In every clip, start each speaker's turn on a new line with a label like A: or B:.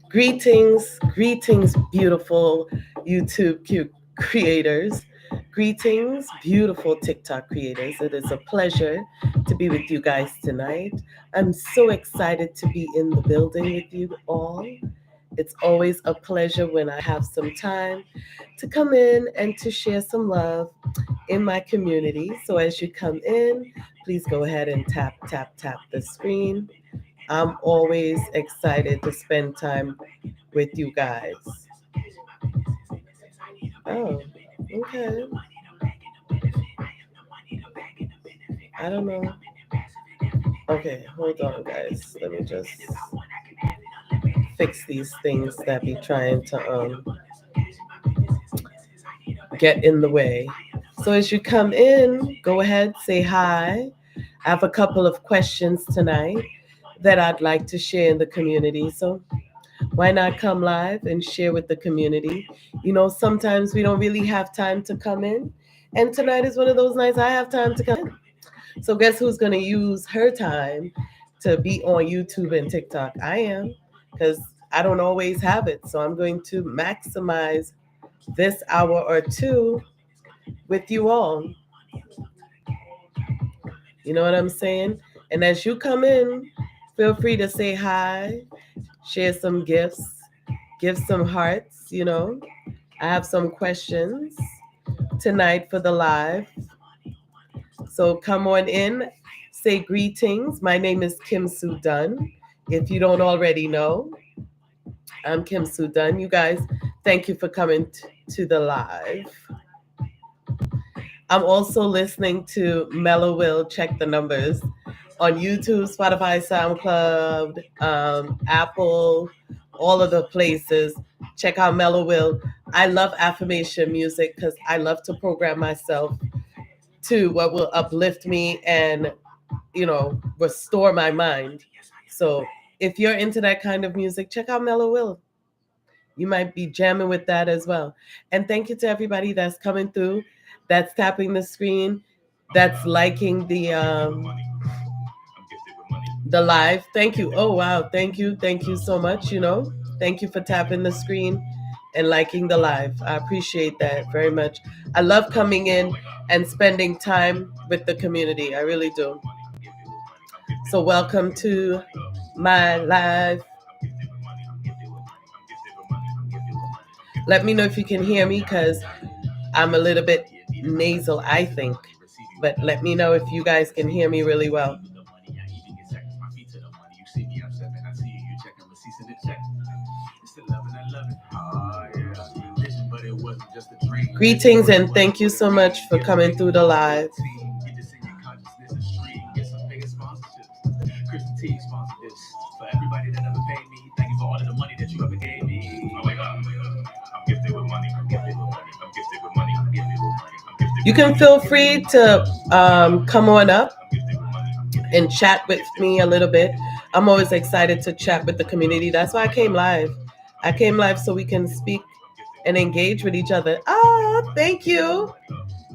A: Greetings, beautiful creators. Greetings, beautiful TikTok creators. It is a pleasure to be with you guys tonight. I'm so excited to be in the building with you all. It's always a pleasure when I have some time to come in and to share some love in my community. So as you come in, please go ahead and tap the screen. I'm always excited to spend time with you guys. Oh, okay. I don't know. Okay, hold on, guys. Let me just fix these things that be trying to get in the way. So as you come in, go ahead, say hi. I have a couple of questions tonight that I'd like to share in the community. So why not come live and share with the community? You know, sometimes we don't really have time to come in. And tonight is one of those nights I have time to come in. So guess who's going to use her time to be on YouTube and TikTok? I am, because I don't always have it. So I'm going to maximize this hour or two with you all. You know what I'm saying? And as you come in, feel free to say hi, share some gifts, give some hearts, you know. I have some questions tonight for the live. So come on in, say greetings. My name is Kim Sue Dunn. If you don't already know, I'm Kim Sue Dunn. You guys, thank you for coming to the live. I'm also listening to Mellow Will Check the Numbers on YouTube, Spotify, SoundCloud, Apple, all of the places. Check out Mellow Will. I love affirmation music because I love to program myself to what will uplift me and, you know, restore my mind. So if you're into that kind of music, check out Mellow Will. You might be jamming with that as well. And thank you to everybody that's coming through, that's tapping the screen, that's liking the live. Thank you. Oh wow, thank you so much. You know, thank you for tapping the screen and liking the live. I appreciate that very much. I love coming in and spending time with the community. I really do. So welcome to my live. Let me know if you can hear me because I'm a little bit nasal, I think. But let me know if you guys can hear me really well. Greetings and thank you so much for coming through the live. You can feel free to come on up and chat with me a little bit. I'm always excited to chat with the community. That's why I came live. I came live so we can speak and engage with each other. Oh, thank you.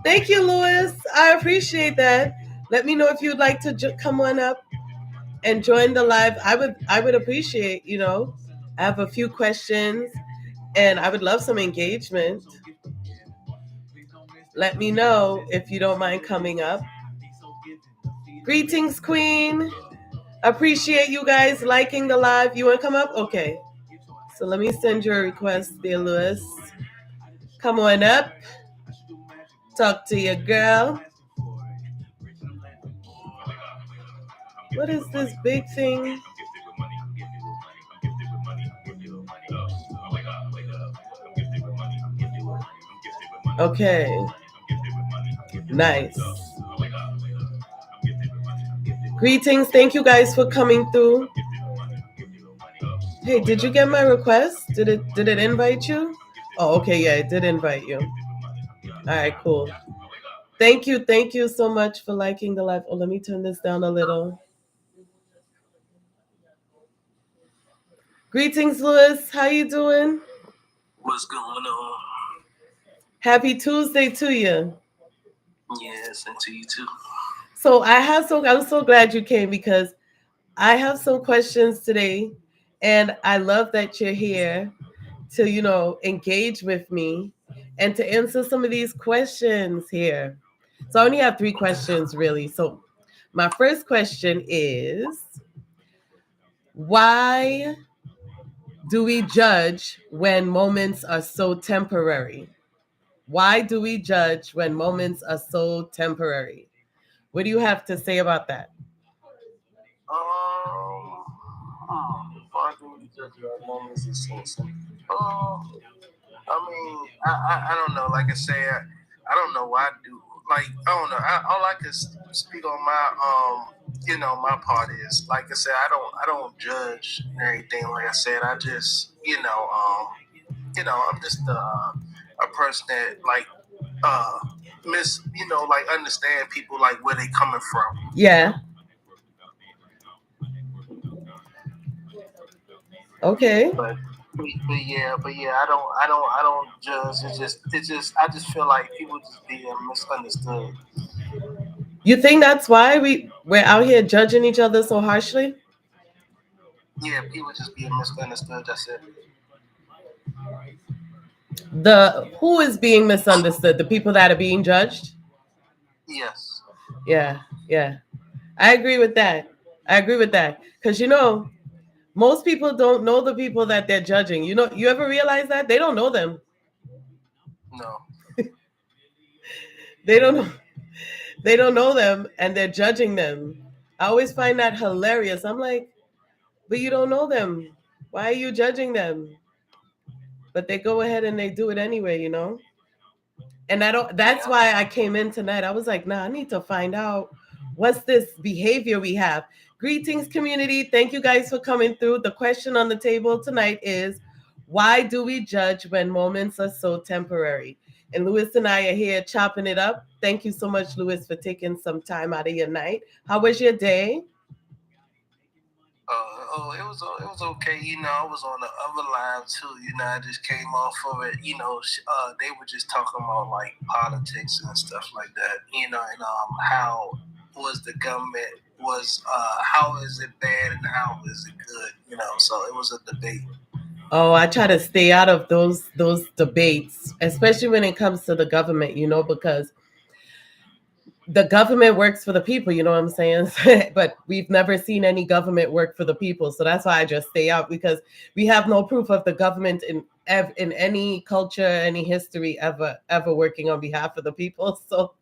A: Thank you, Louis. I appreciate that. Let me know if you'd like to come on up and join the live. I would appreciate, you know. I have a few questions and I would love some engagement. Let me know if you don't mind coming up. Greetings, Queen. Appreciate you guys liking the live. You want to come up? Okay. So let me send you a request, dear Louis. Come on up. Talk to your girl. What is this big thing? Okay. Nice. Greetings. Thank you guys for coming through. Hey, did you get my request? Did it invite you? Oh, okay, yeah, it did invite you. All right, cool. Thank you so much for liking the live. Oh, let me turn this down a little. Greetings, Louis. How you doing?
B: What's going on?
A: Happy Tuesday to you.
B: Yes, and to you too.
A: So I'm so glad you came because I have some questions today And I love that you're here to, engage with me and to answer some of these questions here. So I only have three questions really. So my first question is, why do we judge when moments are so temporary? Why do we judge when moments are so temporary? What do you have to say about that?
B: Why do we judge our moments is so simple? I don't know. Like I said, I don't know why I do. Like I don't know. All I can speak on my my part is like I said, I don't judge and everything. Like I said, I just I'm just a person that like miss like understand people like where they coming from.
A: Yeah. Okay.
B: But yeah, I don't judge. It's just I just feel like people just being misunderstood.
A: You think that's why we're out here judging each other so harshly?
B: Yeah, people just being misunderstood. That's it.
A: The who is being misunderstood? The people that are being judged?
B: Yes.
A: Yeah, yeah. I agree with that. I agree with that. Because most people don't know the people that they're judging. You ever realize that? They don't know them.
B: No.
A: They don't know they don't know them and they're judging them. I always find that hilarious. I'm like, but you don't know them. Why are you judging them? But they go ahead and they do it anyway. And I don't that's
B: Yeah.
A: why I came in tonight. I was like, nah, I need to find out what's this behavior we have. Greetings, community. Thank you guys for coming through. The question on the table tonight is, why do we judge when moments are so temporary? And Lewis and I are here chopping it up. Thank you so much, Lewis, for taking some time out of your night. How was your day?
B: It was okay. I was on the other line too. I just came off of it. They were just talking about like politics and stuff like that. And how was the government how is it bad and how is it good? So it was a debate.
A: Oh, I try to stay out of those debates, especially when it comes to the government, because the government works for the people, you know what I'm saying? But we've never seen any government work for the people. So that's why I just stay out, because we have no proof of the government in any culture, any history ever working on behalf of the people. So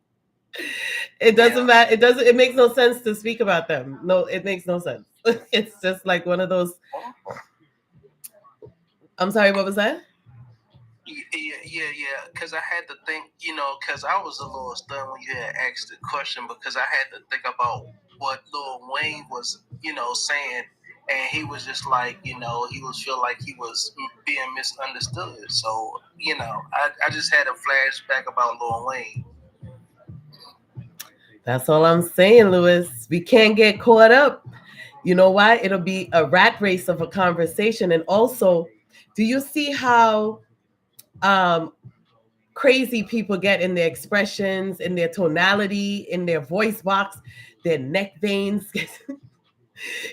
A: it doesn't
B: Yeah.
A: matter. It makes no sense to speak about them. No, it makes no sense. It's just like one of those. I'm sorry, what was that?
B: Yeah. Because I had to think, because I was a little stunned when you had asked the question because I had to think about what Lil Wayne was, saying, and he was just like, he was feel like he was being misunderstood. So, I just had a flashback about Lil Wayne.
A: That's all I'm saying, Lewis. We can't get caught up. You know why? It'll be a rat race of a conversation. And also, do you see how um, crazy people get in their expressions, in their tonality, in their voice box, their neck veins?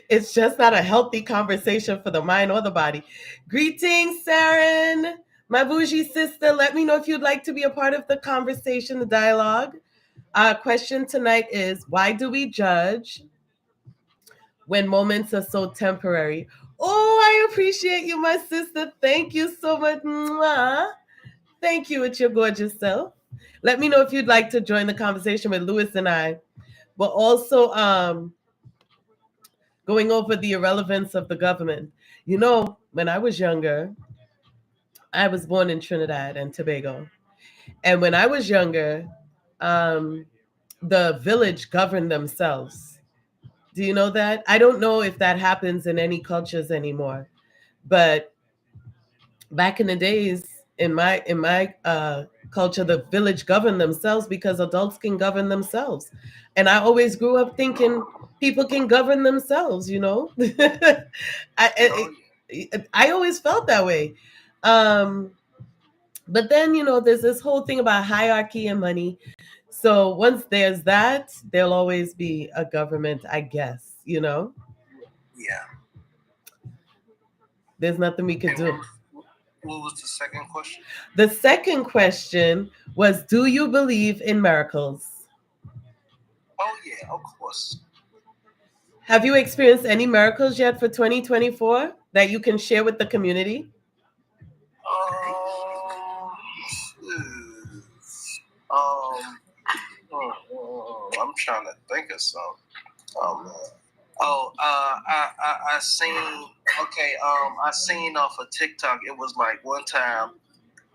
A: It's just not a healthy conversation for the mind or the body. Greetings, Saren, my bougie sister. Let me know if you'd like to be a part of the conversation, the dialogue. Our question tonight is, why do we judge when moments are so temporary? Oh, I appreciate you, my sister. Thank you so much. Mwah. Thank you. It's your gorgeous self. Let me know if you'd like to join the conversation with Lewis and I. But also going over the irrelevance of the government. When I was younger, I was born in Trinidad and Tobago. And when I was younger, um, the village governed themselves. Do you know that? I don't know if that happens in any cultures anymore. But back in the days, in my culture, the village governed themselves because adults can govern themselves. And I always grew up thinking people can govern themselves. I,
B: Oh,
A: I always felt that way. Um, but then there's this whole thing about hierarchy and money. So once there's that, there'll always be a government, I guess.
B: yeah.
A: There's nothing we could
B: And
A: do.
B: what was the second question?
A: The second question was, do you believe in miracles?
B: Oh yeah, of course.
A: Have you experienced any miracles yet for 2024 that you can share with the community?
B: Um, um, I'm trying to think of some. Oh man. Oh, I seen. Okay, I seen off of TikTok. It was like one time.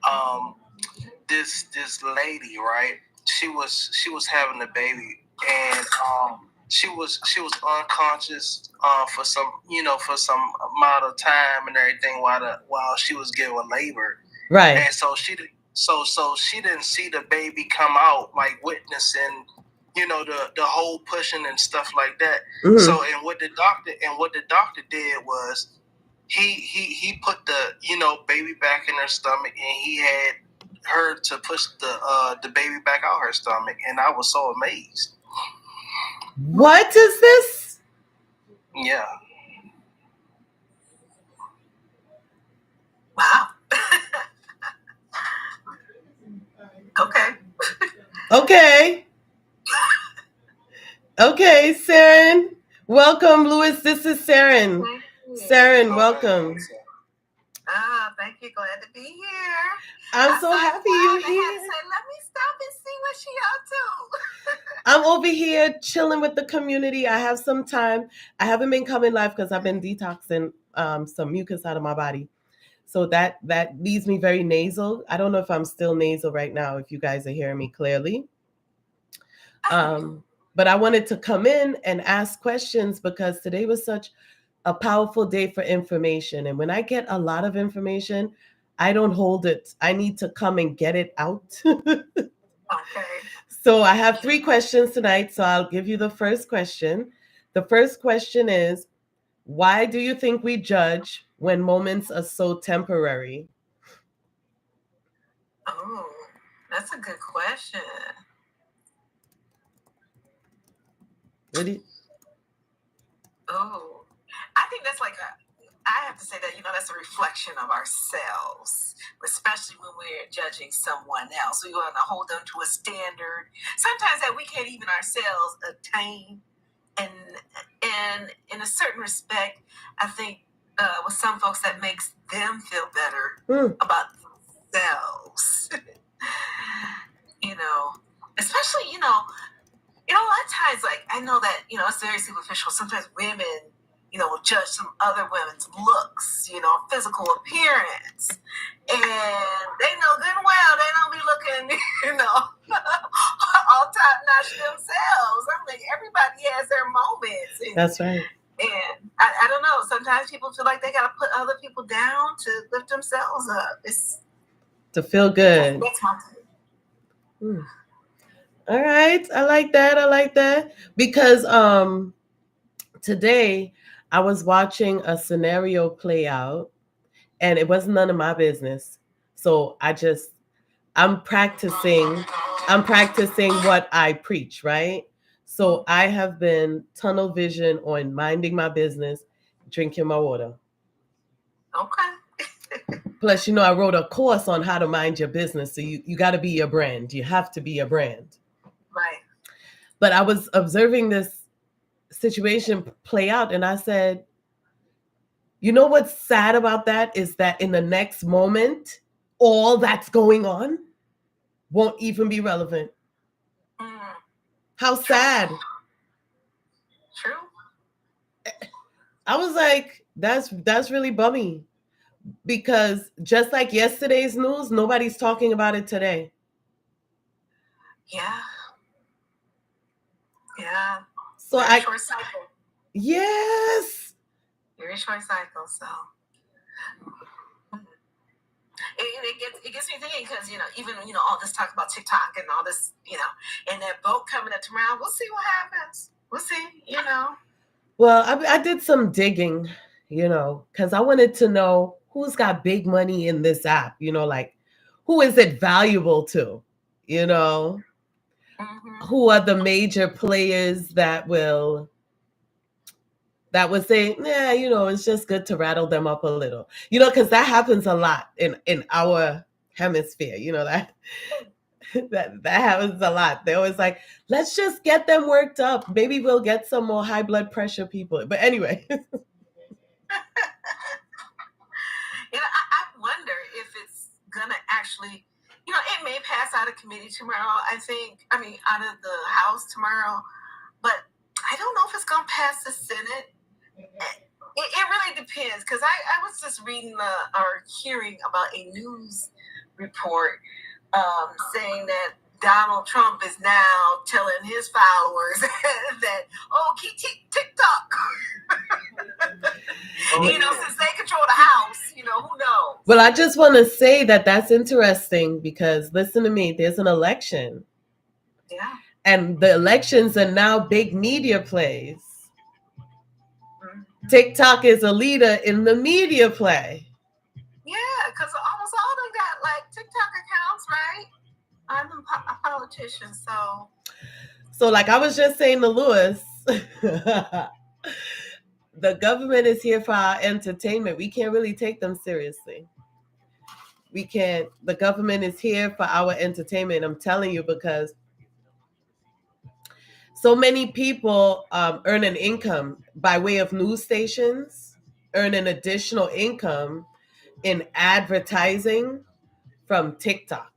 B: Um, this lady, right? She was having a baby, and she was unconscious for some for some amount of time and everything while she was giving labor,
A: Right.
B: and so she didn't see the baby come out, like witnessing the whole pushing and stuff like that.
A: Mhm.
B: So and what the doctor did was he put the baby back in her stomach, and he had her to push the baby back out her stomach, and I was so amazed.
A: What is this?
B: Yeah.
C: Wow. Okay.
A: Okay. Okay, Saren. Welcome, Louis. This is Saren. Saren, welcome.
C: Thank you. Glad to be here.
A: I'm so happy you're
C: I had to
A: here.
C: say, let me stop and see what she up to.
A: I'm over here chilling with the community. I have some time. I haven't been coming live because I've been detoxing some mucus out of my body. So that leaves me very nasal. I don't know if I'm still nasal right now, if you guys are hearing me clearly. But I wanted to come in and ask questions because today was such a powerful day for information. And when I get a lot of information, I don't hold it. I need to come and get it out.
C: Okay.
A: So I have 3 questions tonight. So I'll give you the first question. The first question is, why do you think we judge when moments are so temporary?
C: Oh, that's a good question.
A: Really?
C: Oh, I think that's I have to say that, that's a reflection of ourselves, especially when we're judging someone else. We want to hold them to a standard, sometimes that we can't even ourselves attain. And in a certain respect, I think with some folks that makes them feel better about themselves. Especially, a lot of times, like, I know that, it's very superficial. Sometimes women, will judge some other women's looks, physical appearance. And they know good and well they don't be looking, all top notch themselves. I'm like, everybody has their moments.
A: That's right.
C: And I don't know. Sometimes people feel like they got to put other people down to lift themselves up. It's
A: to feel good.
C: That's my thing.
A: All right. I like that. Because today I was watching a scenario play out and it wasn't none of my business. So I'm practicing what I preach, right? So I have been tunnel vision on minding my business, drinking my water.
C: Okay.
A: Plus, I wrote a course on how to mind your business. So you got to be a brand. You have to be a brand.
C: Right.
A: But I was observing this situation play out and I said, what's sad about that is that in the next moment, all that's going on won't even be relevant. How sad.
C: True.
A: I was like, that's really bummy. Because just like yesterday's news, nobody's talking about it today.
C: Yeah. Yeah.
A: So
C: very short cycle.
A: Yes.
C: Very short cycle. So it gets me thinking because even all this talk about TikTok and all this and that vote coming up tomorrow. We'll see what happens. We'll see.
A: Well, I did some digging, because I wanted to know who's got big money in this app. Like who is it valuable to? Who are the major players that will that would say, yeah, it's just good to rattle them up a little, because that happens a lot in our hemisphere, that that happens a lot. They're always like, let's just get them worked up. Maybe we'll get some more high blood pressure people. But anyway.
C: I wonder if it's gonna actually, it may pass out of committee tomorrow. Out of the House tomorrow, but I don't know if it's gonna pass the Senate. It really depends, because I was just reading or hearing about a news report saying that Donald Trump is now telling his followers that, keep TikTok. Since they control the House, who knows?
A: Well, I just want to say that that's interesting because, listen to me, there's an election.
C: Yeah.
A: And the elections are now big media plays. TikTok is a leader in the media play.
C: Yeah, because almost all of them got like TikTok accounts, right? I'm a politician,
A: So like I was just saying to Lewis, the government is here for our entertainment. We can't really take them seriously. We can't. The government is here for our entertainment. I'm telling you, because so many people earn an income by way of news stations, earn an additional income in advertising from TikTok.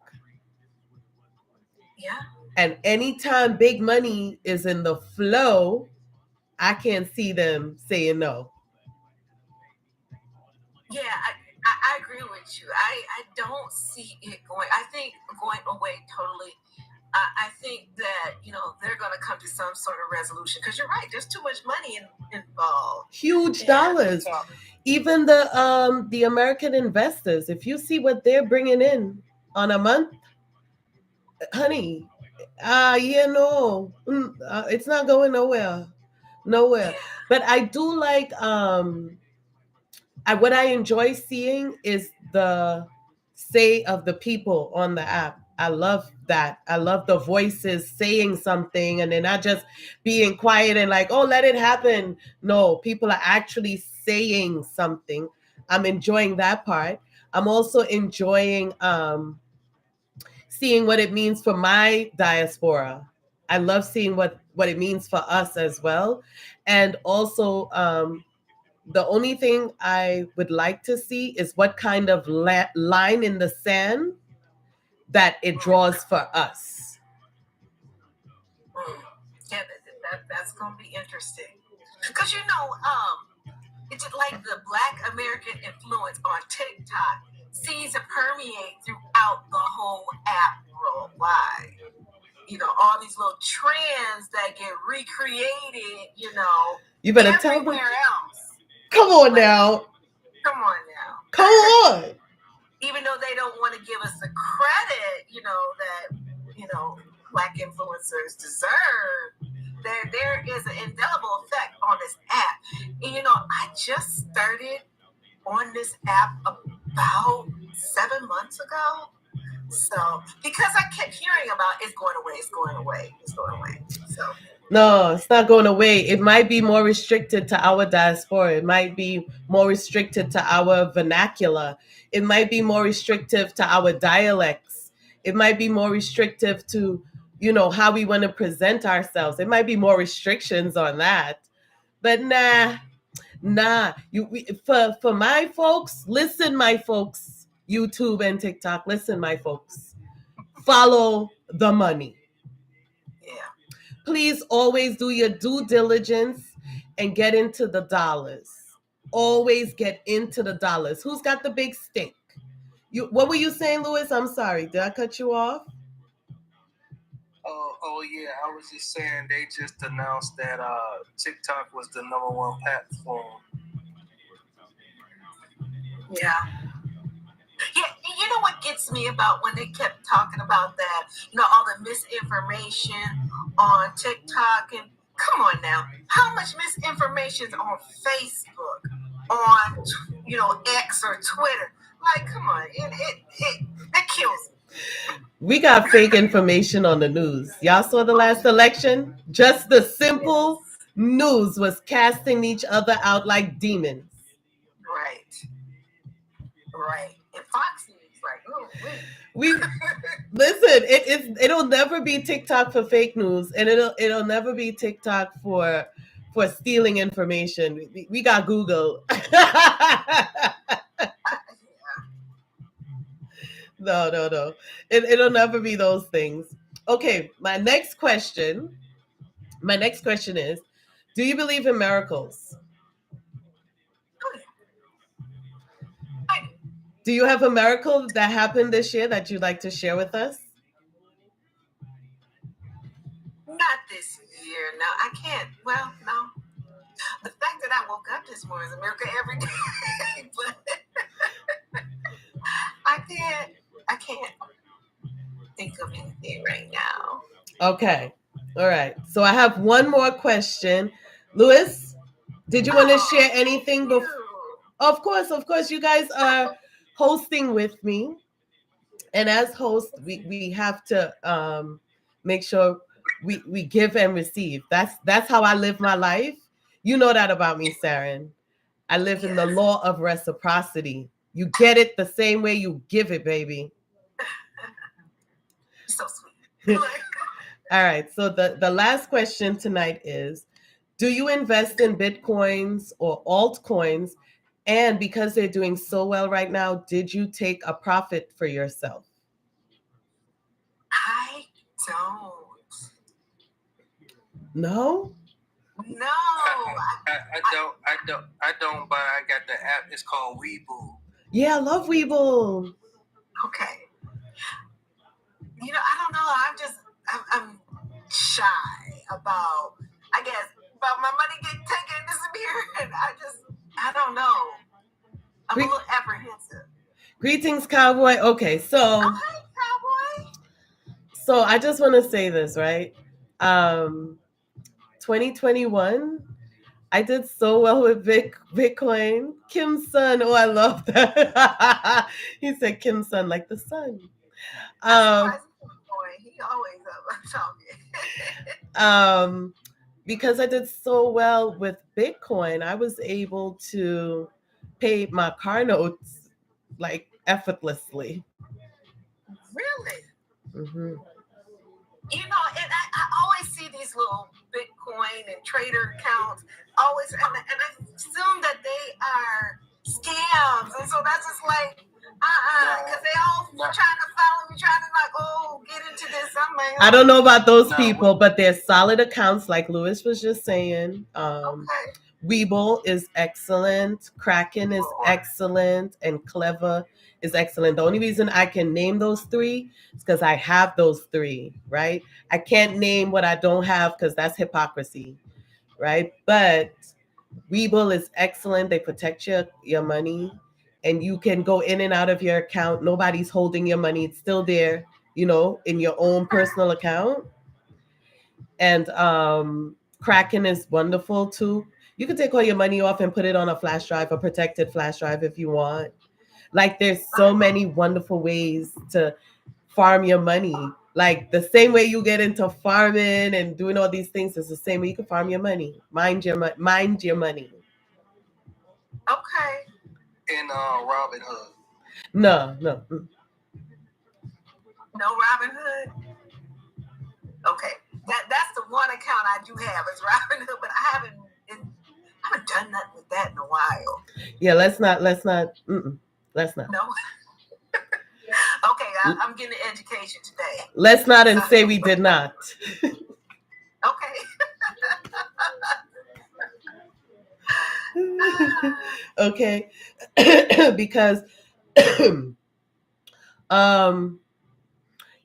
C: Yeah.
A: And anytime big money is in the flow, I can't see them saying no.
C: Yeah, I agree with you. I don't see it going. I think going away totally. I think that they're going to come to some sort of resolution, because you're right. There's too much money involved.
A: Huge dollars. Even the American investors. If you see what they're bringing in on a month, honey, it's not going nowhere. Yeah. But I do like what I enjoy seeing is the say of the people on the app. I love that. I love the voices saying something and they're not just being quiet and like, oh, let it happen. No, people are actually saying something. I'm enjoying that part. I'm also enjoying seeing what it means for my diaspora. I love seeing what it means for us as well. And also, the only thing I would like to see is what kind of line in the sand that it draws for us.
C: Yeah, that's going to be interesting. Because, it's like the Black American influence on TikTok seems to permeate throughout the whole app worldwide. All these little trends that get recreated,
A: You better tell them.
C: Everywhere else.
A: Come on now.
C: Come on now.
A: Come on.
C: Even though they don't want to give us the credit, that, Black influencers deserve, there is an indelible effect on this app. And, I just started on this app about 7 months ago. So, because I kept hearing about it's going away. So,
A: no, it's not going away. It might be more restricted to our diaspora. It might be more restricted to our vernacular. It might be more restrictive to our dialects. It might be more restrictive to, how we want to present ourselves. It might be more restrictions on that. But nah. For my folks, listen, my folks, YouTube and TikTok, listen, my folks, follow the money. Please always do your due diligence and get into the dollars. Always get into the dollars. Who's got the big stink? What were you saying, Louis? I'm sorry. Did I cut you off?
B: Oh yeah, I was just saying they just announced that TikTok was the #1 platform.
C: Yeah. Yeah, you know what gets me about when they kept talking about that, all the misinformation on TikTok, and come on now, how much misinformation is on Facebook, on X or Twitter? Like, come on, it kills me.
A: We got fake information on the news. Y'all saw the last election? Just the simple news was casting each other out like demons.
C: Right. Right. And Fox News, like, oh, wait.
A: We listen. It'll never be TikTok for fake news, and it'll never be TikTok for stealing information. We got Google. No. It'll never be those things. Okay, my next question is, do you believe in miracles? Do you have a miracle that happened this year that you'd like to share with us?
C: Not this year. No, I can't. Well, no. The fact that I woke up this morning is a miracle every day. But I can't think of anything right now.
A: Okay. All right. So I have one more question. Louis, did you want to share anything before? Of course. You guys are hosting with me. And as host, we have to make sure we give and receive. That's how I live my life. You know that about me, Saren. I live in the law of reciprocity. You get it the same way you give it, baby.
C: So sweet.
A: All right. So the last question tonight is, do you invest in Bitcoins or altcoins? And because they're doing so well right now, did you take a profit for yourself?
C: I don't.
A: No?
C: No.
B: I don't, but I got the app. It's called Webull.
A: Yeah, I love Webull.
C: Okay. I don't know. I'm shy about, I guess, about my money getting taken and disappearing. I don't know. I'm a little apprehensive.
A: Greetings, Cowboy. Okay, so.
C: Oh, hey, Cowboy.
A: So I just want to say this, right? 2021, I did so well with Bitcoin. Kim's son. Oh, I love that. He said Kim's son, like the sun.
C: He always
A: talking. Because I did so well with Bitcoin, I was able to pay my car notes like effortlessly.
C: Really?
A: Mm-hmm.
C: And I always see these little Bitcoin and trader accounts always, and I assume that they are scams, and so that's just like, because they all trying to follow me, trying to get into this. I'm like,
A: I don't know about those people, but they're solid accounts, like Louis was just saying. Okay. Webull is excellent, Kraken is excellent, and Clever is excellent. The only reason I can name those three is because I have those three, right? I can't name what I don't have because that's hypocrisy, right? But Webull is excellent. They protect your money, and you can go in and out of your account. Nobody's holding your money. It's still there, in your own personal account. And Kraken is wonderful too. You can take all your money off and put it on a flash drive, a protected flash drive if you want. Like, there's so many wonderful ways to farm your money. Like, the same way you get into farming and doing all these things is the same way you can farm your money. Mind your money.
C: Okay.
B: In Robinhood.
A: No.
C: No Robinhood? Okay. That's the one account I do have is Robinhood, but I haven't done nothing with that in a while.
A: Yeah, let's not. Let's not.
C: No. Okay, I'm getting an education today.
A: Let's not and say we did not.
C: Okay.
A: Okay. Because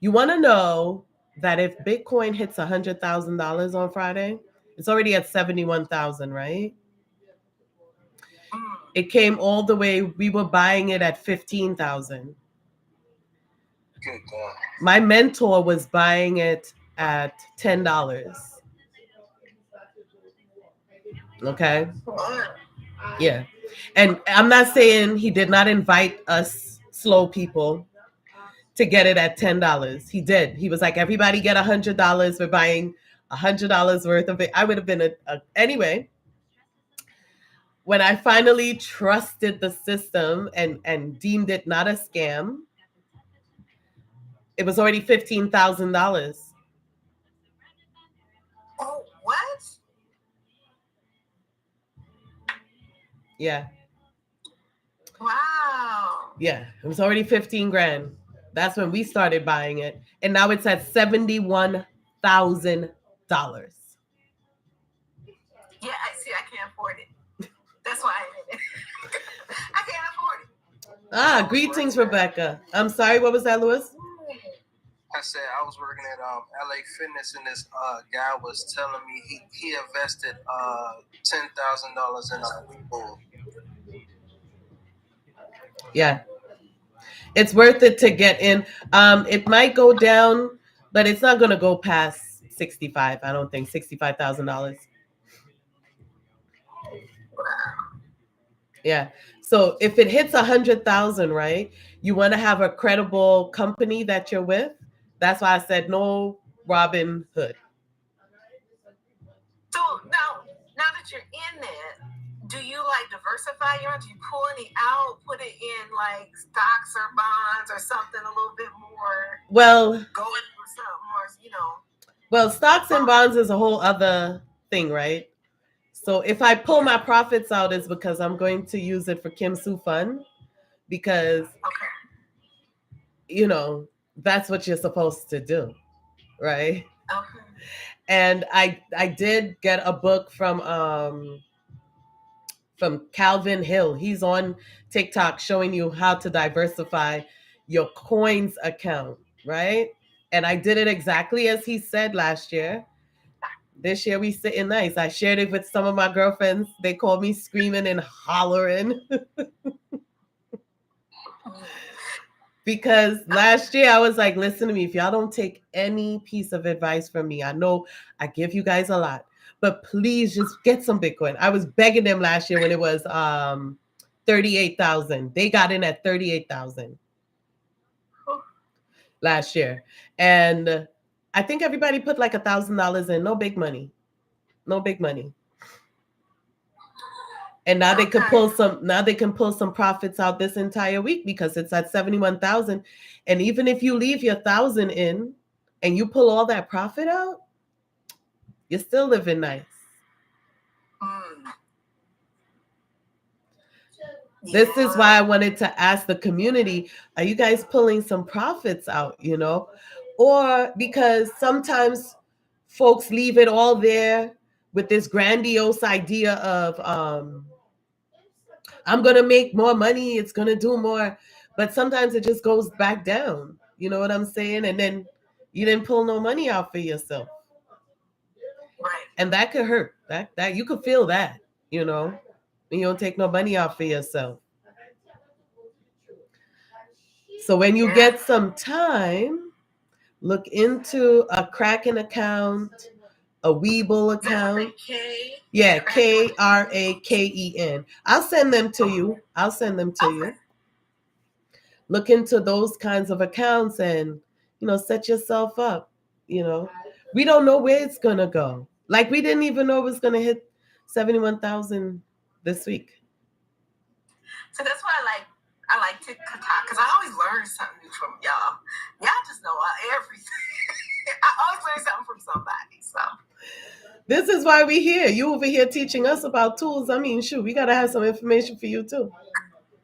A: you want to know that if Bitcoin hits $100,000 on Friday, it's already at 71,000, right? It came all the way. We were buying it at 15,000.
B: Good God.
A: My mentor was buying it at $10. Okay. Yeah. And I'm not saying he did not invite us slow people to get it at $10. He did. He was like, everybody get $100. We're buying $100 worth of it. I would have been anyway. When I finally trusted the system and deemed it not a scam, it was already $15,000.
C: Oh, what?
A: Yeah.
C: Wow.
A: Yeah, it was already 15 grand. That's when we started buying it. And now it's at $71,000.
C: Yeah, I see. I can't afford it. That's why I did it. I can't afford it.
A: Greetings, Rebecca. I'm sorry, what was that, Louis?
B: I said I was working at LA Fitness, and this guy was telling me he invested $10,000 in a Webull.
A: Yeah, it's worth it to get in. It might go down, but it's not going to go past 65. I don't think $65,000. Yeah. So if it hits 100,000, right? You want to have a credible company that you're with. That's why I said no Robin Hood.
C: So now that you're in it, do you like diversify your? Do you pull any out, put it in like stocks or bonds or something a little bit more?
A: Well,
C: go for something more,
A: Well, stocks and bonds is a whole other thing, right? So if I pull my profits out, it's because I'm going to use it for Kim Sue Fund, because that's what you're supposed to do, right?
C: Okay.
A: And I did get a book from Calvin Hill. He's on TikTok showing you how to diversify your coins account, right? And I did it exactly as he said last year. This year we sitting nice. I shared it with some of my girlfriends. They called me screaming and hollering. Because last year I was like, listen to me, if y'all don't take any piece of advice from me, I know I give you guys a lot, but please just get some Bitcoin. I was begging them last year when it was 38,000. They got in at 38,000 last year. And I think everybody put like $1,000 in. No big money. No big money. And now they could pull some profits out this entire week because it's at 71,000. And even if you leave your 1,000 in and you pull all that profit out, you're still living nice. This is why I wanted to ask the community, are you guys pulling some profits out, Or because sometimes folks leave it all there with this grandiose idea of I'm going to make more money, it's going to do more, but sometimes it just goes back down. You know what I'm saying? And then you didn't pull no money out for yourself.
C: Right.
A: And that could hurt. That you could feel that, when you don't take no money out for yourself. So when you get some time, look into a Kraken account, a Webull account. Yeah, Kraken. I'll send them to you. Look into those kinds of accounts and, set yourself up. We don't know where it's going to go. Like we didn't even know it was going to hit 71,000 this week.
C: So that's why I like TikTok, because I always learn something new from y'all. Y'all just know everything. I always learn something from somebody. So
A: this is why we're here. You over here teaching us about tools. I mean, shoot, we got to have some information for you too.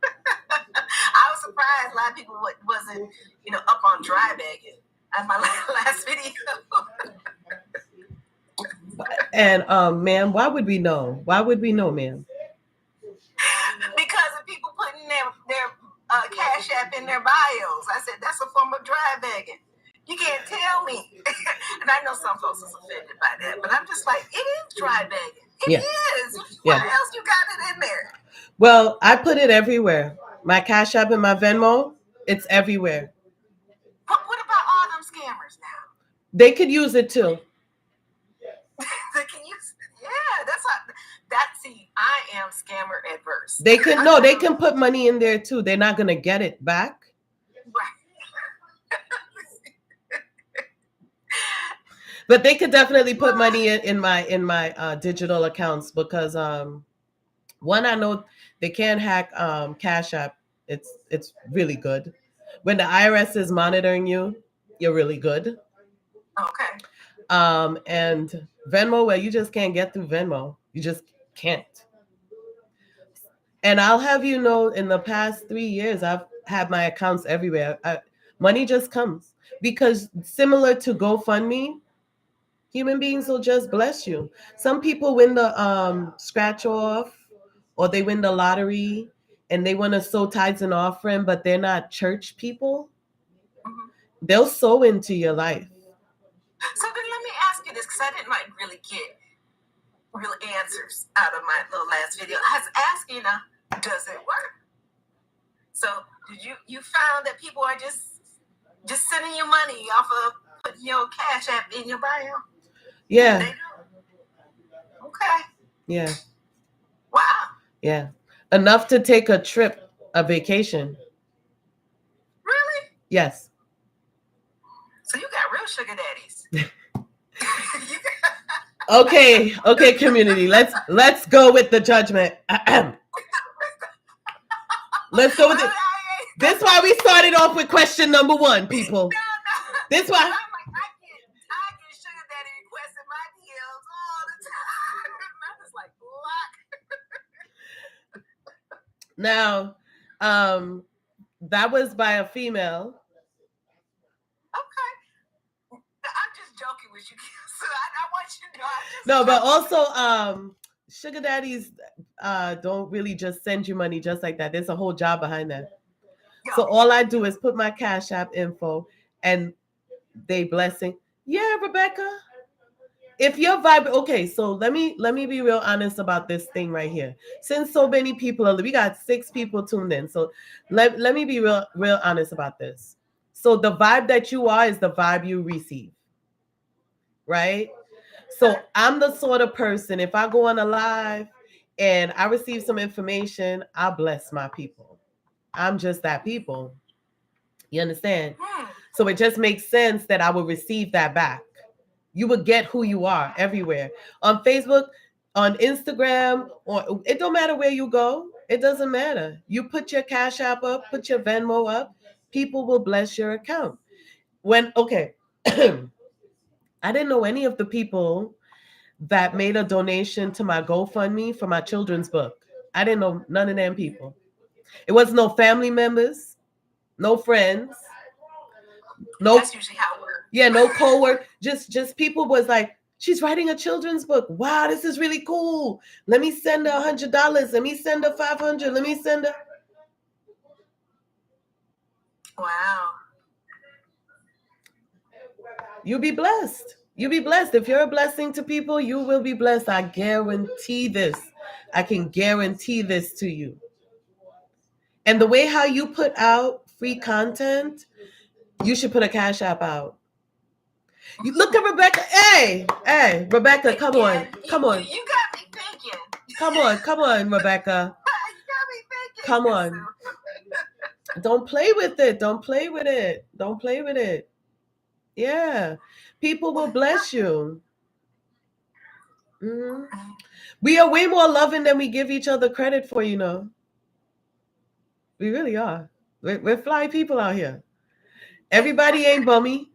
C: I was surprised a lot of people wasn't, up on dry bagging as my last video.
A: And ma'am, why would we know? Ma'am?
C: Because of people putting their Cash App in their bios. I said that's a form of dry bagging. You can't tell me. And I know some folks is offended by that, but I'm just like, it is dry bagging. It is. What else you got it in there?
A: Well, I put it everywhere. My Cash App and my Venmo, it's everywhere.
C: But what about all them scammers now?
A: They could use it too.
C: They can use it. Yeah, that's what. See, I am scammer adverse.
A: They can put money in there too. They're not gonna get it back.
C: Right.
A: But they could definitely put money in my digital accounts because one, I know they can't hack Cash App. It's really good. When the IRS is monitoring you, you're really good.
C: Okay.
A: And Venmo, well, you just can't get through Venmo. You just can't. And I'll have you know, in the past 3 years, I've had my accounts everywhere. Money just comes because similar to GoFundMe, human beings will just bless you. Some people win the scratch off, or they win the lottery, and they want to sow tithes and offering, but they're not church people.
C: Mhm.
A: They'll sow into your life.
C: So then let me ask you this, because I didn't like really get real answers out of my little last video. I was asking, does it work? So did you found that people are just sending you money off of putting your Cash App in your bio?
A: Yeah.
C: They do. Okay.
A: Yeah.
C: Wow.
A: Yeah. Enough to take a trip, a vacation.
C: Really?
A: Yes.
C: So you got real sugar daddies.
A: Okay, community. Let's go with the judgment. Let's go with it. This is why we started off with question number 1, people. This is why.
C: I get sugar daddy requests in my DMs all the time. I'm just like, what?
A: Now, that was by a female.
C: Okay. I'm just joking with you, so I want you to know.
A: No, but also, sugar daddies don't really just send you money just like that. There's a whole job behind that. So all I do is put my Cash App info, and they blessing. Yeah, Rebecca. If your vibe, okay, so let me be real honest about this thing right here. Since so many people, we got 6 people tuned in, so let me be real honest about this. So the vibe that you are is the vibe you receive, right? So I'm the sort of person, if I go on a live and I receive some information, I bless my people. I'm just that people. You understand? So it just makes sense that I will receive that back. You would get who you are everywhere. On Facebook, on Instagram, or it don't matter where you go. It doesn't matter. You put your Cash App up, put your Venmo up, people will bless your account. Okay, I didn't know any of the people that made a donation to my GoFundMe for my children's book. I didn't know none of them people. It was no family members, no friends, no.
C: That's usually how it works.
A: Yeah, no co-work. Just people was like, she's writing a children's book. Wow, this is really cool. Let me send her $100. Let me send her $500. Let me send her.
C: Wow.
A: You'll be blessed. You'll be blessed. If you're a blessing to people, you will be blessed. I guarantee this. I can guarantee this to you. And the way how you put out free content, you should put a Cash App out. You look at Rebecca. Hey, Rebecca, come on.
C: You got me thinking.
A: Come on, Rebecca.
C: You got me thinking.
A: Come on. Don't play with it. Don't play with it. Don't play with it. Yeah. People will bless you. Mm-hmm. We are way more loving than we give each other credit for, you know. We really are. We're fly people out here. Everybody ain't bummy.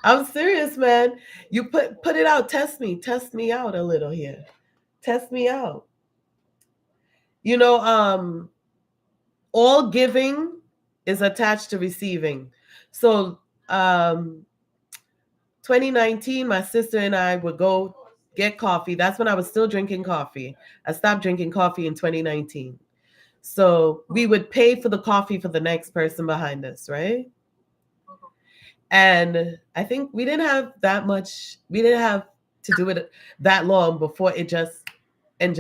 A: I'm serious, man. You put it out. Test me out a little here. Test me out. You know, all giving is attached to receiving. So 2019, my sister and I would go get coffee. That's when I was still drinking coffee. I stopped drinking coffee in 2019. So we would pay for the coffee for the next person behind us, right? And I think we didn't have to do it that long before it just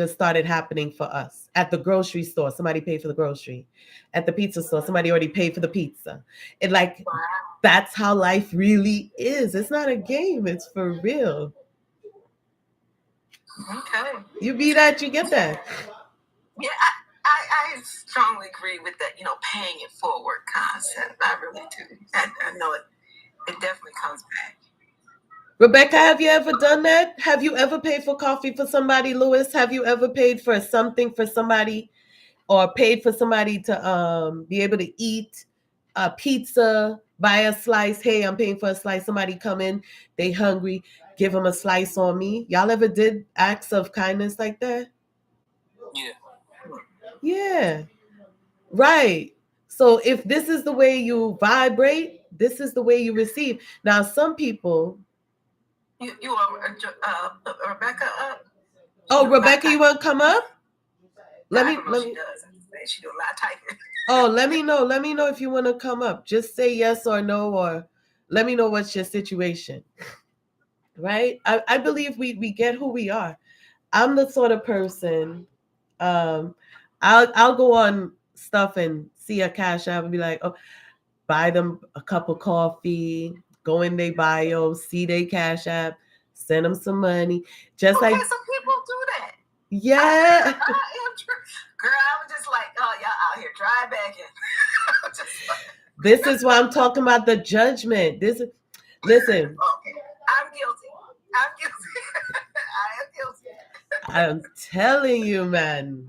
A: started happening for us. At the grocery store, somebody paid for the grocery. At the pizza store, somebody already paid for the pizza. It like, that's how life really is. It's not a game. It's for real.
C: Okay.
A: You be that, you get that.
C: Yeah, I I strongly agree with that, paying it forward concept. I really do. I know it definitely comes back.
A: Rebecca, have you ever done that? Have you ever paid for coffee for somebody, Lewis? Have you ever paid for something for somebody or paid for somebody to be able to eat a pizza, buy a slice? Hey, I'm paying for a slice. Somebody come in, they hungry, give them a slice on me. Y'all ever did acts of kindness like that?
B: Yeah.
A: Yeah, right. So if this is the way you vibrate, this is the way you receive. Now, some people.
C: You are Rebecca up?
A: Oh, Rebecca, you want to come up? Let me.
C: She does. She do a lot of typing.
A: Oh, let me know. Let me know if you want to come up. Just say yes or no, or let me know what's your situation. Right? I believe we get who we are. I'm the sort of person. Um, I'll go on stuff and see a cash app and be like, oh, buy them a cup of coffee. Go in their bio, see their cash app, send them some money. Just like
C: some people do that.
A: Yeah.
C: I am girl, I was just like, oh, y'all out here dry bagging.
A: This is why I'm talking about the judgment. This is listen.
C: Okay. I'm guilty. I am guilty.
A: I'm telling you, man.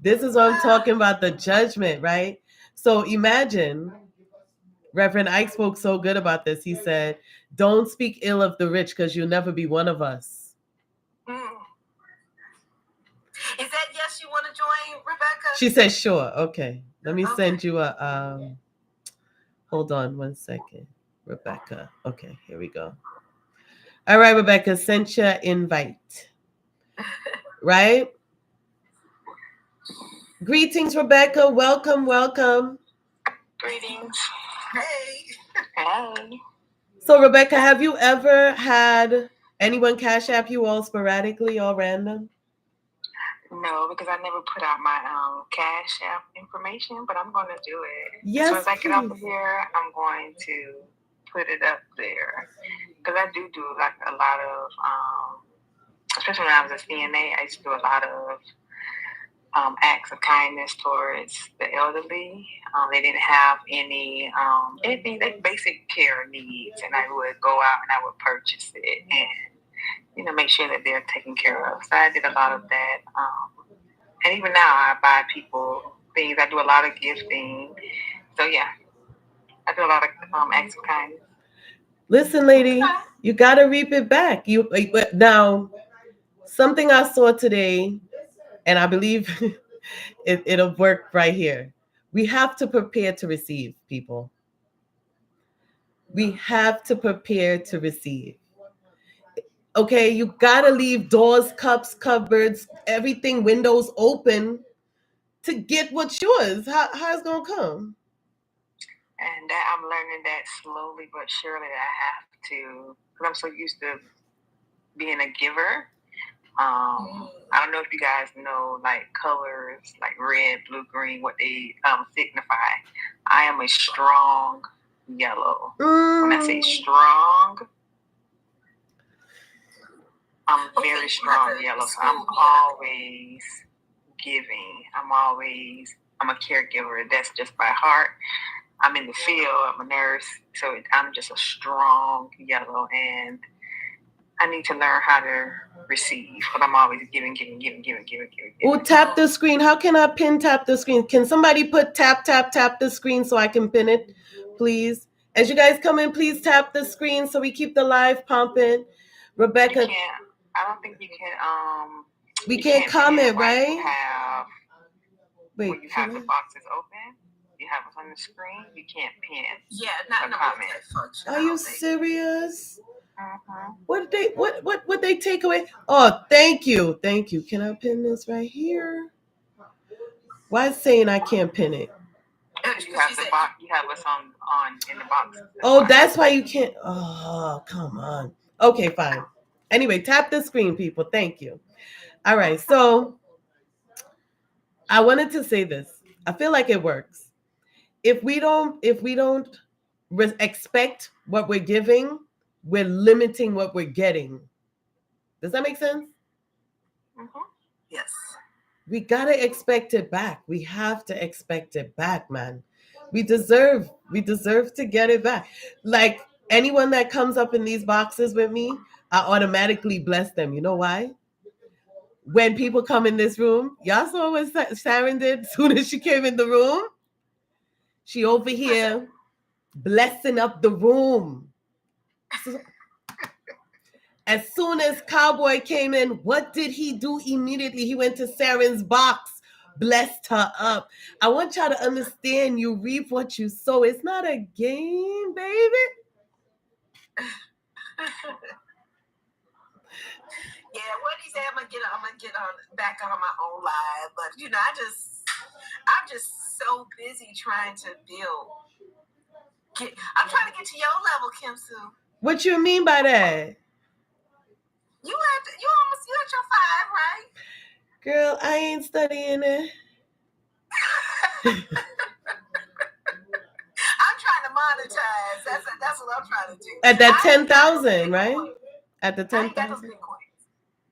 A: This is what I'm talking about, the judgment, right? So imagine Reverend Ike spoke so good about this. He said, don't speak ill of the rich because you'll never be one of us.
C: Is that yes, you want to join, Rebecca?
A: She said, sure. Okay. Let me send you a hold on one second. Rebecca. Okay, here we go. All right, Rebecca, sent your invite. Right? Greetings, Rebecca. Welcome, welcome.
C: Greetings. Hey. Hey.
A: So, Rebecca, have you ever had anyone cash app you all sporadically or random?
C: No, because I never put out my cash app information, but I'm going to do it.
A: Yes,
C: as soon as I get off of here, I'm going to put it up there. Because I do like a lot of, especially when I was a CNA, I used to do a lot of acts of kindness towards the elderly. They didn't have any anything, like basic care needs, and I would go out and I would purchase it and make sure that they're taken care of. So I did a lot of that, and even now I buy people things. I do a lot of gifting. So yeah, I do a lot of acts of kindness.
A: Listen, lady, you gotta reap it back. Now, something I saw today, and I believe it'll work right here. We have to prepare to receive, people. We have to prepare to receive. Okay, you gotta leave doors, cups, cupboards, everything, windows open to get what's yours. How's it gonna come?
C: And that I'm learning that slowly but surely. I have to, because I'm so used to being a giver. I don't know if you guys know like colors like red, blue, green, what they signify. I am a strong yellow. When I say strong, I'm very strong yellow. So I'm always giving. I'm a caregiver. That's just by heart. I'm in the field. I'm a nurse. So I'm just a strong yellow, and I need to learn how to receive, but I'm always giving.
A: Oh, tap the screen. How can I pin tap the screen? Can somebody put tap the screen so I can pin it, please? As you guys come in, please tap the screen so we keep the live pumping. Rebecca,
C: I don't think you can.
A: We can't comment, right?
C: Wait, when you have the boxes open, you have it on the screen. You can't pin. Yeah, not comment.
A: Are you serious? What did they take away? Oh, thank you. Can I pin this right here? Why is saying I can't pin it?
C: You have the box. You have us on in the box.
A: Oh, that's why you can't. Oh, come on. Okay, fine. Anyway, tap the screen, people. Thank you. All right, so I wanted to say this. I feel like it works. If we don't expect what we're giving, we're limiting what we're getting. Does that make sense?
C: Yes.
A: we gotta expect it back. We have to expect it back, man. We deserve to get it back. Like anyone that comes up in these boxes with me, I automatically bless them. You know why? When people come in this room, y'all saw what Sharon did as soon as she came in the room. She over here blessing up the room. So, as soon as Cowboy came in, what did he do immediately? He went to Sharon's box, blessed her up. I want y'all to understand you reap what you sow. It's not a game, baby.
C: Yeah, what he said, I'm gonna get on back on my own live, but I'm just so busy trying to build. I'm trying to get to your level, Kim Sue.
A: What you mean by that?
C: You at your 5, right?
A: Girl, I ain't studying it.
C: I'm trying to monetize. That's what I'm trying to do.
A: At that 10,000, right? At the
C: I ain't got
A: 10,000.
C: those Bitcoins.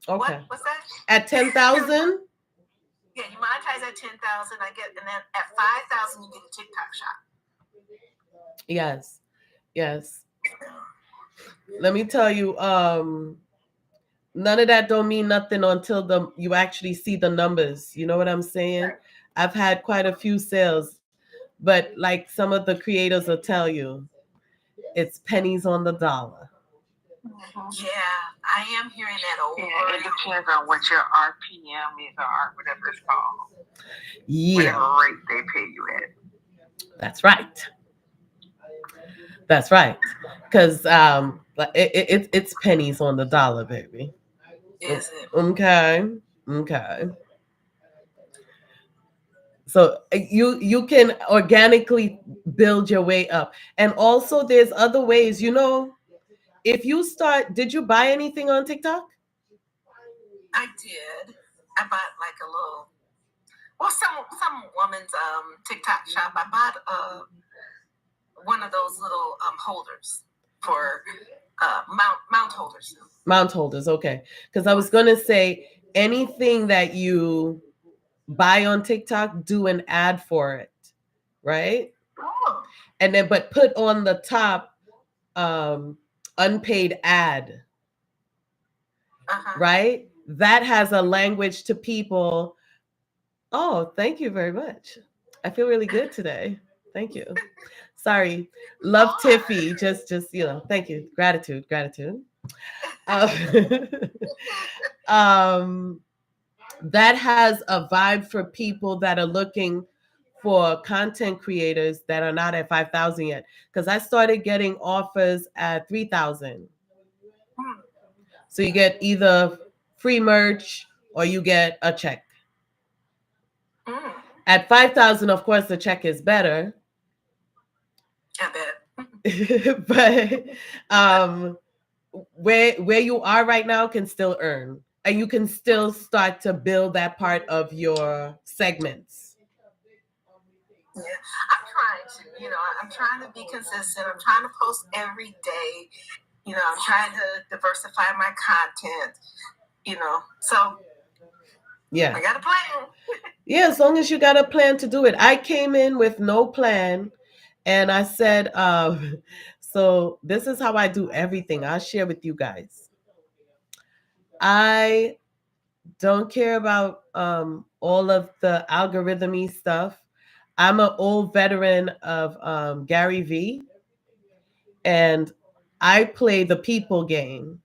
A: Okay.
C: What's that?
A: At 10,000.
C: Yeah, you monetize at 10,000. And then at 5,000 you get a TikTok shop.
A: Yes. Yes. Let me tell you, none of that don't mean nothing until you actually see the numbers. You know what I'm saying?
C: Right.
A: I've had quite a few sales, but like some of the creators will tell you, it's pennies on the dollar.
C: Yeah, I am hearing that over.
B: Yeah, it depends on what your RPM is or whatever it's called.
A: Yeah.
B: Whatever rate they pay you at.
A: That's right. That's right. Because it's pennies on the dollar, baby.
C: Is it?
A: Okay. Okay. So you can organically build your way up. And also there's other ways, if you start, did you buy anything on TikTok?
C: I did. I bought like a little, some woman's TikTok shop. I bought one of those little holders for mount holders.
A: Mount holders, okay. Because I was gonna say anything that you buy on TikTok, do an ad for it, right?
C: Oh.
A: And then but put on the top unpaid ad, right? That has a language to people. Oh, thank you very much. I feel really good today. Thank you. Sorry. Love Tiffy. Just thank you. Gratitude. Um, that has a vibe for people that are looking for content creators that are not at 5,000 yet. Because I started getting offers at 3,000. So you get either free merch or you get a check. At 5,000, of course, the check is better.
C: I bet.
A: But where you are right now can still earn, and you can still start to build that part of your segments.
C: Yeah, I'm trying to be consistent. I'm trying to post every day. I'm trying to diversify my content. So
A: yeah,
C: I got a plan.
A: Yeah, as long as you got a plan to do it. I came in with no plan, and I said, so this is how I do everything. I'll share with you guys. I don't care about all of the algorithmy stuff. I'm an old veteran of Gary V, and I play the people game.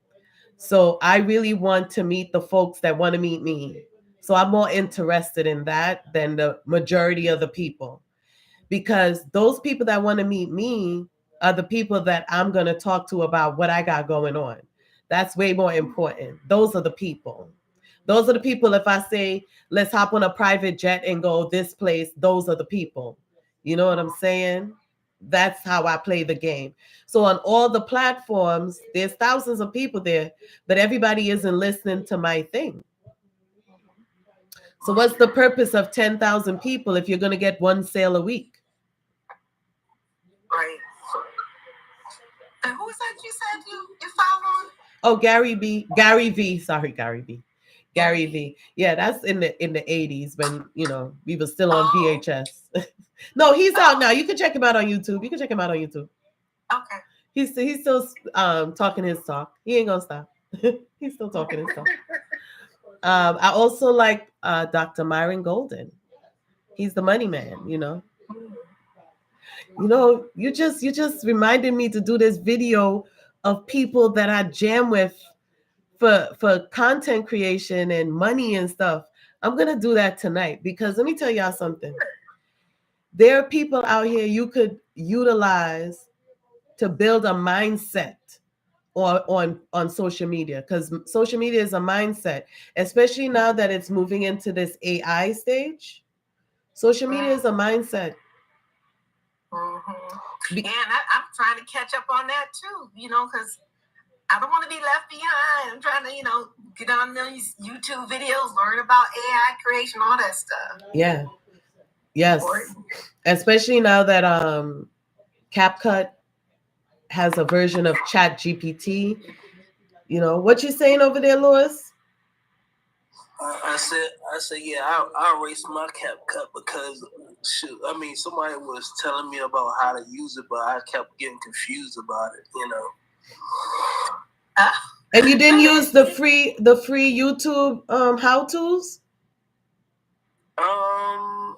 A: So I really want to meet the folks that want to meet me. So I'm more interested in that than the majority of the people, because those people that want to meet me are the people that I'm going to talk to about what I got going on. That's way more important. Those are the people. Those are the people. If I say, let's hop on a private jet and go this place, those are the people. You know what I'm saying? That's how I play the game. So on all the platforms, there's thousands of people there, but everybody isn't listening to my thing. So what's the purpose of 10,000 people if you're going to get one sale a week?
C: Right. And who is that you said you followed?
A: Oh, Gary V. Sorry, Gary V. Gary V. Yeah, that's in the 80s when we were still on VHS. No, he's out now. You can check him out on YouTube.
C: Okay.
A: He's still talking his talk. He ain't gonna stop. He's still talking his talk. I also like Dr. Myron Golden. He's the money man. You just reminded me to do this video of people that I jam with for content creation and money and stuff. I'm gonna do that tonight because let me tell y'all something. There are people out here you could utilize to build a mindset on social media, because social media is a mindset, especially now that it's moving into this AI stage. Social media is a mindset.
C: Mm-hmm. And I'm trying to catch up on that too, because I don't want to be left behind. I'm trying to, get on these YouTube videos, learn about AI creation, all that stuff.
A: Yeah. Yes. Especially now that CapCut has a version of Chat GPT. What you saying over there, Lois?
B: I said, yeah, I erased my CapCut because, shoot, somebody was telling me about how to use it, but I kept getting confused about it,
A: And you didn't use the free YouTube how to's?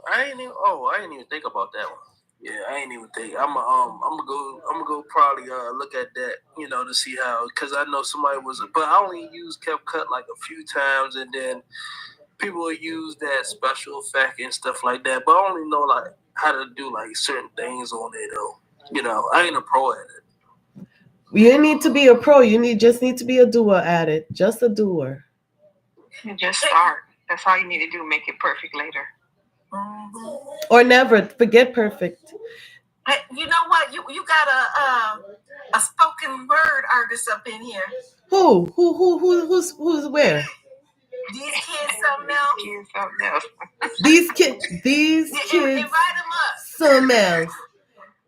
B: I didn't even think about that one. Yeah, I ain't even think. I'm gonna go probably look at that, to see how, because I know somebody but I only used CapCut like a few times, and then people use that special effect and stuff like that. But I only know like how to do like certain things on it though. I ain't a pro at it.
A: You need to be a pro. You just need to be a doer at it. Just a doer.
C: You just start. That's all you need to do. Make it perfect later.
A: Or never. Forget perfect.
C: Hey, you know what? You got a spoken word artist up in here.
A: Who's where?
C: These kids something else.
A: These kids.
C: Invite them up.
A: Something else.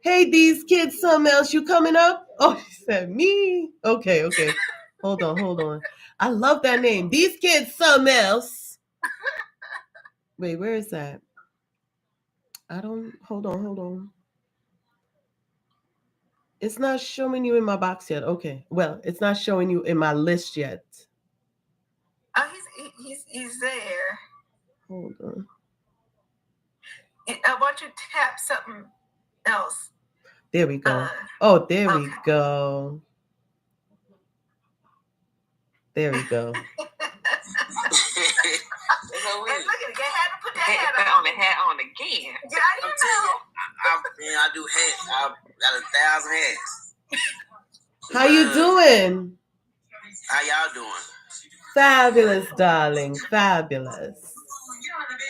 A: Hey, these kids, something else. You coming up? Oh, she said me. Okay. Hold on. I love that name. These kids, something else. Wait, where is that? I don't. Hold on. It's not showing you in my box yet. Okay. Well, it's not showing you in my list yet.
C: Oh, he's there.
A: Hold on.
C: I want you to tap something else.
A: There we go. There we go. There we go.
C: And look at it. You had to put that hat on again. Yeah,
B: I do hats. I got 1,000 hats.
A: How you doing?
B: How y'all doing?
A: Fabulous, darling. Fabulous.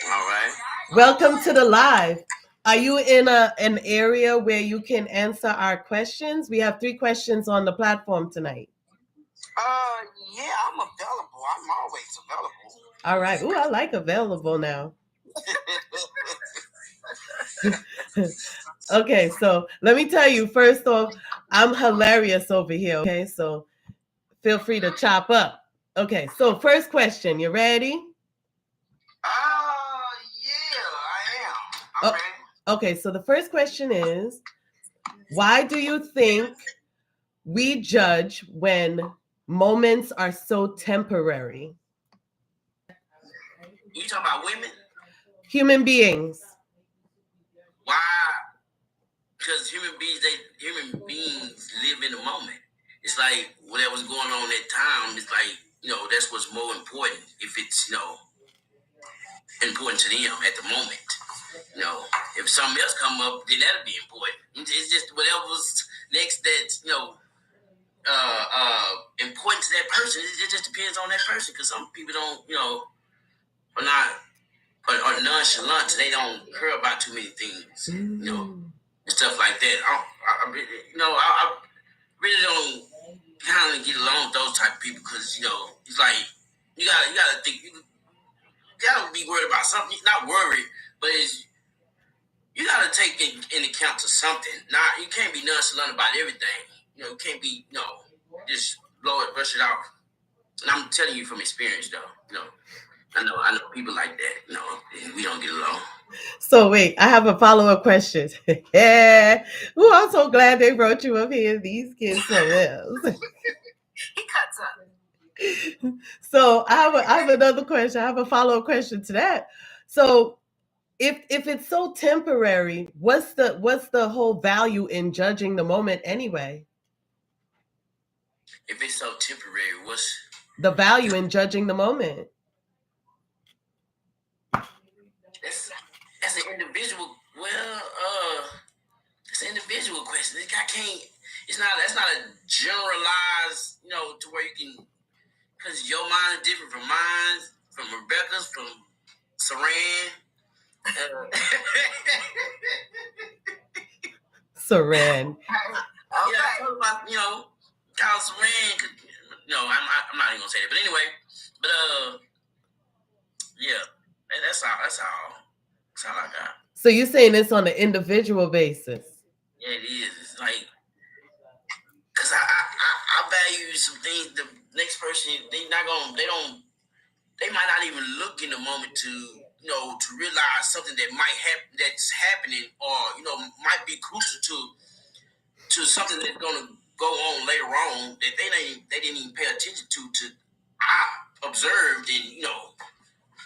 B: All right.
A: Welcome to the live. Are you in an area where you can answer our questions? We have 3 questions on the platform tonight.
B: Yeah, I'm available. I'm always available.
A: All right. Ooh, I like available now. Okay, so let me tell you, first off, I'm hilarious over here, okay? So feel free to chop up. Okay, so first question, you ready?
B: Yeah, I am. I'm ready.
A: Okay, so the first question is, why do you think we judge when moments are so temporary?
B: You talking about women?
A: Human beings.
B: Why? Because human beings live in the moment. It's like whatever's going on at time. It's like that's what's more important. If it's important to them at the moment. If something else come up, then that'll be important. It's just whatever's next that's important to that person. It just depends on that person, because some people don't are not are nonchalant. They don't care about too many things. And stuff like that. I really don't kind of get along with those type of people, because it's like you gotta think, you gotta be worried about something. Not worried, but you gotta take in account to something. Now you can't be nonchalant about everything. You can't be just blow it, brush it off.
D: And I'm telling you from experience, though. I know people like that. We don't get along.
A: So wait, I have a follow-up question. Yeah. Ooh, I'm so glad they brought you up here. These kids so well.
C: He cuts up.
A: So I have another question. I have a follow-up question to that. So if it's so temporary, what's the whole value in judging the moment anyway?
D: If it's so temporary, what's
A: the value in judging the moment?
D: That's an individual. Well, it's an individual question. I can't. It's not. That's not a generalized. To where you can, because your mind is different from mine, from Rebecca's, from Saran.
A: Saran.
D: Yeah, Kyle Saran. I'm not even gonna say that. But anyway, yeah, that's all. That's all I got.
A: So you're saying it's on an individual basis?
D: Yeah, it is. It's like, cause I value some things. The next person, they might not even look in the moment to realize something that might happen, that's happening, or might be crucial to something that's gonna go on later on that they didn't even pay attention to. I observed,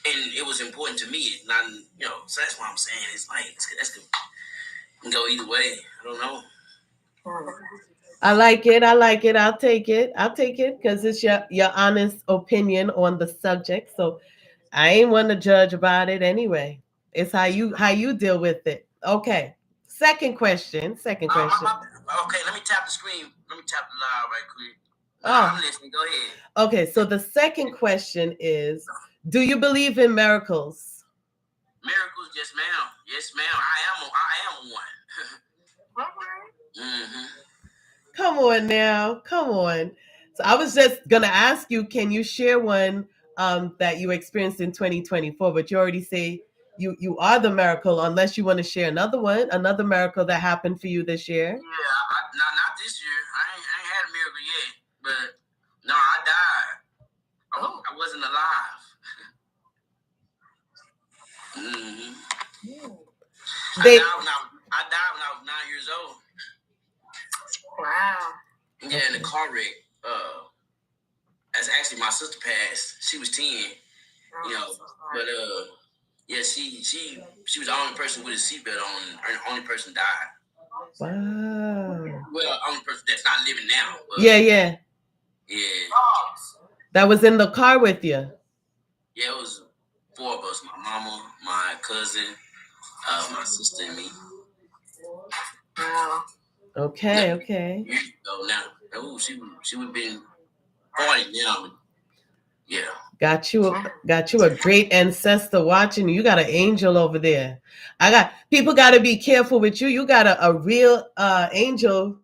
D: and it was important to me. Not so that's what I'm saying. It's like that's can go either way. I don't know.
A: I like it. I'll take it because it's your honest opinion on the subject. So I ain't want to judge about it anyway. It's how you deal with it. Okay. Second question.
D: Okay, let me tap the screen. Let me tap the live right quick. I'm listening. Go ahead.
A: Okay, so the second question is, do you believe in miracles?
D: Miracles, yes, ma'am. Yes, ma'am. I am one.
A: Mm-hmm. Come on now. Come on. So I was just gonna ask you, can you share one that you experienced in 2024? But you already say you are the miracle, unless you want to share another miracle that happened for you this year.
D: Yeah, not this year. I ain't had a miracle yet, but no, I died. I wasn't alive. Mm-hmm. I died when I was 9 years old.
C: Wow.
D: Yeah, in a car wreck. As actually my sister passed. She was 10. But yeah, she was the only person with a seatbelt on. The only person died.
A: Wow.
D: Well, only person that's not living now.
A: Yeah. That was in the car with you.
D: Yeah, it was 4 of us: my mama, my cousin, my sister, and me.
C: Wow.
A: Okay.
D: Now, she would have been 40 now. Yeah.
A: Got you a great ancestor watching you. You got an angel over there. People got to be careful with you. You got a real angel.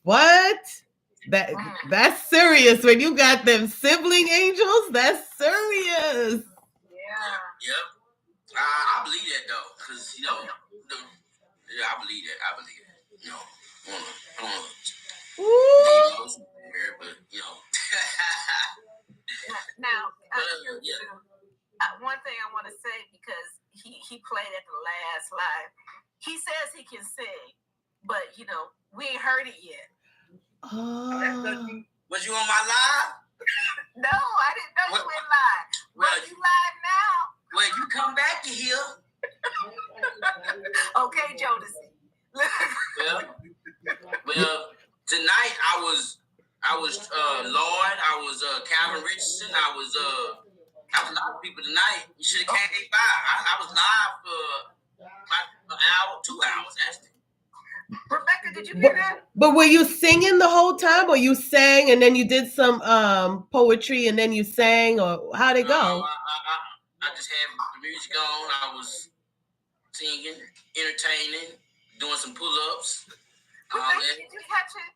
A: What? That's serious. When you got them sibling angels, that's serious.
C: Yeah.
D: Yep. I believe that though, because I believe that. I don't want to here, but
C: Now, one thing I want to say, because he played at the last live. He says he can sing, but we ain't heard it yet.
D: Was you on my live?
C: No, I didn't know you went live. Well, you live now.
D: Well, you come back to here.
C: Okay, Jodeci.
D: well, tonight I was Lord. I was Calvin Richardson. I was a lot of people tonight. You should have came by. I was live for about an hour, 2 hours actually.
C: Rebecca, did you hear that?
A: But were you singing the whole time, or you sang and then you did some poetry and then you sang, or how'd it go?
D: I just had the music on. I was singing, entertaining, doing some pull-ups.
C: Rebecca, did you catch it?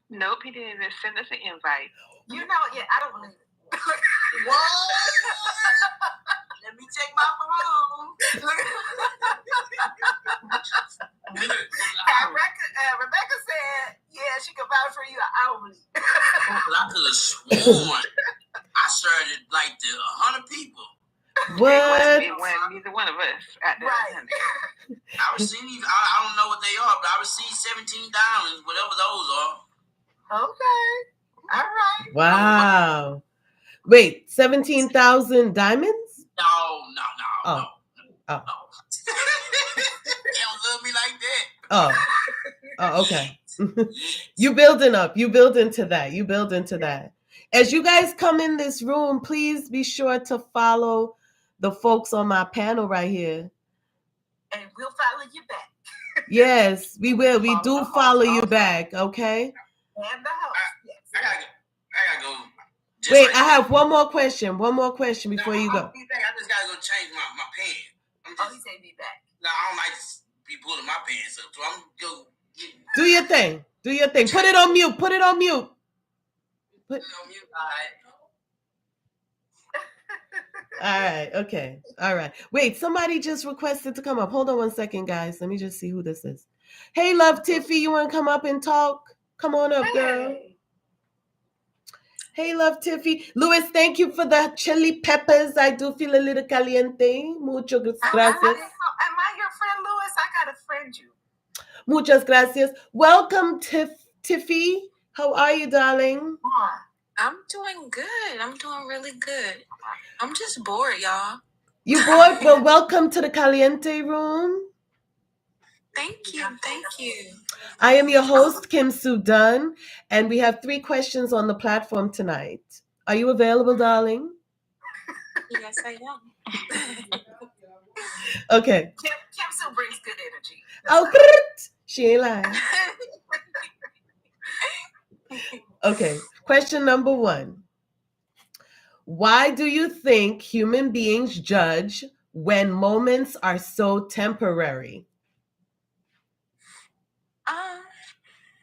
E: Nope, he didn't even send us an invite.
C: I don't believe it.
D: What? Let me check my phone.
C: Rebecca said, yeah, she can vouch for you. I don't believe it.
D: I could have sworn
A: What?
E: It wasn't neither one of us at the
C: Right.
E: 100.
D: I received, I don't know what they are, but I received 17 diamonds, whatever those are.
C: Okay. All right.
A: Wow. Wait, 17,000 diamonds?
D: No.
A: Oh.
D: No. They don't love me like that.
A: Oh, okay. You building up. You build into that. You build into that. As you guys come in this room, please be sure to follow the folks on my panel right here.
C: And we'll follow you back.
A: Yes, we will. We do follow you back, okay?
C: And the host. Yes.
D: I gotta go. Just
A: Wait,
D: like
A: I
D: that.
A: have one more question. One more question before you go.
D: I'll be back. I just gotta go change my pants.
C: Oh, he said be back.
D: No, I don't like to be pulling my pants up, so I'm gonna go get.
A: Do your thing. Do your thing. Put it on mute. Put it on mute.
D: Put it on mute. All right.
A: All right. Okay. All right. Wait, somebody just requested to come up. Hold on one second, guys. Let me just see who this is. Hey, love Tiffy, you want to come up and talk? Come on up, girl. Hey, love Tiffy. Louis, thank you for the chili peppers. I do feel a little caliente. Muchas gracias.
C: Am I your friend, Louis? I gotta friend you.
A: Muchas gracias. Welcome, Tiffy. How are you, darling?
F: I'm doing good. I'm doing really good. I'm just bored, y'all.
A: You bored? Well, welcome to the Caliente room.
F: Thank you. Thank you.
A: I am your host, Kim Sudan, and we have 3 questions on the platform tonight. Are you available, darling?
F: Yes, I am.
A: Okay.
C: Kim Sue brings good energy.
A: Oh, she ain't lying. Okay. Question number 1. Why do you think human beings judge when moments are so temporary?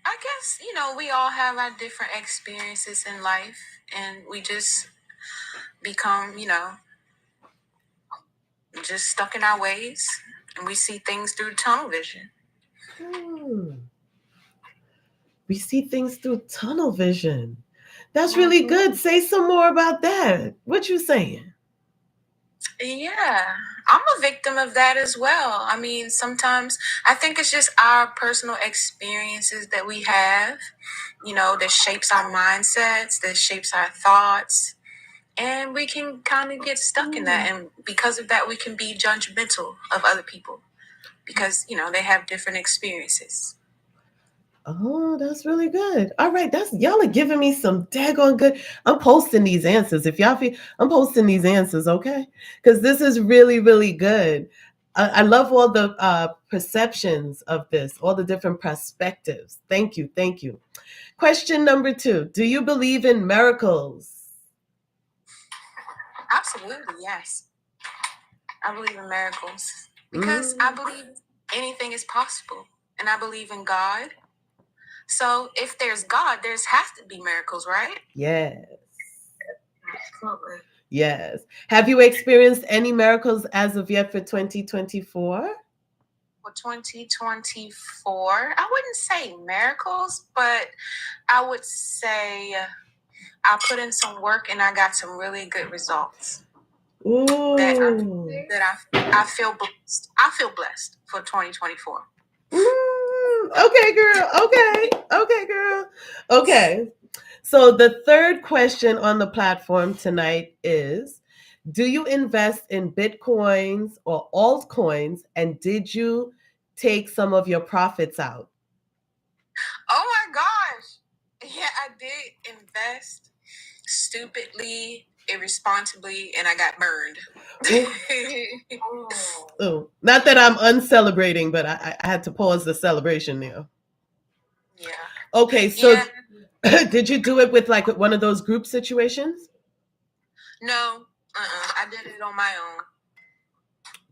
F: I guess, we all have our different experiences in life, and we just become, just stuck in our ways, and we see things through tunnel vision.
A: We see things through tunnel vision. That's really good. Say some more about that. What you saying?
F: Yeah, I'm a victim of that as well. I mean, sometimes I think it's just our personal experiences that we have, that shapes our mindsets, that shapes our thoughts. And we can kind of get stuck in that. And because of that, we can be judgmental of other people because, they have different experiences.
A: Oh, that's really good. All right, y'all are giving me some daggone good. I'm posting these answers. If y'all feel, I'm posting these answers, okay? Because this is really, really good. I love all the perceptions of this, all the different perspectives. Thank you, thank you. Question number 2: do you believe in miracles?
F: Absolutely, yes. I believe in miracles because I believe anything is possible, and I believe in God. So if there's God, there's has to be miracles, right?
A: Yes. Yes. Have you experienced any miracles as of yet for 2024?
F: For 2024, I wouldn't say miracles, but I would say I put in some work and I got some really good results.
A: Ooh.
F: That I feel blessed. I feel blessed for 2024.
A: Okay, girl. Okay, girl. Okay. So the third question on the platform tonight is, do you invest in Bitcoins or altcoins, and did you take some of your profits out?
F: Oh my gosh. Yeah, I did invest stupidly, irresponsibly, and I got burned.
A: Oh, not that I'm uncelebrating, but I had to pause the celebration there.
F: Yeah.
A: Okay, so did you do it with like one of those group situations?
F: No, I did it on my own.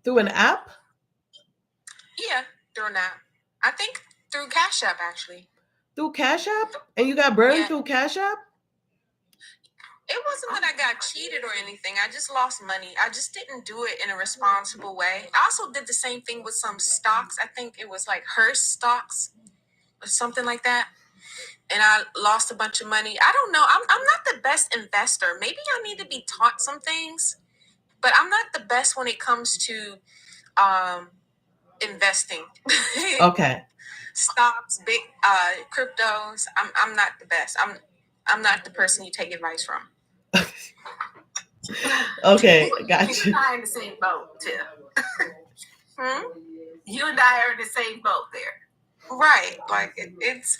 A: Through an app?
F: Yeah, through an app. I think through Cash App, actually.
A: Through Cash App? And you got burned through Cash App?
F: It wasn't that I got cheated or anything. I just lost money. I just didn't do it in a responsible way. I also did the same thing with some stocks. I think it was like Hearst stocks or something like that. And I lost a bunch of money. I don't know. I'm not the best investor. Maybe I need to be taught some things. But I'm not the best when it comes to investing.
A: Okay.
F: Stocks, big cryptos. I'm not the best. I'm not the person you take advice from.
A: Okay,
C: You
A: got you.
C: and I are in the same boat, Tiff. You and I are in the same boat there.
F: Right. Like it's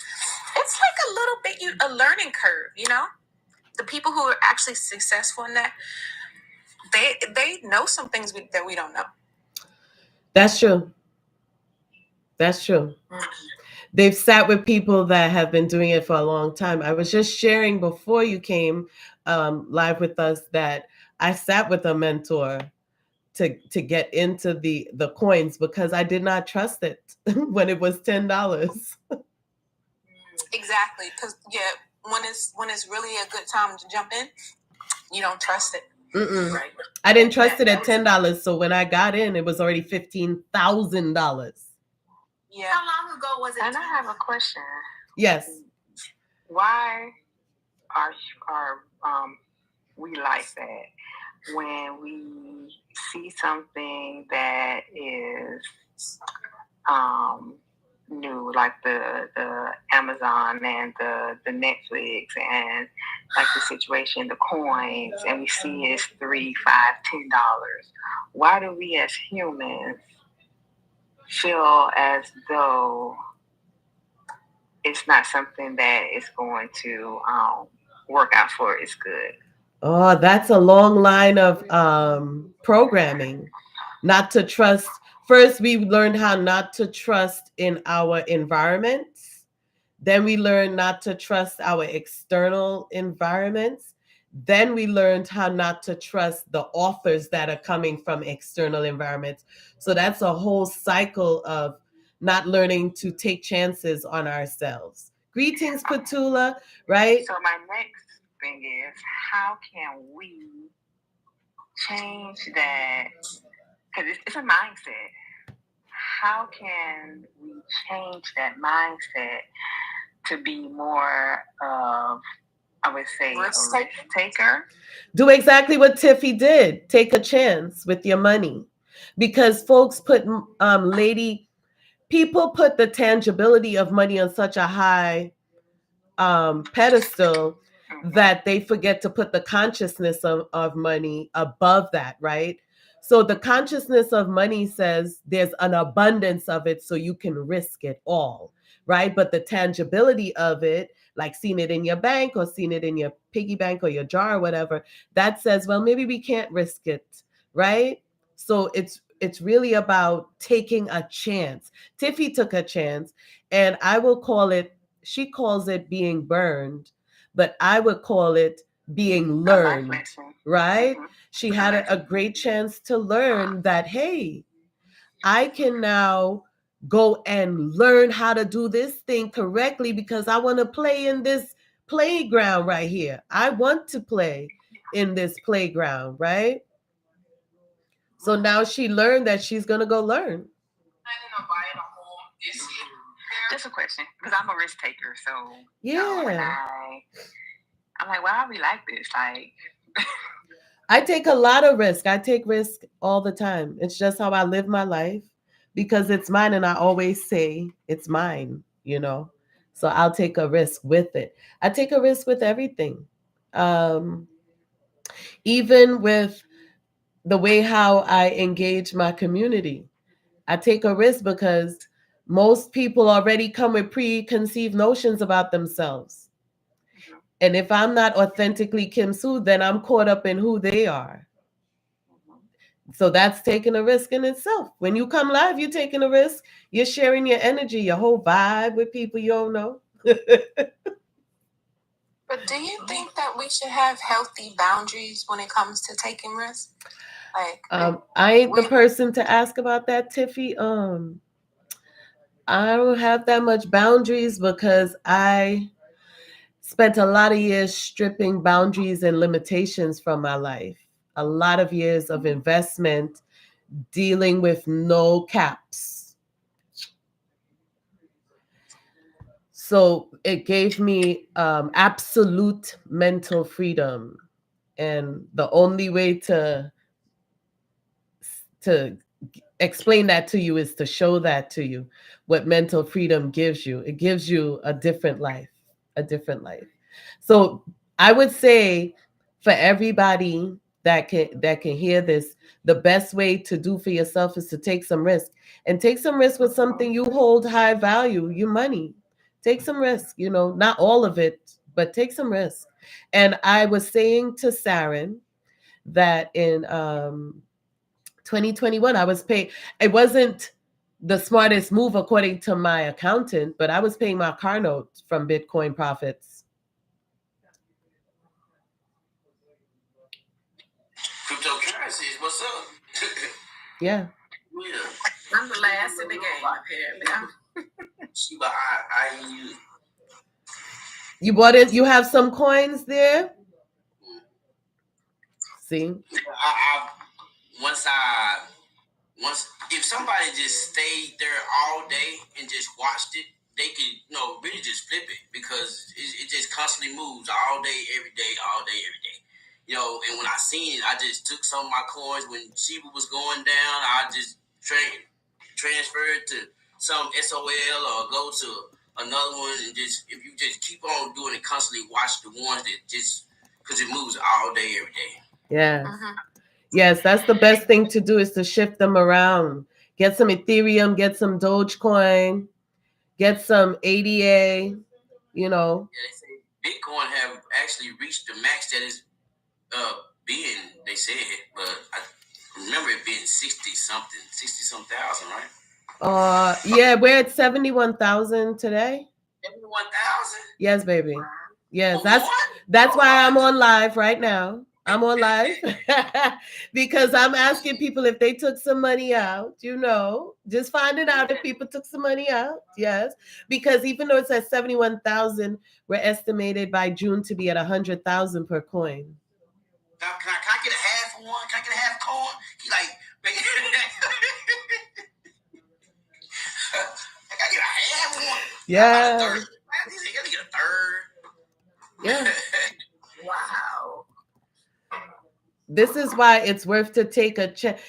F: like a little bit a learning curve, you know? The people who are actually successful in that, they know some things that we don't know.
A: That's true. That's true. They've sat with people that have been doing it for a long time. I was just sharing before you came live with us that I sat with a mentor to get into the coins because I did not trust it when it was $10.
F: Exactly, because when it's really a good time to jump in, you don't trust it.
A: Mm-mm.
C: Right.
A: I didn't trust it at $10, so when I got in, it was already $15,000.
F: Yeah.
C: How long ago was it?
E: And I have a question.
A: Yes.
E: Why are we like that when we see something that is new, like the Amazon and the Netflix and like the situation, the coins, and we see it's $3, $5, $10. Why do we as humans feel as though it's not something that is going to work out for its good?
A: Oh, that's a long line of programming. Not to trust. First, we learned how not to trust in our environments. Then we learned not to trust our external environments. Then we learned how not to trust the offers that are coming from external environments. So that's a whole cycle of not learning to take chances on ourselves. Greetings, Petula, right?
E: So my next thing is, how can we change that? Because it's a mindset. How can we change that mindset to be more of, I would say,
F: Risk
E: a risk taker?
A: Do exactly what Tiffy did. Take a chance with your money. Because folks put, people put the tangibility of money on such a high pedestal that they forget to put the consciousness of money above that, right? So the consciousness of money says there's an abundance of it so you can risk it all, right? But the tangibility of it, like seeing it in your bank or seeing it in your piggy bank or your jar or whatever, that says, well, maybe we can't risk it, right? So it's really about taking a chance. Tiffy took a chance, and I will call it, she calls it being burned, but I would call it being learned, right? She had a great chance to learn that, hey, I can now go and learn how to do this thing correctly because I want to play in this playground right here. I want to play in this playground, right? So now she learned that she's going to go learn.
E: Just a question, because I'm a risk taker, so
A: Yeah.
E: I'm like, why are we like this? Like,
A: I take a lot of risk. I take risk all the time. It's just how I live my life because it's mine, and I always say it's mine, you know. So I'll take a risk with it. I take a risk with everything. Um, Even with the way how I engage my community. I take a risk because most people already come with preconceived notions about themselves. And if I'm not authentically Kim Soo, then I'm caught up in who they are. So that's taking a risk in itself. When you come live, you're taking a risk. You're sharing your energy, your whole vibe with people you don't know.
F: But do you think that we should have healthy boundaries when it comes to taking risks? Like,
A: I ain't the person to ask about that, Tiffy. I don't have that much boundaries because I spent a lot of years stripping boundaries and limitations from my life. A lot of years of investment dealing with no caps. So it gave me absolute mental freedom. And the only way to to explain that to you, is to show that to you what mental freedom gives you. It gives you a different life, a different life. So I would say for everybody that can hear this, the best way to do for yourself is to take some risk, and take some risk with something you hold high value, your money. Take some risk, not all of it, but take some risk. And I was saying to Saren that in 2021 I was paying, it wasn't the smartest move according to my accountant, but I was paying my car note from Bitcoin profits.
D: Cryptocurrency is what's up.
A: Yeah.
C: I'm the last in the game up here.
A: You bought it, you have some coins there? See?
D: Once if somebody just stayed there all day and just watched it, they could really just flip it, because it just constantly moves all day, every day, all day, every day. And when I seen it, I just took some of my coins when Shiba was going down. I just transferred to some SOL or go to another one, and just if you just keep on doing it constantly, watch the ones that just, because it moves all day, every day.
A: Yeah. Yes, that's the best thing to do, is to shift them around. Get some Ethereum, get some Dogecoin, get some ADA,
D: Yeah, they say Bitcoin have actually reached the max that is being, they said, but I remember it being 60 some thousand, right?
A: Yeah, we're at 71,000 today.
D: 71,000?
A: Yes, baby. Yes, that's why I'm on live right now. I'm on live because I'm asking people if they took some money out, just finding out if people took some money out. Yes, because even though it's at 71,000, we're estimated by June to be at 100,000 per coin.
D: Can I get a half of one? Can I get a half coin? He like, can I get a half of one?
A: Yeah.
D: A third. You gotta get a third.
A: Yeah.
C: Wow.
A: This is why it's worth to take a check.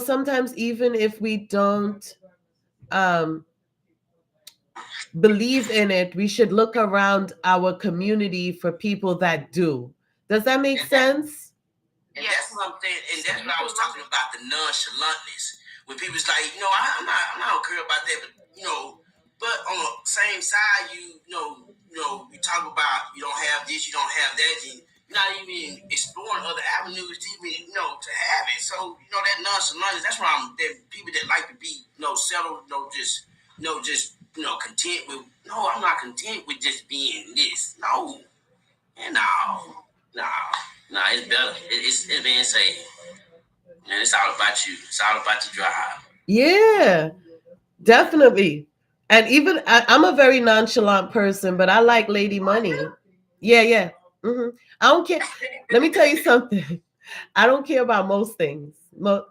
A: Sometimes even if we don't believe in it, we should look around our community for people that do. Does that make sense?
D: And that's what I'm saying. And that's what I was talking about, the nonchalantness. When people's like, I'm not care about that, but on the same side, you talk about you don't have this, you don't have that, and you're not even exploring other avenues to even, to have it. So, that nonchalantness, that's why that people that like to be, settled, content with, I'm not content with just being this. No, it's better. It's being safe. And it's all about you. It's all about the drive.
A: Yeah, definitely. And even I'm a very nonchalant person, but I like Lady Money. Yeah. I don't care. Let me tell you something. I don't care about most things.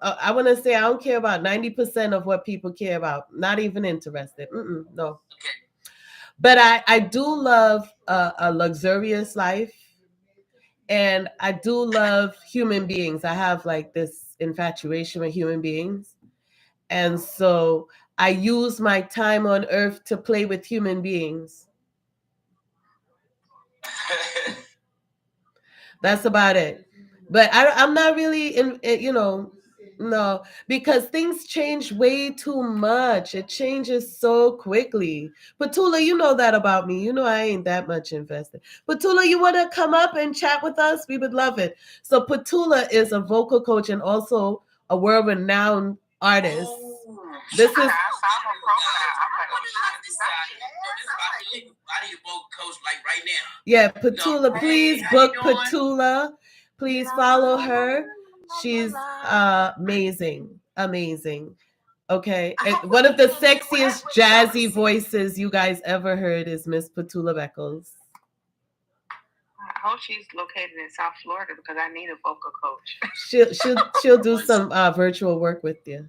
A: I want to say I don't care about 90% of what people care about. Not even interested. No.
D: Okay.
A: But I do love a luxurious life. And I do love human beings. I have like this infatuation with human beings. And so I use my time on earth to play with human beings. That's about it. But I'm not really no, because things change way too much. It changes so quickly. Petula, you know that about me. I ain't that much invested. Petula, you want to come up and chat with us? We would love it. So Petula is a vocal coach and also a world-renowned artist. This is. Yeah, Petula, please book Petula. Please follow her. She's amazing. Okay. And one of the sexiest jazzy voices you guys ever heard is Miss Petula Beckles.
E: I hope she's located in South Florida because I need a vocal coach.
A: She'll do some virtual work with you.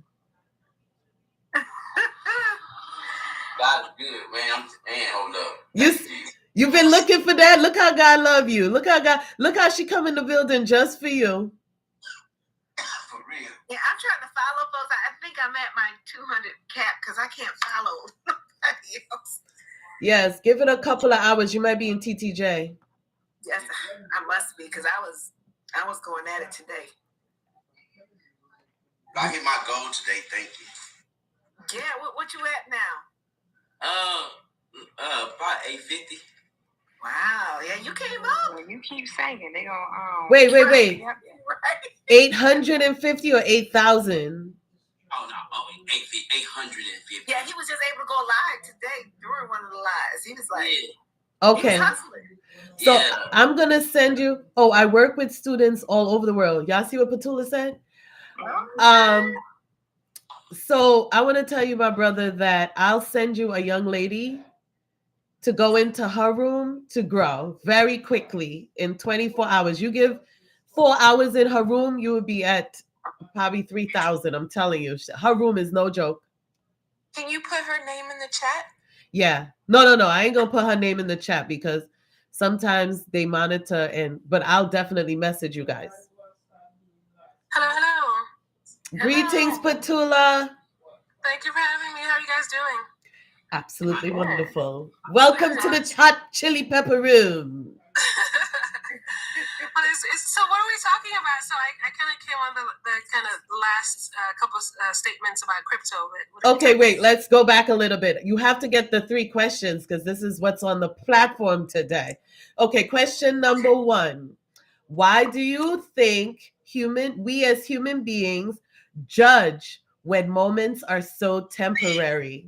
D: God is good, man. Hold up.
A: You've been looking for that. Look how God love you. Look how she come in the building just for you.
D: For real.
C: Yeah, I'm trying to follow up folks, I think I'm at my 200 cap because I can't follow nobody else.
A: Yes, give it a couple of hours. You might be in TTJ.
C: Yes, I must be because I was going at it today.
D: I hit my goal today. Thank you.
C: Yeah, what you at now?
D: About 850.
C: Wow, yeah, you came up.
E: When you keep saying they gonna
A: Wait.
C: Right.
A: 850 or 8,000?
D: Oh no, 850.
C: Yeah, he was just able to go live today during one of the lives. He was like,
A: Okay.
C: he was hustling.
A: So
D: Yeah.
A: I'm gonna send you. Oh, I work with students all over the world. Y'all see what Petula said? So I want to tell you, my brother, that I'll send you a young lady to go into her room to grow very quickly in 24 hours. You give 4 hours in her room, you would be at probably 3,000. I'm telling you, her room is no joke.
F: Can you put her name in the chat?
A: Yeah. No. I ain't gonna put her name in the chat because sometimes they monitor but I'll definitely message you guys.
F: Hello.
A: Greetings, Petula.
F: Thank you for having me. How are you guys doing?
A: Absolutely wonderful. Welcome to the Hot Chili Pepper Room.
F: Well, so what are we talking about? So I kind of came on the kind of last couple statements about crypto.
A: Okay, wait, let's go back a little bit. You have to get the 3 questions because this is what's on the platform today. Okay, question number 1. Why do you think we as human beings judge when moments are so temporary?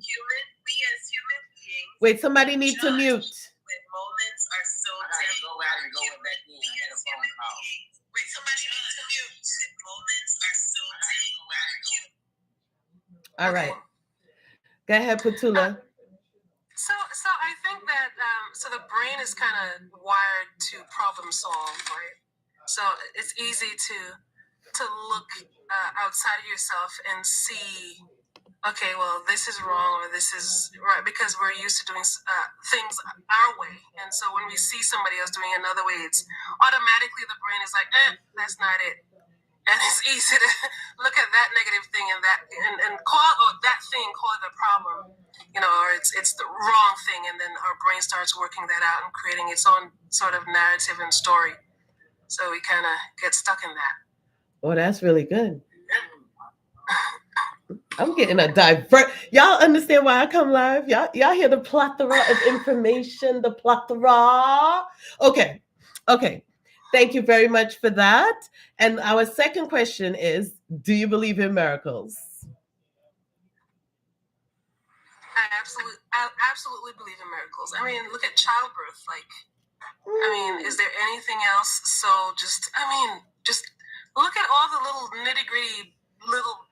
A: Wait, somebody needs to mute.
C: When moments are so temporary. Wait, somebody needs to mute. When moments are so temporary.
A: All right. Go ahead, Petula.
F: So I think that so the brain is kind of wired to problem solve, right? So it's easy to look outside of yourself and see, okay, well, this is wrong or this is right, because we're used to doing things our way. And so when we see somebody else doing it another way, it's automatically the brain is like, that's not it. And it's easy to look at that negative thing and call it a problem, or it's the wrong thing, and then our brain starts working that out and creating its own sort of narrative and story. So we kind of get stuck in that.
A: Oh, that's really good. I'm getting a divert. Y'all understand why I come live? Y'all hear the plethora of information, the plethora. Okay. Thank you very much for that. And our second question is, do you believe in miracles?
F: I absolutely believe in miracles. I mean, look at childbirth. Is there anything else? So just look at all the little nitty-gritty, little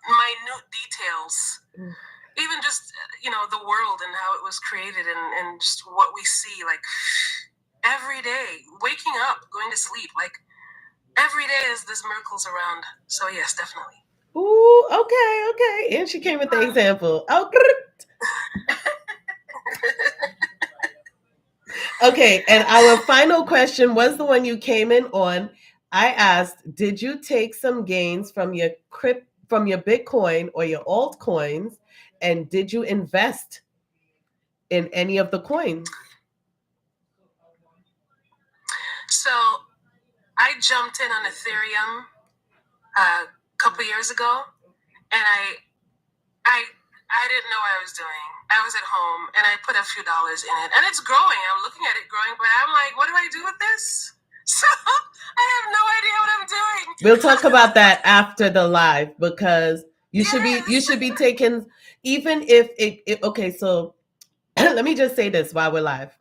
F: minute details. Even just, the world and how it was created and just what we see, like every day, waking up, going to sleep, like every day there's miracles around. So yes, definitely.
A: Ooh, okay. And she came with the example. Oh, okay, and our final question was the one you came in on. I asked, did you take some gains from your Bitcoin or your altcoins, and did you invest in any of the coins?
F: So I jumped in on Ethereum a couple years ago, and I didn't know what I was doing. I was at home, and I put a few dollars in it, and it's growing. I'm looking at it growing, but I'm like, what do I do with this? So I have no idea what I'm doing.
A: We'll talk about that after the live, because you should be taking, even if it okay. So let me just say this while we're live.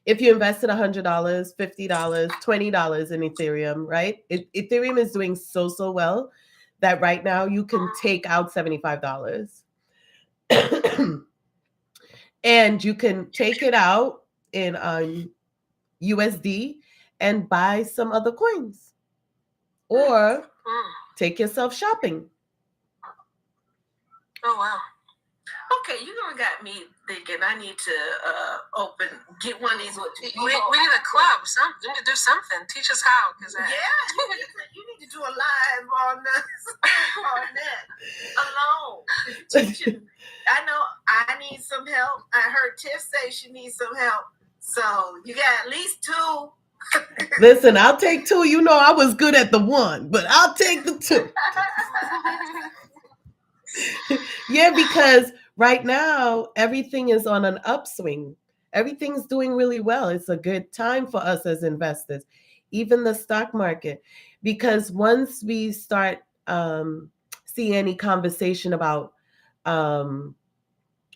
A: If you invested $100, $50, $20 in Ethereum, right? Ethereum is doing so well that right now you can take out $75. And you can take it out in USD and buy some other coins, or take yourself shopping.
F: Oh wow.
C: Okay, you gonna got me thinking I need to get one of these.
F: We need a club. We need to do something. Teach us how, because
C: you need to do a live on I know I need some help. I heard Tiff say she needs some help. So you got at least two.
A: Listen, I'll take two. You know I was good at the one, but I'll take the two. Yeah, because right now everything is on an upswing. Everything's doing really well. It's a good time for us as investors, even the stock market. Because once we start see any conversation about um,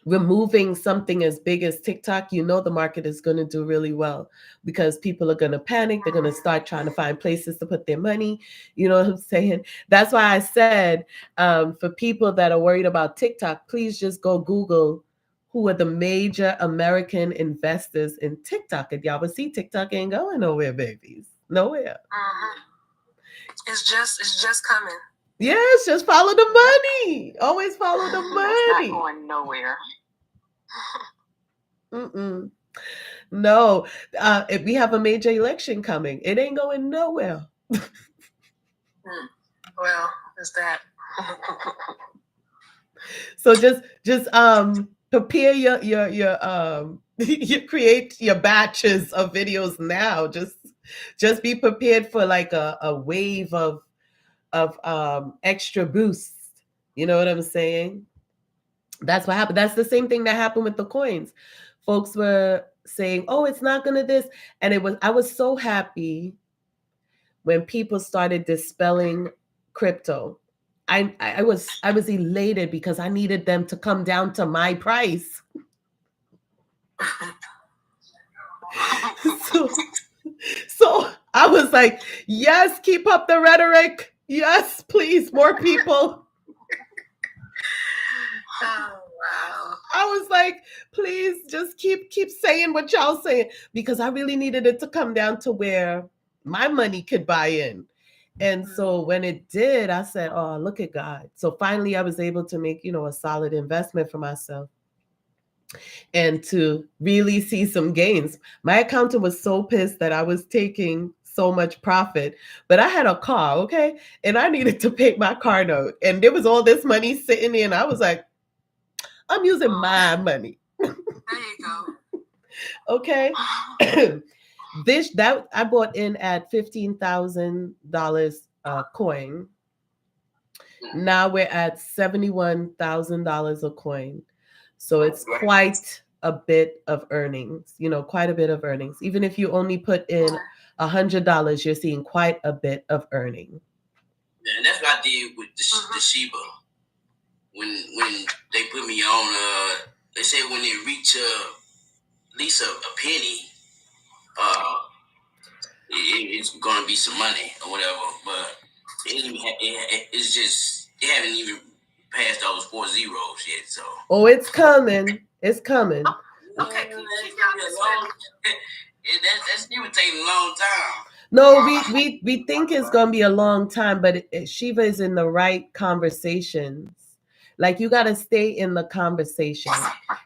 A: removing something as big as TikTok, you know the market is going to do really well because people are going to panic. They're going to start trying to find places to put their money. You know what I'm saying? That's why I said for people that are worried about TikTok, please just go Google who are the major American investors in TikTok. And y'all will see TikTok ain't going nowhere, babies. Nowhere.
F: It's just coming.
A: Yes, just follow the money. Always follow the money.
E: It's not going nowhere.
A: No, if we have a major election coming, it ain't going nowhere.
F: Well, is that?
A: So just prepare your you create your batches of videos now. Just be prepared for like a wave of extra boost. You know what I'm saying? That's what happened. That's the same thing that happened with the coins. Folks were saying, "Oh, it's not gonna this," and I was so happy when people started dispelling crypto. I was elated because I needed them to come down to my price. so I was like, yes, keep up the rhetoric. Yes, please, more people.
F: Oh wow.
A: I was like, please just keep saying what y'all saying because I really needed it to come down to where my money could buy in. And so when it did, I said, oh, look at God. So finally I was able to make, a solid investment for myself and to really see some gains. My accountant was so pissed that I was taking so much profit, but I had a car, okay? And I needed to pay my car note. And there was all this money sitting in. I was like, I'm using my money.
F: There you go.
A: Okay. That I bought in at $15,000 coin. Now we're at $71,000 a coin. So it's quite a bit of earnings, quite a bit of earnings. Even if you only put in $100, you're seeing quite a bit of earning.
D: Yeah, and that's what I did with the Shiba. When they put me on, they say when they reach at least a penny, it's gonna be some money or whatever. But it's just they haven't even passed those 4 zeros yet. So
A: it's coming. It's coming.
C: Okay,
D: that's even taking a long time.
A: No, we think it's gonna be a long time, but Shiva is in the right conversations. Like you got to stay in the conversation,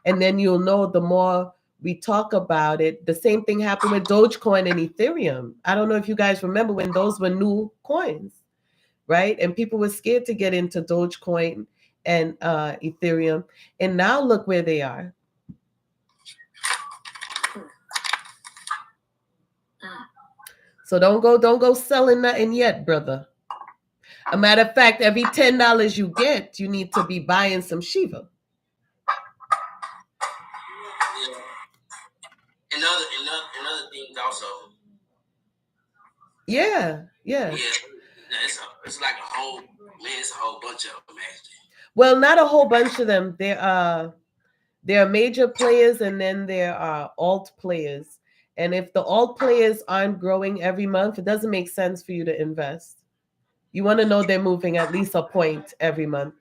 A: and then you'll know the more we talk about it. The same thing happened with Dogecoin and Ethereum. I don't know if you guys remember when those were new coins, right? And people were scared to get into Dogecoin and Ethereum, and now look where they are. So don't go selling nothing yet, brother. A matter of fact, every $10 you get, you need to be buying some Shiva.
D: Yeah. And other things also.
A: Yeah.
D: Yeah. It's like it's a whole bunch of them actually.
A: Well, not a whole bunch of them. There are major players and then there are alt players. And if the alt players aren't growing every month, it doesn't make sense for you to invest. You want to know they're moving at least a point every month.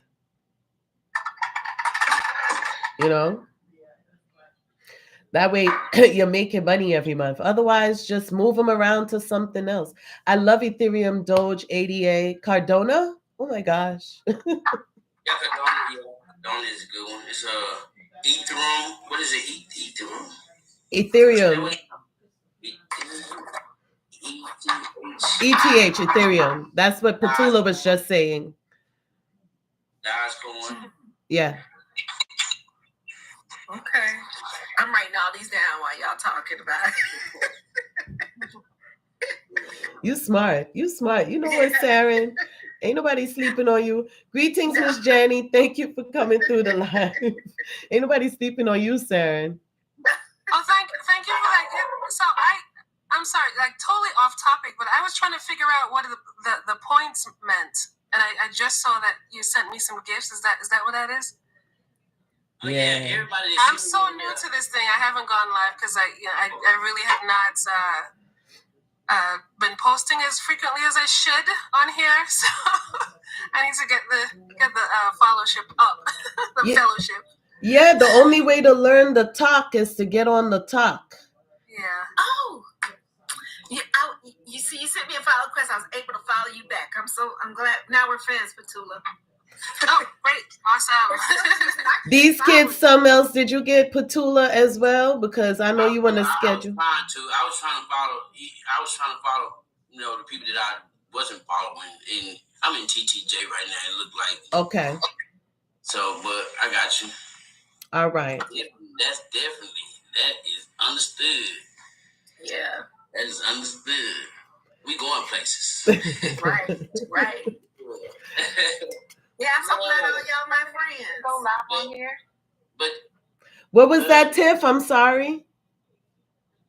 A: That way you're making money every month. Otherwise, just move them around to something else. I love Ethereum, Doge, ADA, Cardona. Oh my gosh.
D: Yeah, Cardona is a good one. It's Ethereum. What is it?
A: Ethereum. Ethereum. That's what Petula was just saying.
D: Dogecoin.
A: Yeah.
C: Okay. I'm writing all these down while y'all talking about it.
A: You smart. You smart. You know what, Saren? Ain't nobody sleeping on you. Greetings, Miss Jenny. Thank you for coming through the live. Ain't nobody sleeping on you, Saren.
F: Oh, thank you for that. So I'm sorry, like totally off topic, but I was trying to figure out what the points meant, and I just saw that you sent me some gifts. Is that what that is?
D: Oh, yeah, everybody.
F: I'm so new to this thing. I haven't gone live because I really have not been posting as frequently as I should on here. So I need to get the fellowship up, the fellowship.
A: Yeah, the only way to learn the talk is to get on the talk.
F: Yeah.
C: Oh. You see, you sent me a follow request. I was able to follow you back. I'm glad. Now we're friends, Petula.
F: Oh, great. Awesome.
A: These kids, something else. Did you get Petula as well? Because I know you want to schedule.
D: I was trying to follow, you know, the people that I wasn't following. And I'm in TTJ right now, it looked like.
A: Okay.
D: So, but I got you.
A: All right.
D: That is understood.
C: Yeah.
D: That is understood. We going places.
C: Right. Yeah, I'm so glad all y'all my friends.
F: Go live on here.
D: But
A: what was that, Tiff? I'm sorry.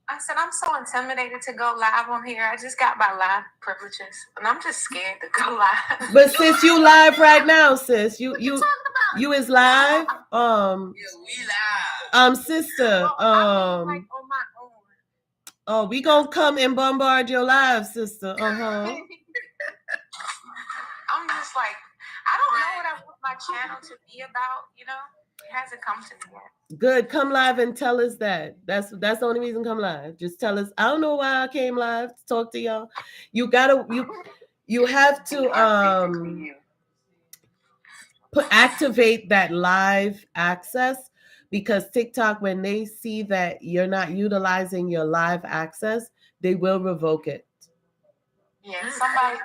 F: I said I'm so intimidated to go live on here. I just got my live privileges, and I'm just scared to go live.
A: But sis, you live right now, sis. You is live.
D: Yeah, we live.
A: Sister.
F: I mean, like on my own.
A: Oh, we gonna come and bombard your live, sister.
F: I'm just like, I don't know what I want my channel to be about. You know, it hasn't come to me yet.
A: Good. Come live and tell us that. That's the only reason. Come live. Just tell us. I don't know why I came live to talk to y'all. You have to activate that live access, because TikTok, when they see that you're not utilizing your live access, they will revoke it.
F: Yeah, somebody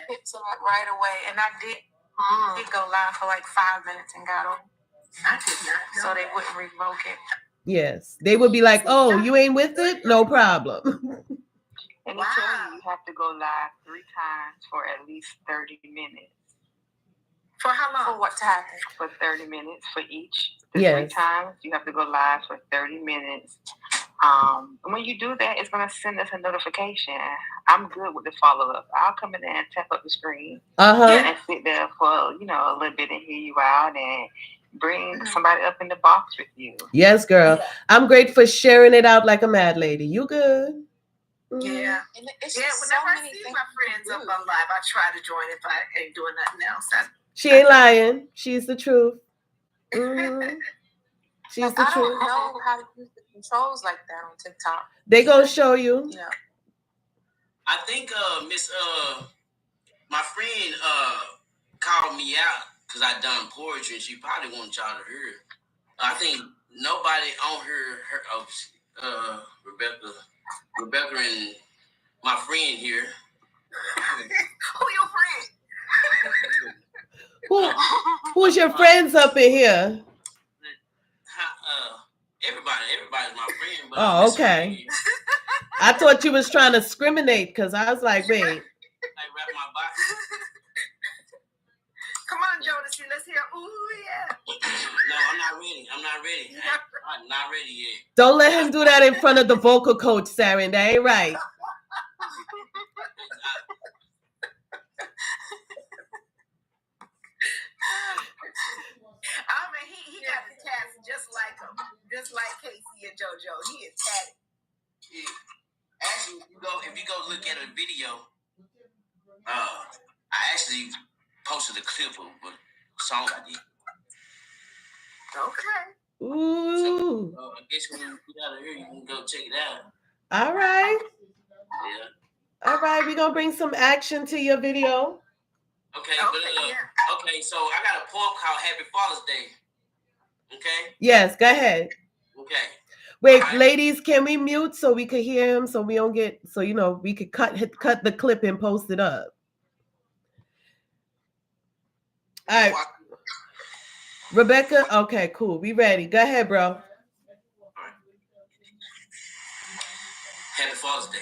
F: picked it up right away, and I did go live for like 5 minutes and got on.
C: I did not know.
F: So they wouldn't revoke it.
A: Yes, they would be like, "Oh, you ain't with it? No problem."
E: And they tell you have to go live 3 times for at least 30 minutes.
C: For how long?
F: For what to happen?
E: For 30 minutes for each.
A: Yes.
E: 3 times you have to go live for 30 minutes. When you do that, it's going to send us a notification. I'm good with the follow-up. I'll come in there and tap up the screen and sit there for a little bit and hear you out and bring somebody up in the box with you.
A: Yes, girl. Yeah. I'm great for sharing it out like a mad lady. You good?
C: Yeah. And whenever I see my friends up on live, I try to join if I ain't doing nothing else.
A: She ain't lying. She's the truth. Mm-hmm. She's the truth.
F: I don't know how to use the controls like that on TikTok.
A: They gonna show you.
F: Yeah.
D: I think my friend called me out because I done poetry, and she probably wanted y'all to hear it. I think nobody on her Rebecca and my friend here.
C: Who your friend?
A: Who's your friends up in here?
D: Everybody's my friend. But
A: oh, okay. I thought you was trying to discriminate, because I was like, wait.
D: Like rap my body.
C: Come on, Jodeci, let's hear. Ooh, yeah.
D: No, I'm not ready. I'm not ready yet.
A: Don't let him do that in front of the vocal coach, Saren. That ain't right.
C: I mean, he got the cast just like him, just like Casey and JoJo. He is tatted.
D: Yeah. Actually, if you go look at a video, I actually posted a clip of a song I did.
C: Okay.
A: Ooh.
D: So, I guess when you get out of here, you can go check it out.
A: All right.
D: Yeah.
A: All right, we're gonna bring some action to your video.
D: Okay, okay, so I got a poem called Happy Father's Day. Okay?
A: Yes, go ahead.
D: Okay.
A: Wait, ladies, can we mute so we could hear him, so we don't get, so we could cut the clip and post it up. All right. Rebecca, okay, cool. We ready. Go ahead, bro.
D: Happy Father's Day.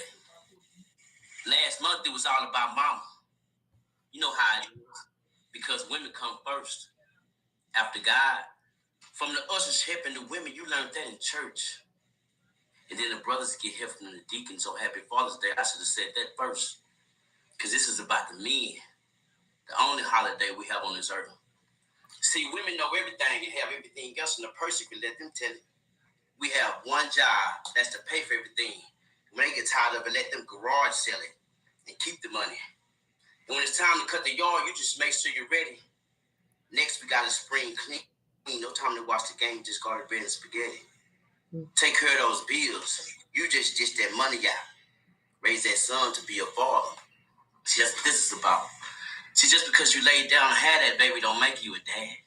D: Last month it was all about mama. You know how it is. Because women come first. After God. From the ushers helping the women, you learned that in church. And then the brothers get help from the deacons. So happy Father's Day. I should have said that first. Because this is about the men. The only holiday we have on this earth. See, women know everything and have everything else, and the person can let them tell it. We have one job, that's to pay for everything. When they get tired of it, let them garage sell it and keep the money. And when it's time to cut the yard, you just make sure you're ready. Next, we got a spring clean. No time to watch the game, just garlic bread and spaghetti. Take care of those bills. You just that money out. Raise that son to be a father. See, that's what this is about. See, just because you laid down and had that baby don't make you a dad.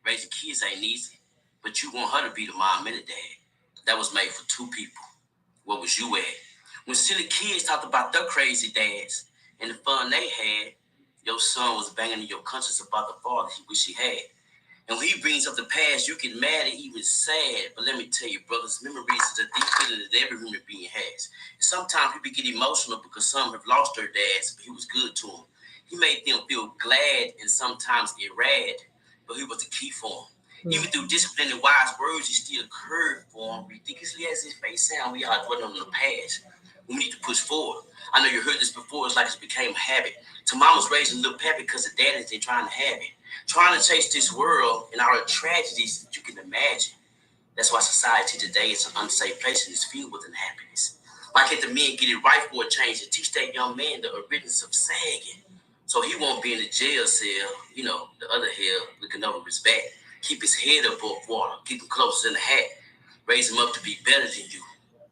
D: Raising kids ain't easy, but you want her to be the mom and the dad. That was made for two people. Where was you at? When silly kids talked about their crazy dads and the fun they had, your son was banging in your conscience about the father he wish he had. And when he brings up the past, you get mad and even sad. But let me tell you, brothers, memories is a deep feeling that every human being has. And sometimes people get emotional because some have lost their dads, but he was good to them. He made them feel glad and sometimes irrad, but he was the key for them. Even through discipline and wise words, he still curved for them. Ridiculously as it may sound, we are dwelling on the past. We need to push forward. I know you heard this before. It's like it became a habit. So mama's raising little Peppy because the daddies ain't trying to have it. Trying to chase this world and all the tragedies that you can imagine. That's why society today is an unsafe place and is filled with unhappiness. Why can't the men get it right for a change and teach that young man the origins of sagging? So he won't be in the jail cell, the other hell, looking over his back. Keep his head above water, keep him closer than the hat. Raise him up to be better than you.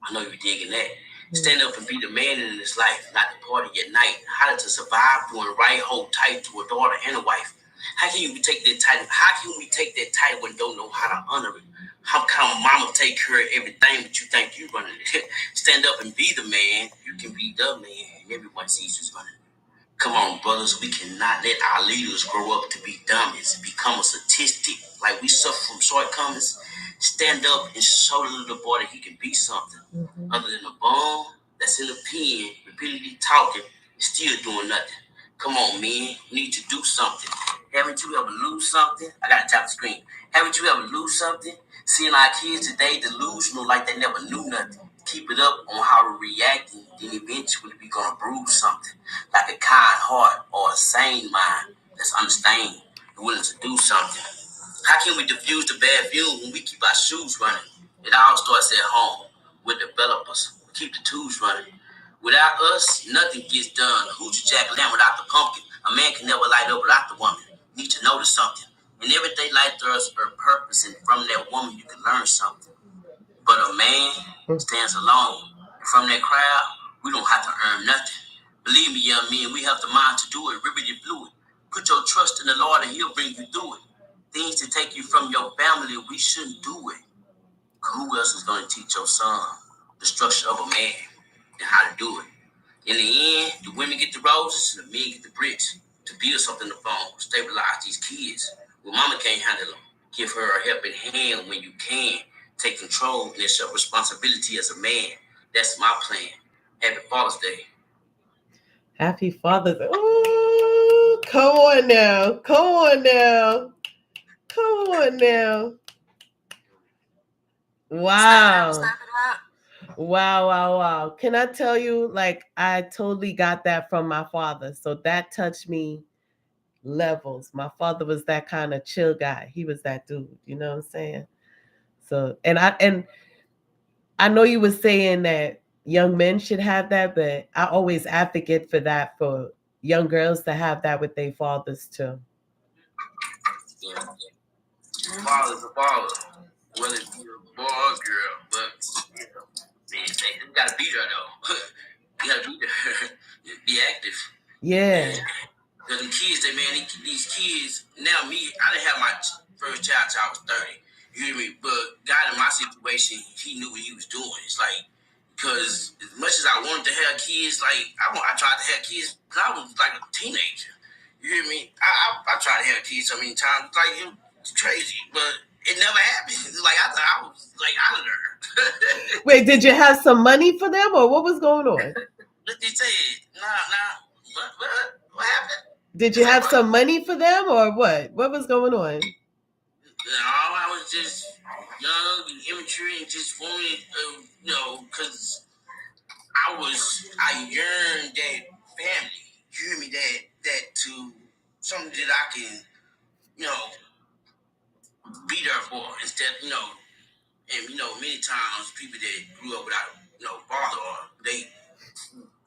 D: I know you're digging that. Stand up and be the man in this life, not the party at night. How to survive doing right, hold tight to a daughter and a wife. How can we take that title? How can we take that title when don't know how to honor it? How come mama take care of everything but you think you running it? Stand up and be the man. You can be the man and everyone sees who's running. Come on, brothers, we cannot let our leaders grow up to be dummies and become a statistic like we suffer from shortcomings. Stand up and show the little boy that he can be something other than a bum that's in the pen, repeatedly talking and still doing nothing. Come on, man, we need to do something. Haven't you ever lose something? I gotta tap the screen. Haven't you ever lose something? Seeing our kids today delusional like they never knew nothing. Keep it up on how to react and then eventually we gonna bruise something. Like a kind heart or a sane mind that's understanding and willing to do something. How can we diffuse the bad fumes when we keep our shoes running? It all starts at home with developers. Keep the tools running. Without us, nothing gets done. Hoochie Jack Lamb without the pumpkin. A man can never light up without the woman. You need to notice something. And everyday life throws a purpose, and from that woman you can learn something. But a man stands alone. And from that crowd, we don't have to earn nothing. Believe me, young men, we have the mind to do it. Ribbity fluid. Put your trust in the Lord and he'll bring you through it. Things to take you from your family, we shouldn't do it. Who else is going to teach your son the structure of a man and how to do it? In the end, the women get the roses and the men get the bricks to build something upon, stabilize these kids. Well, mama can't handle them. Give her a helping hand when you can. Take control and accept responsibility as a man. That's my plan. Happy Father's Day.
A: Happy Father's Day. Ooh, come on now. Come on now. Come on now. Wow. Wow, wow, wow. Can I tell you, like, I totally got that from my father. So that touched me levels. My father was that kind of chill guy. He was that dude, you know what I'm saying? So, and I know you were saying that young men should have that, but I always advocate for that for young girls to have that with their fathers too.
D: Yeah. Father's a father. Whether it be a boy or a girl, but man, they gotta be there though. You gotta be there. Be active.
A: Yeah.
D: Because them kids, these kids, now me, I didn't have my first child till I was 30. You hear me? But God in my situation, he knew what he was doing. It's like, because as much as I wanted to have kids, like, I tried to have kids because I was like a teenager. You hear me? I tried to have kids so many times. Like, It's crazy, but it never happened. It's like I thought I was like out of there.
A: Wait, did you have some money for them, or what was going on?
D: What they said? Nah. What happened?
A: Did you have some money for them, or what? What was going on?
D: No, I was just young and immature and just wanted, because I yearned that family. You hear me? That to something that I can, you know, be there for instead, and many times people that grew up without, father, or they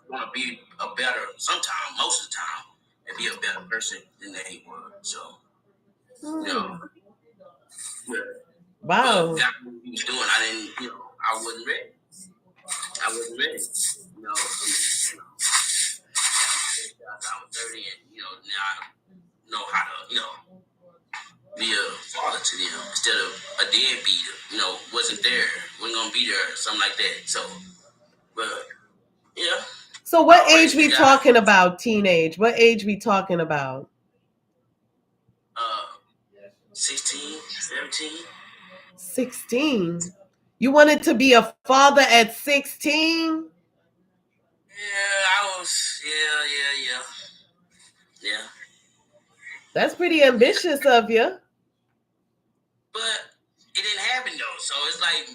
D: want to be a better, sometimes, most of the time, and be a better person than they were. So, yeah.
A: Wow.
D: But that's what he was doing. I didn't, I wasn't ready. I wasn't ready. I was 30, and now I know how to, be a father to them instead of a deadbeat. Wasn't there, wasn't gonna be there, something like that. So, but yeah.
A: So what age we talking about? Teenage? What age we talking about?
D: 16, 17.
A: 16. You wanted to be a father at 16?
D: Yeah, I was. Yeah.
A: That's pretty ambitious of you.
D: But it didn't happen though. So it's like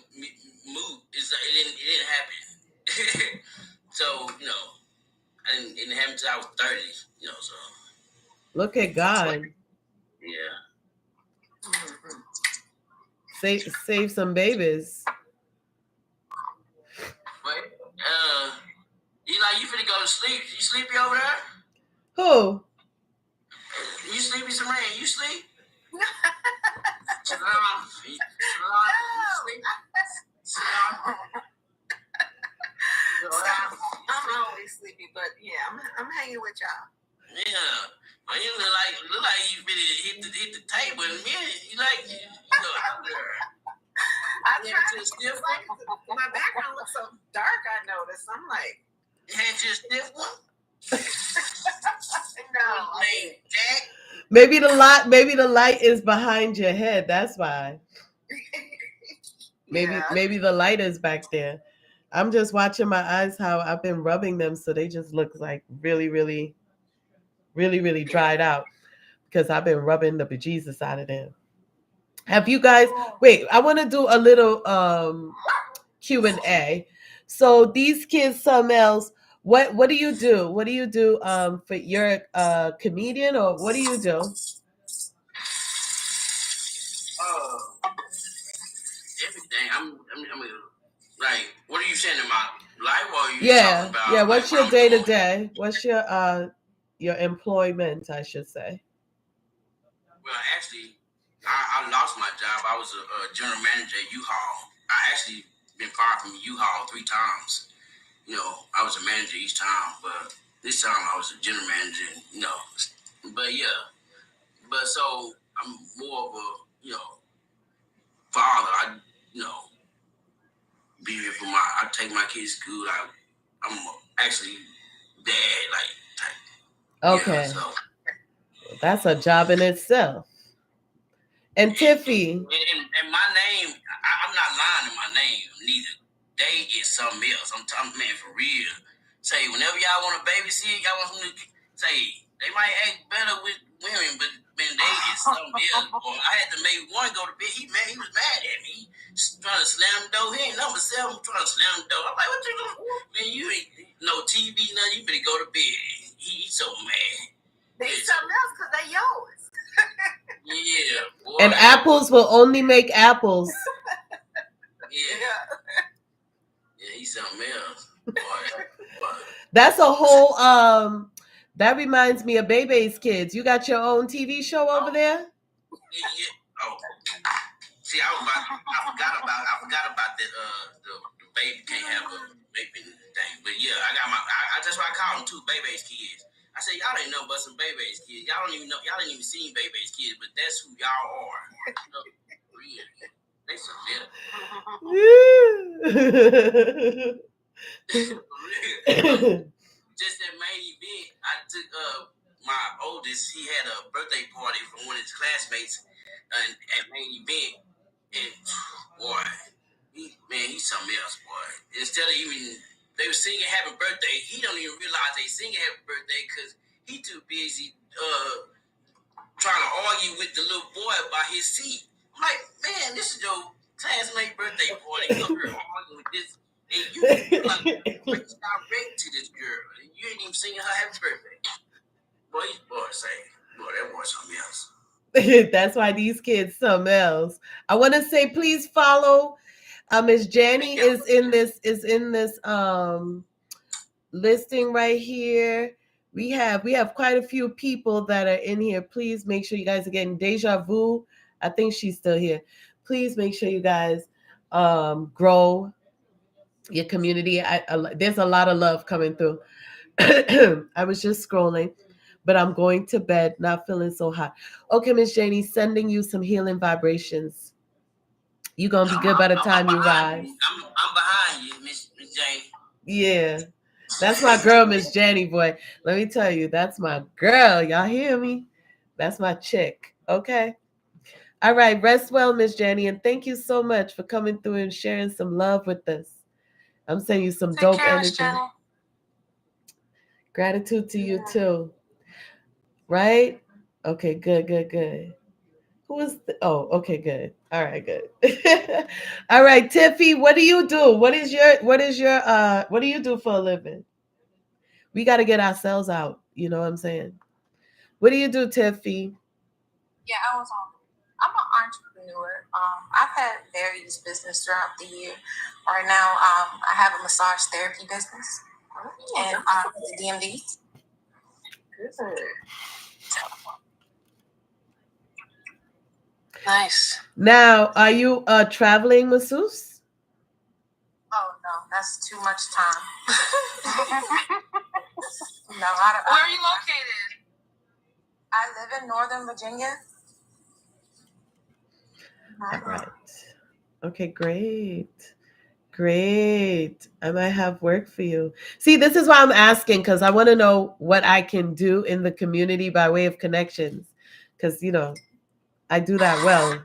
D: mood. It's like it didn't happen. So it didn't happen until I was 30. So.
A: Look at God.
D: Yeah.
A: Save some babies.
D: Wait. You finna go to sleep? You sleepy over there?
A: Who?
D: You sleepy, Samarian? You sleep?
C: I'm always sleepy, but yeah, I'm hanging with y'all.
D: Yeah. Well, you look like you finna hit the table in a minute. You out there.
C: I tried to stiff like my background looks so dark. I noticed. I'm like,
D: you had your stiff one.
C: No.
D: Jack.
A: Maybe the light is behind your head. That's why. Maybe the light is back there. I'm just watching my eyes how I've been rubbing them so they just look like really, really, really, really dried out because I've been rubbing the bejesus out of them. Have you guys wait, I want to do a little Q&A. So these kids, something else. What do you do? What do you do for you're a comedian or what do you do?
D: Everything. I'm like, what are you saying in my life? Or are you talking about?
A: Yeah. What's your day to day? What's your employment? I should say.
D: Well, actually, I lost my job. I was a general manager at U-Haul. I actually been fired from U-Haul 3 times. I was a manager each time, but this time I was a general manager. But yeah, but so I'm more of a father. I be here for I take my kids to school. I'm actually dad, like type.
A: Okay.
D: Yeah, so.
A: That's a job in itself. And Tiffy.
D: And my name, I'm not lying in my name neither. They is something else. I'm talking, man, for real. Say, whenever y'all want to babysit, y'all want some new, say, they might act better with women, but man, they is something else. Boy, I had to make one go to bed. He was mad at me. Trying to slam the door. He ain't number 7 trying to slam the door. I'm like, what you doing? Man, you ain't no TV, nothing. You better go to bed. He's so mad.
C: They something else because they yours.
D: Yeah, boy.
A: And apples will only make apples.
D: Yeah, he's something else. Boy.
A: That's a whole that reminds me of Bebe's Kids. You got your own TV show over there?
D: Yeah. Oh. See, I forgot about the baby can't have a baby thing. But yeah, I got that's why I call them 2 Bebe's Kids. I said, y'all ain't know but some Bebe's Kids. Y'all don't even know. Y'all ain't even seen Bebe's Kids, but that's who y'all are. Really. They some better. Just that main event, I took my oldest. He had a birthday party from one of his classmates. at main event, and boy, he's something else, boy. Instead of even they were singing happy birthday, he don't even realize they singing happy birthday because he too busy trying to argue with the little boy about his seat. I'm like, man, this is your classmate birthday party. You up here arguing with this, and you like direct to this girl, and you ain't even singing her happy birthday. Boy, that boy something else.
A: That's why these kids something else. I want to say, please follow. Miss Jenny is in this listing right here. We have quite a few people that are in here. Please make sure you guys are getting Deja Vu. I think she's still here. Please make sure you guys grow your community. There's a lot of love coming through. I was just scrolling, but I'm going to bed, not feeling so hot. Okay, Miss Janie, sending you some healing vibrations. You're going to be good by the time you rise.
D: I'm behind you, Miss Janie.
A: Yeah. That's my girl, Miss Janie, boy. Let me tell you, that's my girl. Y'all hear me? That's my chick. Okay. All right. Rest well, Miss Janie. And thank you so much for coming through and sharing some love with us. I'm sending you some dope energy. Gratitude to you too. Right? Okay, good. Who is okay, good. All right, good. All right, Tiffy, what do you do? What do you do for a living? We got to get ourselves out. You know what I'm saying? What do you do, Tiffy?
F: Yeah, I'm an entrepreneur. I've had various business throughout the year. Right now, I have a massage therapy business and the DMV.
C: Good.
F: Nice.
A: Now, are you a traveling masseuse?
F: Oh no, that's too much time. No, where are you located? I live in Northern Virginia.
A: All right. Okay, great. I might have work for you. See, this is why I'm asking, because I want to know what I can do in the community by way of connections. Because, I do that well.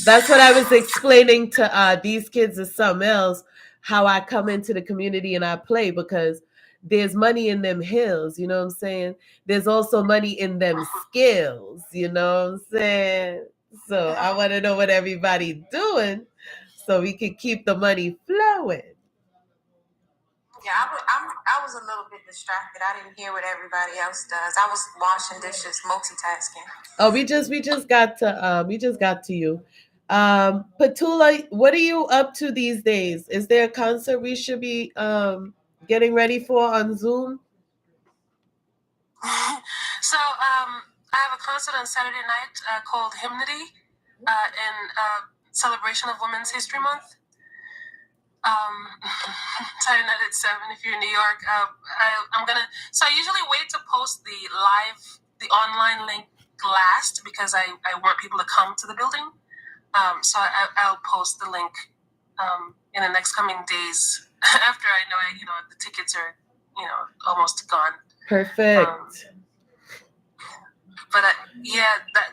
A: That's what I was explaining to these kids or something else, how I come into the community and I play, because there's money in them hills, you know what I'm saying? There's also money in them skills, you know what I'm saying? So I want to know what everybody's doing so we can keep the money flowing.
F: Yeah, I was a little bit distracted. I didn't hear what everybody else does. I was washing dishes, multitasking.
A: Oh, we just got to you. Petula, what are you up to these days? Is there a concert we should be getting ready for on Zoom?
F: So I have a concert on Saturday night called Hymnody in celebration of Women's History Month. Saturday night at 7 if you're in New York. So I usually wait to post the online link last because I want people to come to the building. So I'll post the link in the next coming days after I know the tickets are almost gone.
A: Perfect.
F: But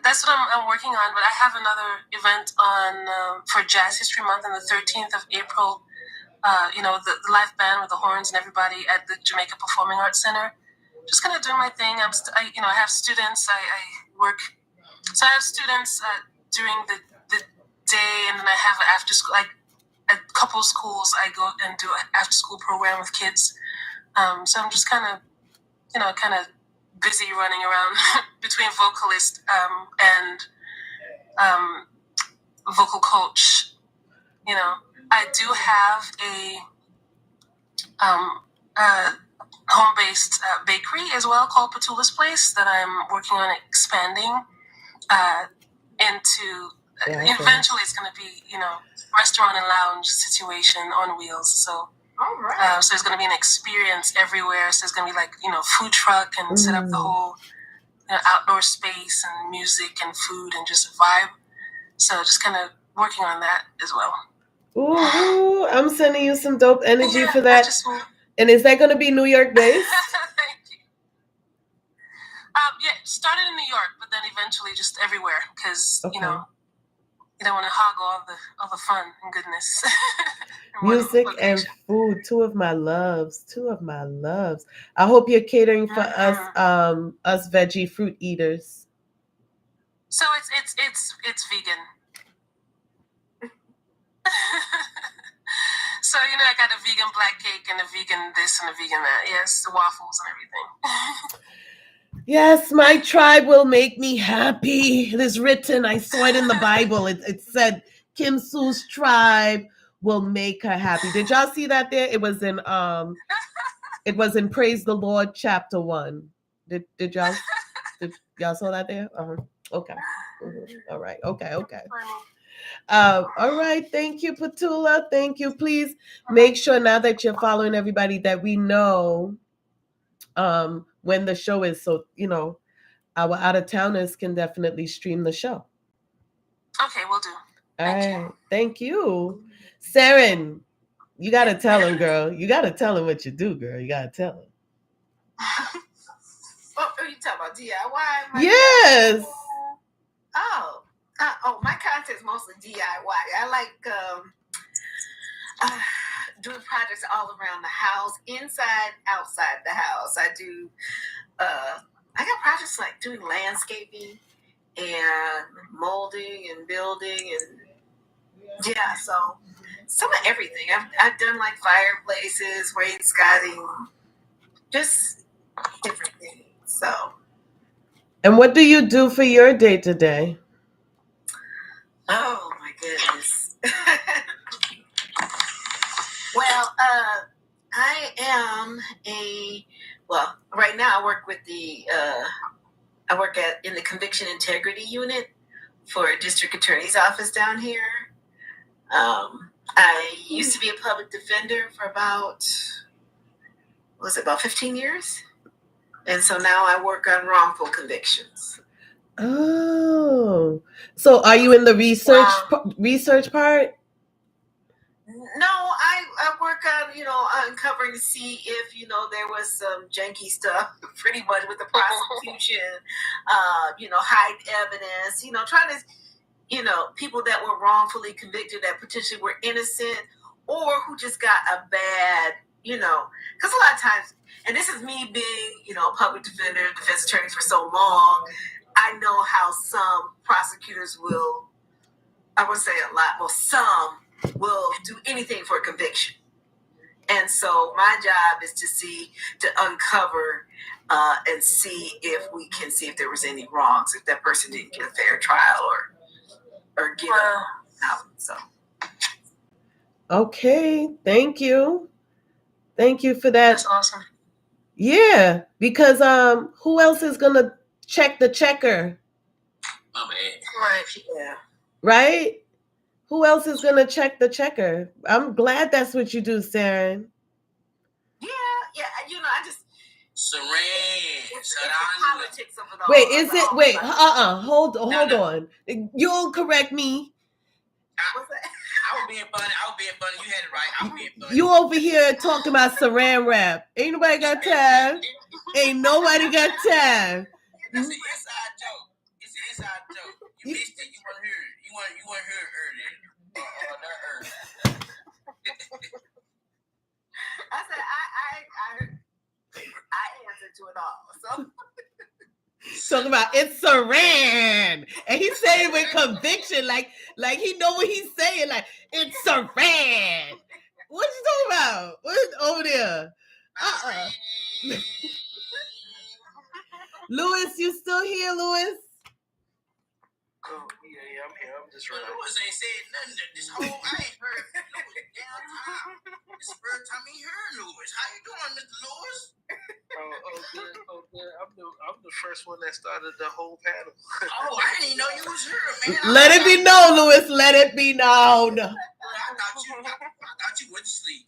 F: that's what I'm working on. But I have another event on for Jazz History Month on the 13th of April. The live band with the horns and everybody at the Jamaica Performing Arts Center. Just gonna do my thing. I have students. I work. So I have students during the day, and then I have after school. Like at a couple of schools, I go and do an after school program with kids. So I'm just kind of busy running around between vocalist and vocal coach. I do have a home-based bakery as well called Petula's Place that I'm working on expanding into. Eventually, it's going to be restaurant and lounge situation on wheels. So.
C: All right.
F: So there's going to be an experience everywhere. So there's going to be food truck and set up the whole outdoor space and music and food and just a vibe. So just kind of working on that as well.
A: Ooh, I'm sending you some dope energy for that. And is that going to be New York based?
F: Thank you.
C: Yeah, started in New York, but then eventually just everywhere because
A: Okay.
C: you don't want to hog all the fun and goodness. in one
A: Music and
C: location.
A: food, two of my loves. Two of my loves. I hope you're catering for us veggie fruit eaters.
C: So it's vegan. So I got a vegan black cake and a vegan this and a vegan that. Yes, the waffles and everything.
A: Yes, my tribe will make me happy. It is written. I saw it in the Bible. It said Kim Sue's tribe will make her happy. Did y'all see that there? It was in Praise the Lord chapter 1. Did y'all saw that there? Okay. All right. Okay. All right. Thank you, Petula. Thank you. Please make sure now that you're following everybody that we know when the show is, so our out of towners can definitely stream the show.
C: Okay, we'll do.
A: All right. Thank you. Saren, you got to tell him, girl. You got to tell him what you do, girl. You got to tell him.
C: Oh, you talking about DIY?
A: Yes.
C: My content's mostly DIY. I like doing projects all around the house, inside, outside the house. I do. I got projects like doing landscaping and molding and building and so some of everything. I've done like fireplaces, wainscoting, just different things. So.
A: And what do you do for your day to day?
C: Oh my goodness. Well, I am right now I work with in the Conviction Integrity Unit for a district attorney's office down here. I used to be a public defender for about 15 years? And so now I work on wrongful convictions.
A: Oh, so are you in the research part?
C: No, I work on uncovering to see if there was some janky stuff, pretty much with the prosecution. Hide evidence. Trying to people that were wrongfully convicted that potentially were innocent, or who just got a bad because a lot of times, and this is me being a public defender, defense attorney for so long, I know how some prosecutors will. I would say a lot. Well, some will do anything for a conviction. And so my job is to uncover and see if we can see if there was any wrongs, if that person didn't get a fair trial or get out. So.
A: Okay, thank you. Thank you for that.
C: That's awesome.
A: Yeah, because who else is gonna check the checker?
D: My bad.
C: Right. Yeah.
A: Right? Who else is gonna check the checker? I'm glad that's what you do, Saren.
C: Yeah. I just.
D: Saran.
C: It's the politics of it all.
A: Wait, is it? Wait, hold on. You'll correct me.
C: What's that?
D: I was being funny. You had it right. I was being funny.
A: You over here talking about saran wrap. Ain't nobody got time. Ain't nobody got time.
D: It's an inside joke. You missed it. You weren't here. You weren't here earlier.
C: I said I answered to it all. So.
A: Talking about it's saran, and he's saying with conviction, like he know what he's saying, like it's saran. What you talking about? What's over there? Louis, you still here, Louis?
B: Oh, yeah, I'm here. I'm just running.
D: Louis ain't said nothing this whole. I ain't heard Louis down time. This is the first time he heard Louis. How you doing, Mr. Louis?
B: Oh, good. I'm the first one that started the whole panel.
D: Oh, I didn't even know you was here, man.
A: Let it be known, Louis. Let it be known.
D: I thought you went to sleep.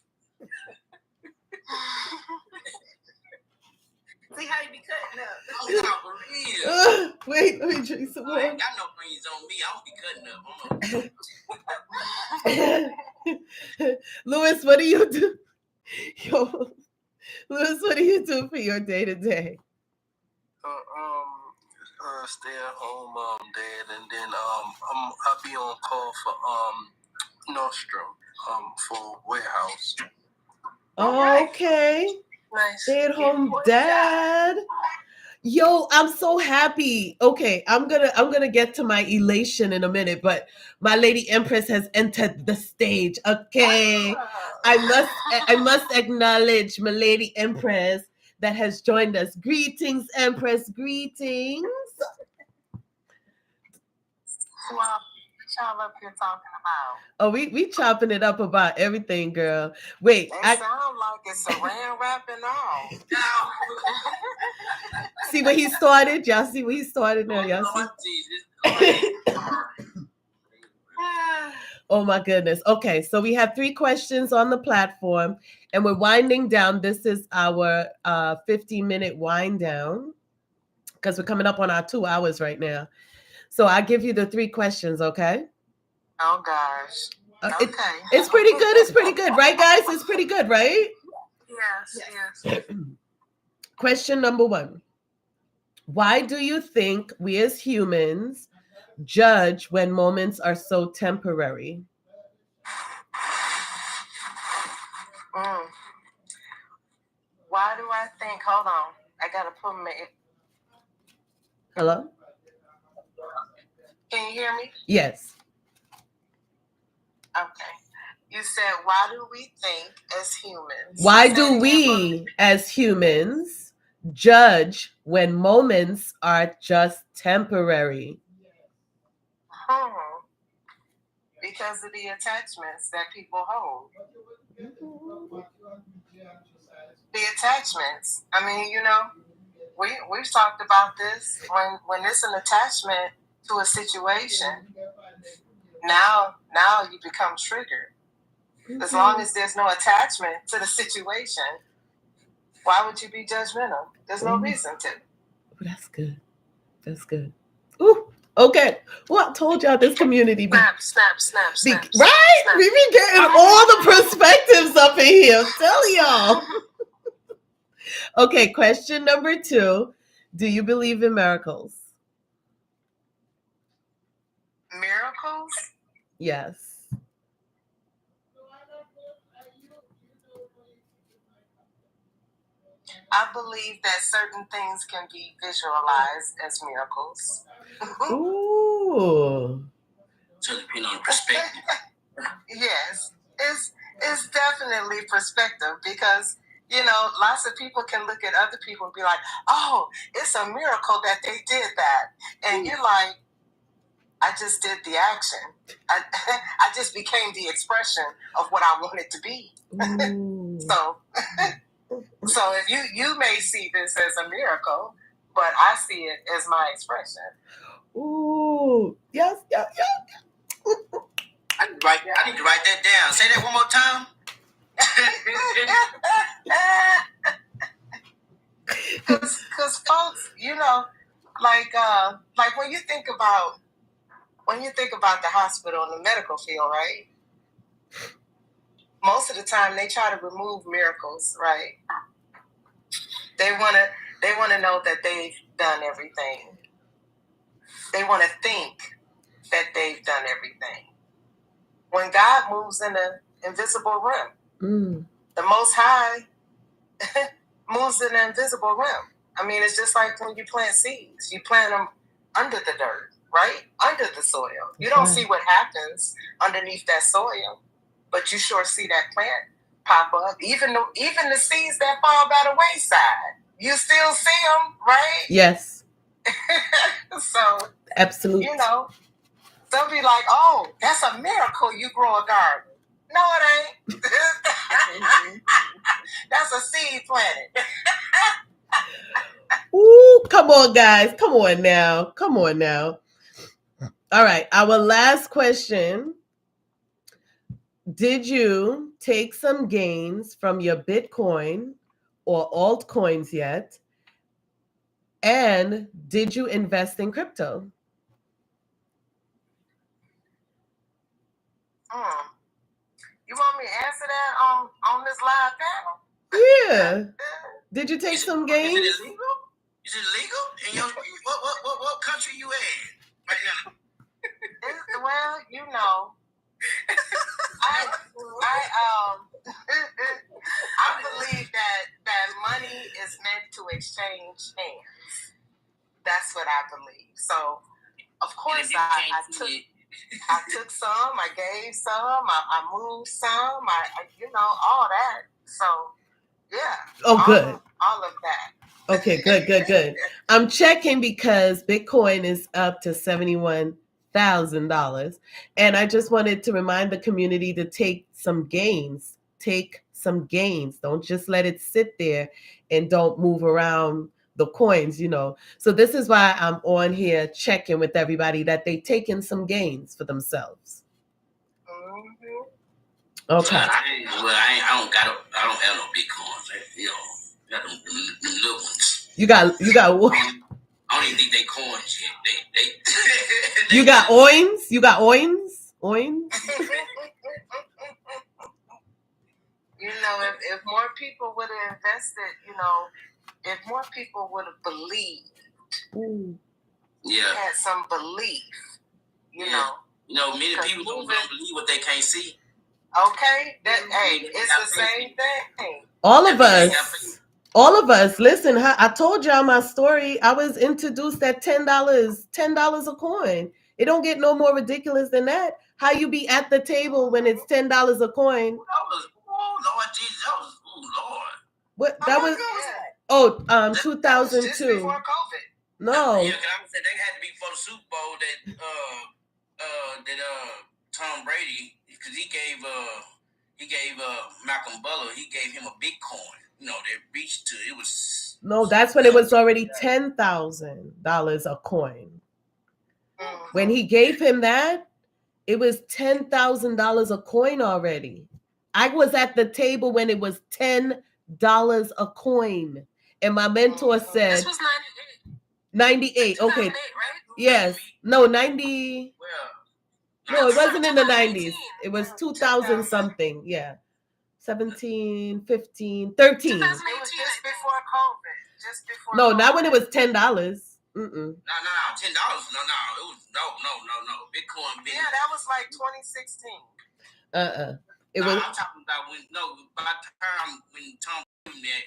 C: See how you be cutting up.
D: Oh, no, for real.
A: Wait, let me drink some more.
D: I ain't got no greens on me. I don't be cutting up.
A: Louis, what do you do? Louis, what do you do for your day to day?
B: stay at home dad, and then I'll be on call for Nordstrom for warehouse.
A: Okay.
C: Nice.
A: Stay at home dad. Yo, I'm so happy. Okay, I'm gonna get to my elation in a minute, but my lady Empress has entered the stage. Okay. I must acknowledge my lady Empress that has joined us. Greetings, Empress, greetings.
C: Well, y'all up here talking about?
A: Oh, we chopping it up about everything, girl. Wait,
C: They sound like it's saran wrap and all.
A: See where he started? Y'all see where he started now? Y'all see? Oh my goodness. Okay, so we have 3 questions on the platform and we're winding down. This is our 15-minute wind down because we're coming up on our 2 hours right now. So I'll give you the 3 questions, okay?
C: Oh gosh. Okay.
A: It's pretty good. It's pretty good, right, guys? It's pretty good, right?
C: Yes.
A: Question number 1. Why do you think we as humans judge when moments are so temporary?
C: Why do I think? Hold on. I gotta put my.
A: Hello?
C: Can you hear me?
A: Yes.
C: Okay. You said, why do we think as humans?
A: Why do we as humans judge when moments are just temporary?
C: Because of the attachments that people hold. The attachments. I mean, we've talked about this. When it's an attachment to a situation, now you become triggered. As long as there's no attachment to the situation, why would you be judgmental? There's no reason to.
A: That's good. That's good. Ooh, okay. Well, I told y'all this community.
C: Snap.
A: Right? We be getting all the perspectives up in here. Tell y'all. Okay, question number 2. Do you believe in miracles?
C: Miracles?
A: Yes.
C: I believe that certain things can be visualized as miracles.
A: Ooh.
D: So depending on perspective.
C: Yes, it's definitely perspective because lots of people can look at other people and be like, "Oh, it's a miracle that they did that," and you're like, "I just did the action. I just became the expression of what I wanted to be." So if you may see this as a miracle, but I see it as my expression.
A: Ooh, yes.
D: I need to write that down. Say that one more time.
C: Because folks, like when you think about the hospital and the medical field, right? Most of the time they try to remove miracles, right? They wanna know that they've done everything. They want to think that they've done everything. When God moves in the invisible realm, the Most High moves in the invisible realm. I mean, it's just like when you plant seeds. You plant them under the dirt, right? Under the soil. You don't see what happens underneath that soil, but you sure see that plant pop up. Even the seeds that fall by the wayside, you still see them, right?
A: Yes.
C: So,
A: absolutely.
C: Some be like, "Oh, that's a miracle you grow a garden." No, it ain't. That's a seed planted.
A: Ooh, come on, guys. Come on now. All right. Our last question. Did you take some gains from your Bitcoin or altcoins yet? And did you invest in crypto?
C: You want me to answer that on this live panel?
A: Yeah. Did you take some gains?
D: Is it illegal? In what country
C: I believe that money is meant to exchange hands. That's what I believe. So, of course, I took some, I gave some, I moved some, all that. So, yeah.
A: Oh, good.
C: All of that.
A: Okay, good. I'm checking because Bitcoin is up to $71,000. And I just wanted to remind the community to take some gains. Take some gains. Don't just let it sit there and don't move around the coins, So this is why I'm on here checking with everybody that they taken some gains for themselves.
C: Mm-hmm.
A: Okay.
D: Well, I don't have no Bitcoins. Got them little ones.
A: You got what?
D: I don't even think they coins yet. They
A: You got oins? You got oins? Oins?
C: If more people would have invested, if more people would have believed, had some belief,
D: many people don't believe what they can't see.
C: Okay, it's the same thing.
A: All of us. Listen, I told y'all my story. I was introduced at $10 a coin. It don't get no more ridiculous than that. How you be at the table when it's $10 a coin?
D: Lord Jesus, Lord.
A: What that was? Oh, 2002.
C: Just before COVID.
A: No.
D: Yeah, because I said they had to be for the Super Bowl that Tom Brady, because he gave Malcolm Butler, he gave him a Bitcoin. They reached to it was.
A: No, that's when it was already $10,000 a coin. When he gave him that, it was $10,000 a coin already. I was at the table when it was $10 a coin, and my mentor said,
F: "This was
A: 98. Okay,
F: right?
A: Yes, no 90. No, it wasn't in the 90s. It was 2000 something. Yeah, 17, 15, 13.
C: It was just before COVID.
A: No, not when it was $10.
D: No, $10. No. It was no. Bitcoin.
C: That was like 2016.
A: It was.
D: I'm talking about by the time when Tom gave that,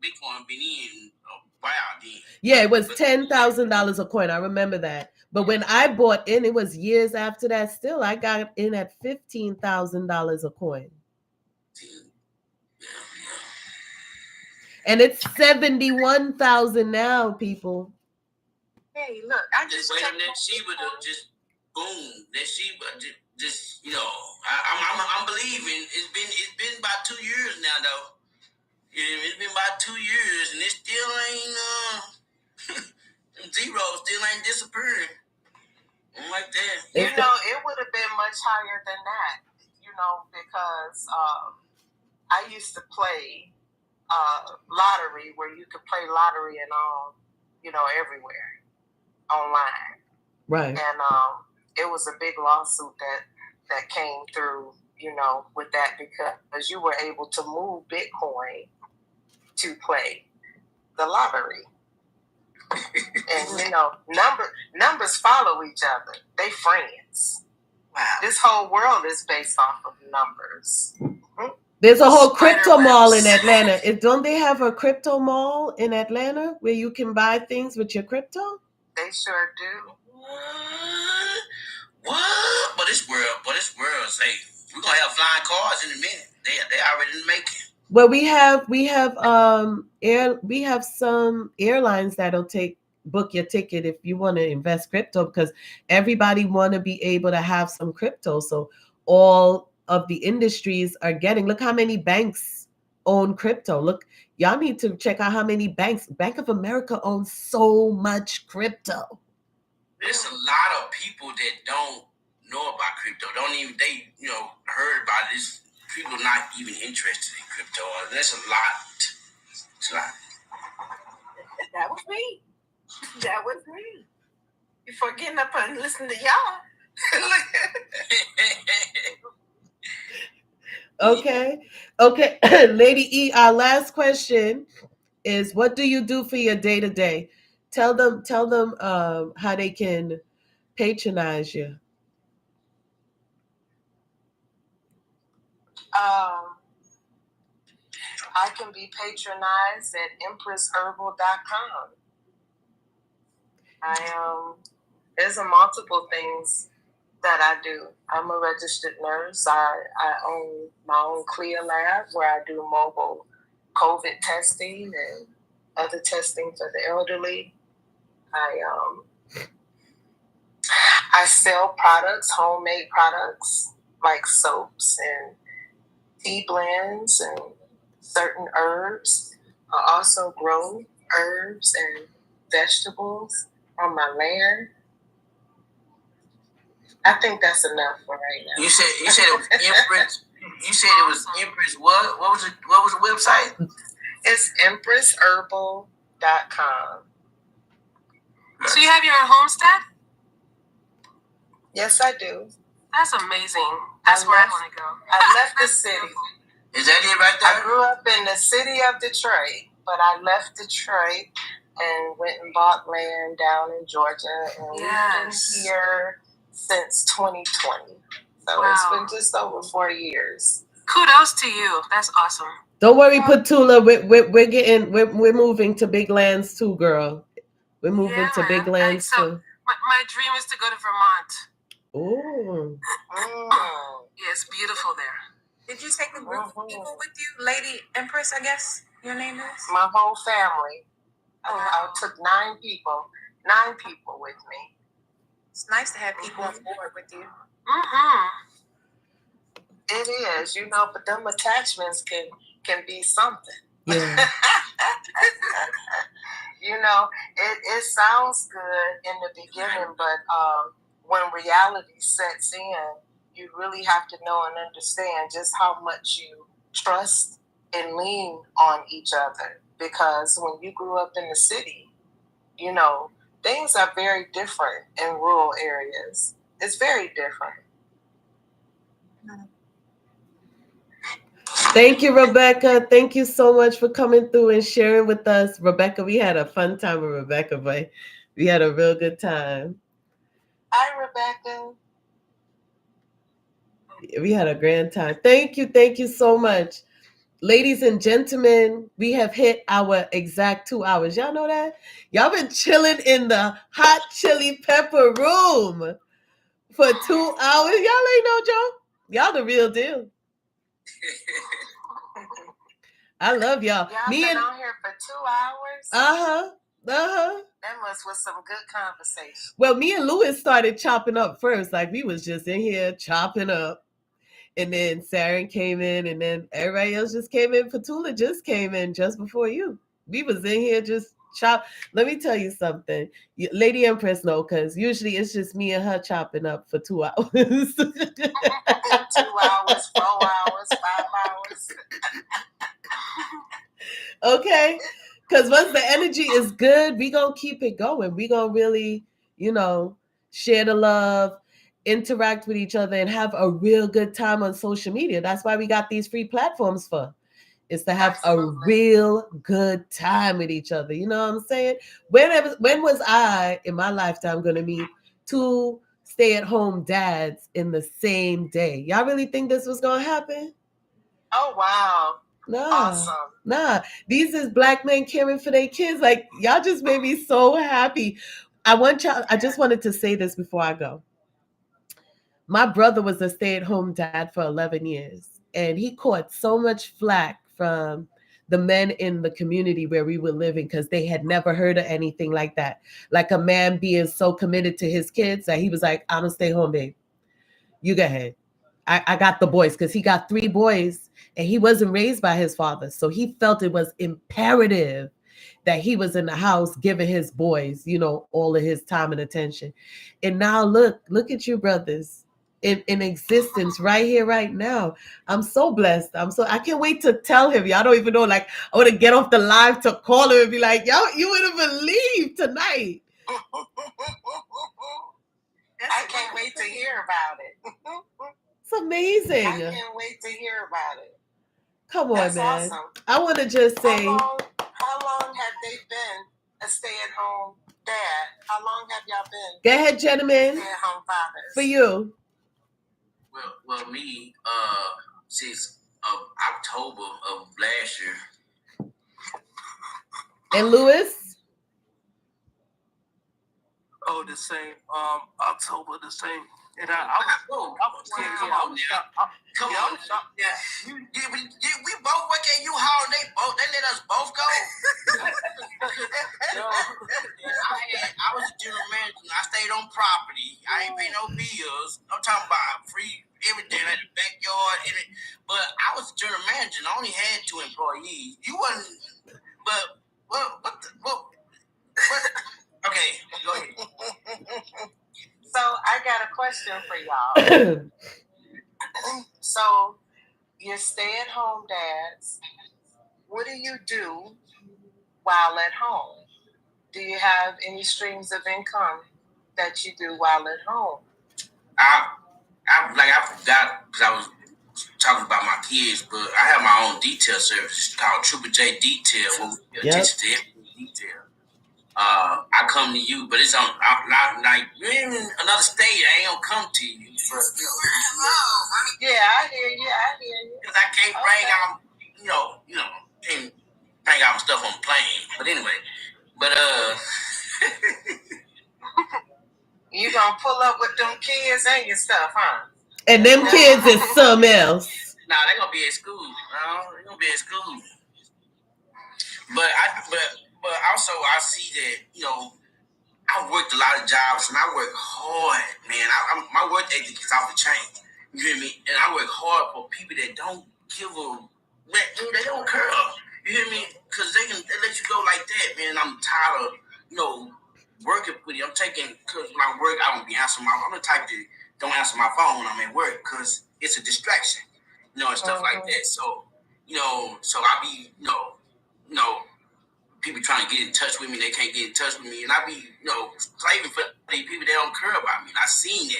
D: Bitcoin been in a while then.
A: Yeah, it was $10,000 a coin. I remember that. But when I bought in, it was years after that. Still, I got in at $15,000 a coin. And it's 71,000 now, people.
C: Hey, look, I just
D: wait on that Sheba to just boom. That Sheba just I'm believing it's been about 2 years now though. Yeah, it's been about 2 years and it still ain't zero still ain't disappearing. Like that.
C: It would have been much higher than that. Because I used to play lottery where you could play lottery and all, everywhere online.
A: Right.
C: And it was a big lawsuit that came through, with that because you were able to move Bitcoin to play the lottery. And numbers follow each other. They friends. Wow. This whole world is based off of numbers.
A: There's a whole crypto mall in Atlanta. Don't they have a crypto mall in Atlanta where you can buy things with your crypto?
C: They sure do.
D: What? But this world, say we're gonna have flying cars in a minute. They already making.
A: Well, we have some airlines that'll book your ticket if you want to invest crypto, because everybody want to be able to have some crypto. So all of the industries are getting. Look how many banks own crypto. Look, y'all need to check out how many banks. Bank of America owns so much crypto.
D: There's a lot of people that don't know about crypto. Heard about this. People not even interested in crypto. There's a lot. It's a lot.
C: That was me. Before getting up and listening to y'all.
A: Okay. Lady E, our last question is, what do you do for your day-to-day? Tell them how they can patronize you.
C: I can be patronized at empressherbal.com. There's a multiple things that I do. I'm a registered nurse. I own my own CLIA lab where I do mobile COVID testing and other testing for the elderly. I sell products, homemade products like soaps and tea blends and certain herbs. I also grow herbs and vegetables on my land. I think that's enough for right now.
D: You said it was Empress. You said it was Empress. What was the website?
C: It's empressherbal.com.
A: So you have your own homestead?
C: Yes, I do.
A: That's amazing. That's where I want to go.
C: I left the city.
D: Is that it right there?
C: I grew up in the city of Detroit, but I left Detroit and went and bought land down in Georgia, and we've been here since 2020. So It's been just over 4 years.
A: Kudos to you. That's awesome. Don't worry, Petula. We're moving to big lands too, girl. We're moving to big lands too. My dream is to go to Vermont. Oh. Yeah, it's beautiful there.
F: Did you take a group of people with you? Lady Empress, I guess your name is?
C: My whole family. I took 9 people with me.
F: It's nice to have people on board with you.
C: It is, but them attachments can be something.
A: Yeah.
C: It sounds good in the beginning, but when reality sets in, you really have to know and understand just how much you trust and lean on each other. Because when you grew up in the city, things are very different in rural areas. It's very different.
A: Thank you, Rebecca. Thank you so much for coming through and sharing with us. Rebecca, we had a fun time with Rebecca, but we had a real good time.
C: Hi, Rebecca.
A: We had a grand time. Thank you so much. Ladies and gentlemen, we have hit our exact 2 hours. Y'all know that? Y'all been chilling in the hot chili pepper room for 2 hours. Y'all ain't no joke. Y'all the real deal. I love y'all.
C: Y'all been on here for 2 hours? That must was some good conversation.
A: Well, me and Louis started chopping up first. Like, we was just in here chopping up. And then Saren came in, and then everybody else just came in. Petula just came in just before you. We was in here just chop. Let me tell you something. Lady Empress know, because usually it's just me and her chopping up for 2 hours. 2
C: hours, 4 hours, 5 hours.
A: Okay? Because once the energy is good, we going to keep it going. We going to really, share the love, interact with each other, and have a real good time on social media. That's why we got these free platforms for. Is to have a real good time with each other. You know what I'm saying? When was I in my lifetime going to meet 2 stay-at-home dads in the same day? Y'all really think this was going to happen?
C: Oh, wow. Awesome.
A: Nah. These is black men caring for their kids. Like, y'all just made me so happy. I just wanted to say this before I go. My brother was a stay-at-home dad for 11 years, and he caught so much flack from the men in the community where we were living because they had never heard of anything like that. Like a man being so committed to his kids that he was like, I'm going to stay home, babe. You go ahead. I got the boys, because he got 3 boys, and he wasn't raised by his father. So he felt it was imperative that he was in the house giving his boys, all of his time and attention. And now look at you brothers in existence right here, right now. I'm so blessed. I can't wait to tell him. Y'all don't even know, like, I want to get off the live to call him and be like, yo, you wouldn't believe tonight.
C: I can't wait to hear about it.
A: It's amazing.
C: I can't wait to hear about it.
A: Come on,
C: That's
A: man.
C: Awesome.
A: I want to just say,
C: how long have they been a stay-at-home dad? How long have y'all been?
A: Go ahead, gentlemen.
C: Stay-at-home fathers.
A: For you.
D: Well, me, since of October of last year.
A: And Lewis?
B: Oh, the same. October, the same. And I was shocked.
D: Come on, yeah. We both work at U-Haul. They let us both go. I was a general manager. I stayed on property. I ain't pay no bills. I'm talking about free everything at the backyard. But I was a general manager. And I only had 2 employees. You wasn't. But what? Okay, go ahead.
C: So I got a question for y'all. So you're stay-at-home dads. What do you do while at home? Do you have any streams of income that you do while at home?
D: I forgot because I was talking about my kids, but I have my own detail service called Triple J Detail. Where we pay attention to every detail. I come to you, but it's on not like you're in another state. I ain't gonna come to you.
C: Yeah, I hear you.
D: Because I can't bring out, can't bring out stuff on the plane. But anyway,
C: you gonna pull up with them kids and your stuff, huh?
A: And them kids is something else.
D: Nah, they gonna be at school. They gonna be at school. But also I see that I worked a lot of jobs and I work hard, man. My work ethic is off the chain. You hear me? And I work hard for people that don't give a they don't care. You hear me? Because they let you go like that, man. I'm tired of working with you. I'm taking because when I work, I don't be answering I'm the type that don't answer my phone when I'm at work because it's a distraction, and stuff like that. So so I be people trying to get in touch with me, they can't get in touch with me, and I be slaving for these people that don't care about me. And I seen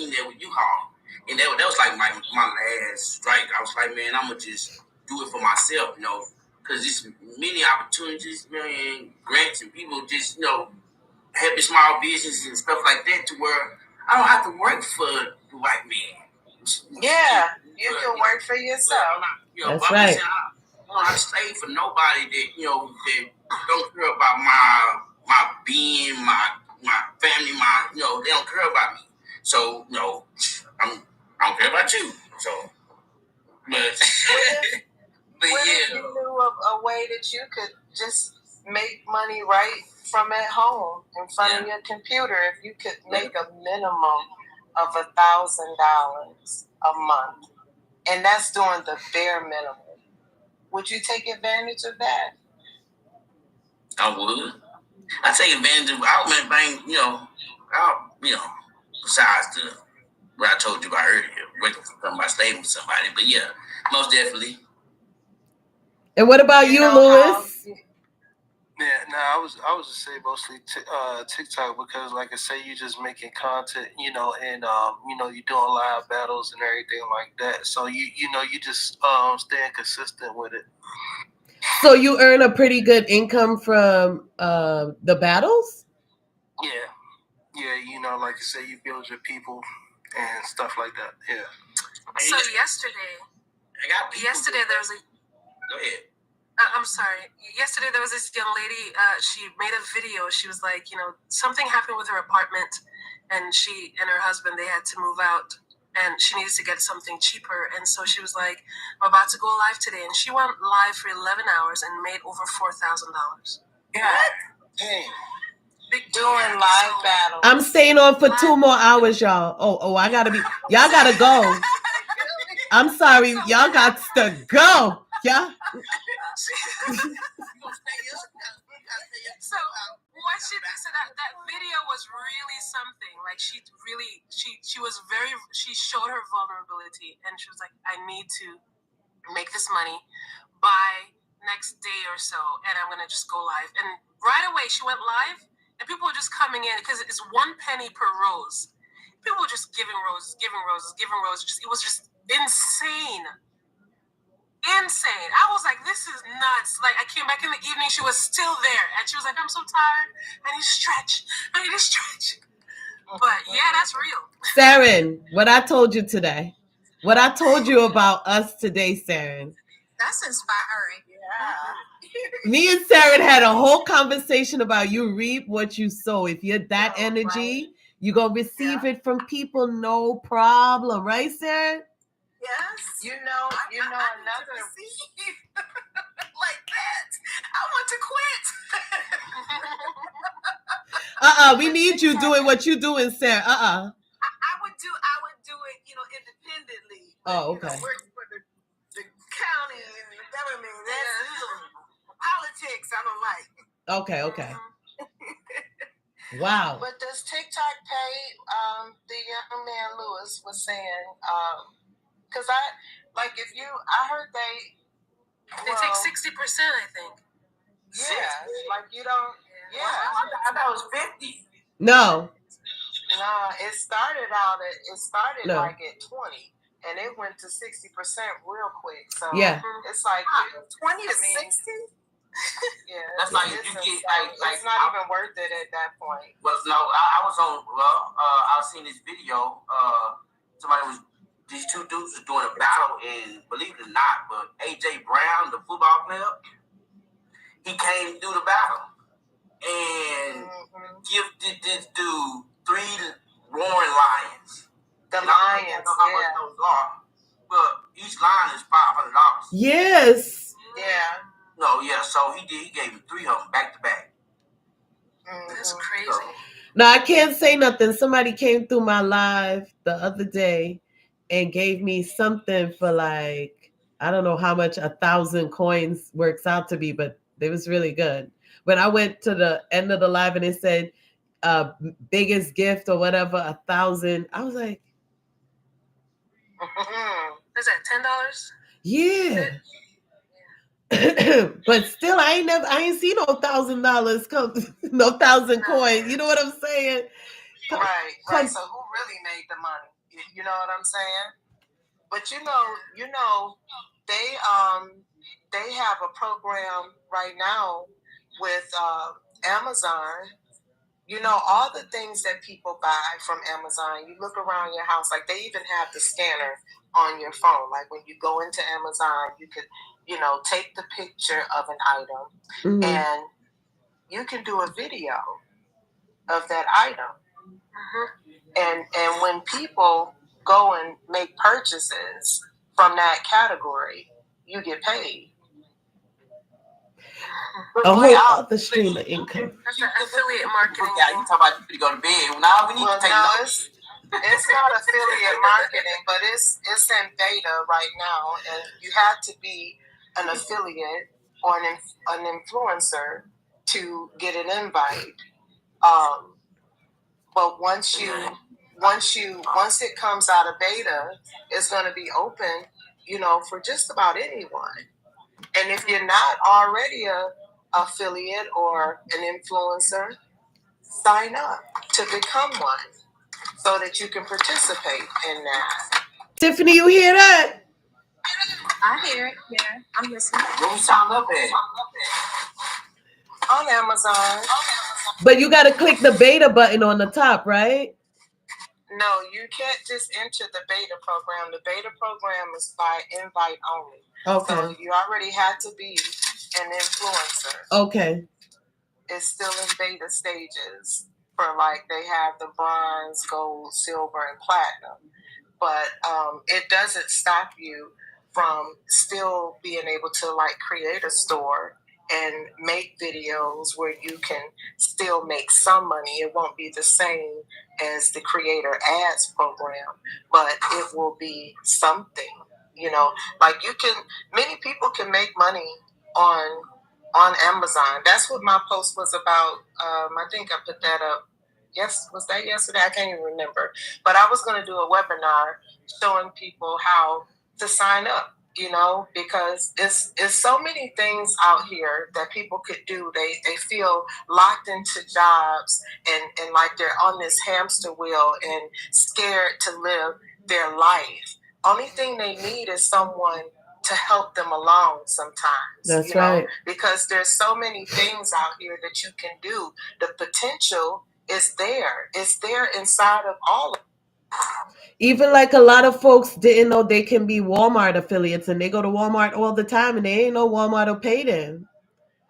D: that with U-Haul, and that was like my last strike. I was like, man, I'm gonna just do it for myself, because there's many opportunities, man, grants, and people just helping small businesses and stuff like that, to where I don't have to work for the white man.
C: Yeah, you can work for yourself.
A: That's right.
D: I stay for nobody that that don't care about my being, my family, they don't care about me. So I don't care about you. So, but
C: if you knew of a way that you could just make money right from at home in front of your computer, if you could make a minimum of $1,000 a month, and that's doing the bare minimum, would you take advantage of that?
D: I would. I take advantage of besides what I told you about earlier, waiting for somebody, staying with somebody. But yeah, most definitely.
A: And what about you, Lewis?
B: I was just say mostly TikTok, because like I say, you just making content, and you doing live battles and everything like that. So you just staying consistent with it.
A: So you earn a pretty good income from the battles?
B: Yeah, like I say, you build your people and stuff like that. Yeah.
F: So yesterday there was a.
D: Go ahead.
F: I'm sorry. Yesterday there was this young lady. She made a video. She was like, something happened with her apartment, and she and her husband, they had to move out, and she needed to get something cheaper. And so she was like, "I'm about to go live today," and she went live for 11 hours and made over $4,000.
C: Yeah. Doing live battles.
A: I'm staying on for 2 more hours, y'all. Oh, y'all gotta go. I'm sorry, y'all got to go. Yeah.
F: So what so that video was really something. Like she showed her vulnerability, and she was like, I need to make this money by next day or so, and I'm gonna just go live. And right away she went live, and people were just coming in because it's 1 penny per rose. People were just giving roses. It was just insane. I was like, this is nuts. Like, I came back in the evening, she was still there, and she was like, I'm so tired. I need to stretch. But yeah, that's real.
A: Saren, what I told you today. What I told you about us today, Saren.
F: That's inspiring.
C: Yeah.
A: Me and Saren had a whole conversation about you reap what you sow. If you're that
C: Oh,
A: energy,
C: right.
A: you're going to receive it from people, no problem. Right, Saren?
C: Yes.
E: You know
C: I need to
E: another.
C: receive like that. I want to quit.
A: We need you doing what you doing, Saren.
C: I would do it, independently. But,
A: Oh, okay.
C: Working for the county and the government. That's politics I don't like.
A: Okay. Wow.
E: But does TikTok pay? The young man Lewis was saying, because I heard they
F: take 60%, I think.
E: Yeah, like you don't. Yeah,
C: I thought it was 50.
A: No.
E: It started like at 20, and it went to 60% real quick. So
A: Yeah.
E: it's like
C: 20 to 60.
E: Yeah,
D: that's like you get like
E: it's not even worth it at that point.
D: Well, no, I was on. Well, I was seeing this video. These two dudes was doing a battle, and believe it or not, but AJ Brown, the football player, he came through the battle and gifted this dude 3 roaring lions.
E: The
D: and
E: lions,
D: I don't know how much those are, but each lion is $500.
A: Yes.
E: Yeah.
D: No, yeah. So he did. He gave him 3 of them back to back.
F: That's crazy.
D: So,
A: no, I can't say nothing. Somebody came through my live the other day and gave me something for like, I don't know how much 1,000 coins works out to be, but it was really good. When I went to the end of the live and it said biggest gift or whatever, 1,000, I was like,
F: is that $10?
A: Yeah. But still, I ain't seen no $1,000 come, no 1,000 coins. You know what I'm saying?
E: Right. So who really made the money? You know what I'm saying? But they have a program right now with Amazon. All the things that people buy from Amazon. You look around your house, like they even have the scanner on your phone. Like when you go into Amazon, you could, take the picture of an item, and you can do a video of that item. And when people go and make purchases from that category, you get paid.
A: A whole other stream of income.
F: That's an affiliate marketing.
D: Yeah, you talk about you go to bed. Now we need to take notes.
E: It's not affiliate marketing, but it's in beta right now, and you have to be an affiliate or an influencer to get an invite. But once it comes out of beta, it's going to be open, for just about anyone. And if you're not already a affiliate or an influencer, sign up to become one so that you can participate in that.
A: Tiffany, you hear that?
F: I hear it. Yeah, I'm listening.
D: Where we sign up at?
E: On Amazon.
A: But you got to click the beta button on the top, right?
E: No, you can't just enter the beta program. The beta program is by invite only.
A: Okay.
E: So you already had to be an influencer.
A: Okay.
E: It's still in beta stages. For they have the bronze, gold, silver, and platinum. But it doesn't stop you from still being able to create a store and make videos where you can still make some money. It won't be the same as the creator ads program, but it will be something. Many people can make money on Amazon. That's what my post was about. I think I put that up. Yes, was that yesterday? I can't even remember. But I was going to do a webinar showing people how to sign up, because it's so many things out here that people could do. They feel locked into jobs and like they're on this hamster wheel and scared to live their life. Only thing they need is someone to help them along sometimes.
A: That's right.
E: Because there's so many things out here that you can do. The potential is there. It's there inside of all of us.
A: Even like a lot of folks didn't know they can be Walmart affiliates, and they go to Walmart all the time, and they ain't know Walmart will pay them.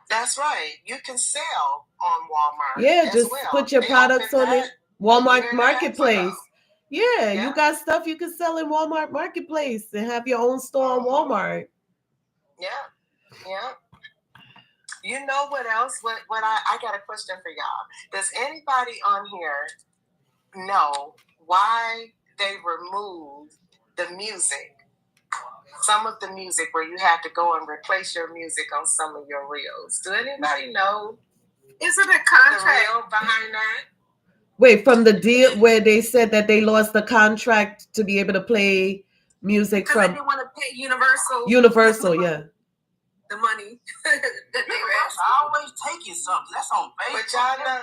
C: That's right. You can sell on Walmart.
A: Yeah,
C: as
A: just
C: well.
A: put your
C: They
A: products
C: opened
A: on
C: that
A: it.
C: a year
A: Walmart
C: and a half ago.
A: Marketplace. Yeah, you
C: Yeah.
A: got stuff you can sell in Walmart Marketplace and have your own store on Walmart.
C: Yeah. Yeah. You know what else? What I got a question for y'all. Does anybody on here know why they removed the music? Some of the music where you have to go and replace your music on some of your reels. Do anybody know? Is it a contract the real behind that?
A: Wait, from the deal where they said that they lost the contract to be able to play music
C: Because
A: from
C: they didn't want to pay Universal.
A: Universal, yeah.
C: The money that they were asking.
D: always taking something. That's on Facebook.
C: But y'all know,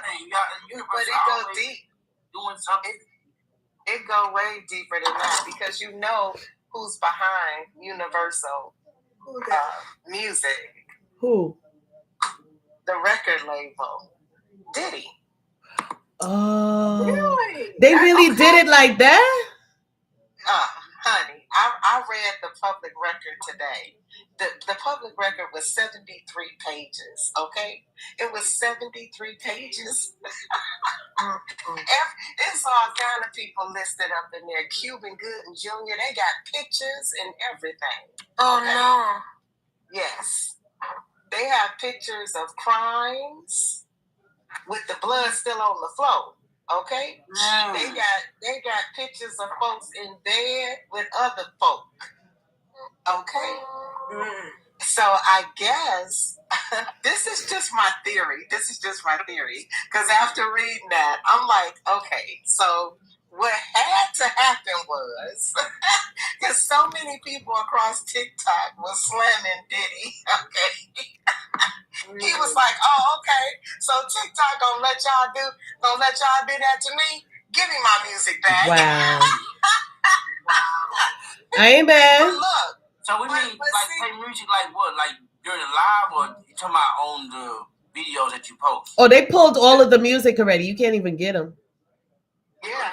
C: but it go deep.
D: Doing something.
C: It go way deeper than that because you know who's behind Universal music.
A: Who?
C: The record label, Diddy.
A: Oh,
C: really?
A: They really did it like that?
C: Honey, I read the public record today. The public record was 73 pages, okay? It was 73 pages. It's all kind of people listed up in there. Cuban Gooden Jr., they got pictures and everything.
F: Oh, okay? No.
C: Yes. They have pictures of crimes with the blood still on the floor. Okay? They got pictures of folks in bed with other folk. Okay? So I guess this is just my theory. Because after reading that, I'm like, okay, so what had to happen was because so many people across TikTok was slamming Diddy. Okay. He was like, oh, okay. So TikTok gonna let y'all do that to me? Give me my music back.
A: Wow. I ain't mad.
C: But look.
D: So we mean like play music like what? Like during the live, or you talking about on the videos that you post?
A: Oh, they pulled all of the music already. You can't even get them.
C: Yeah.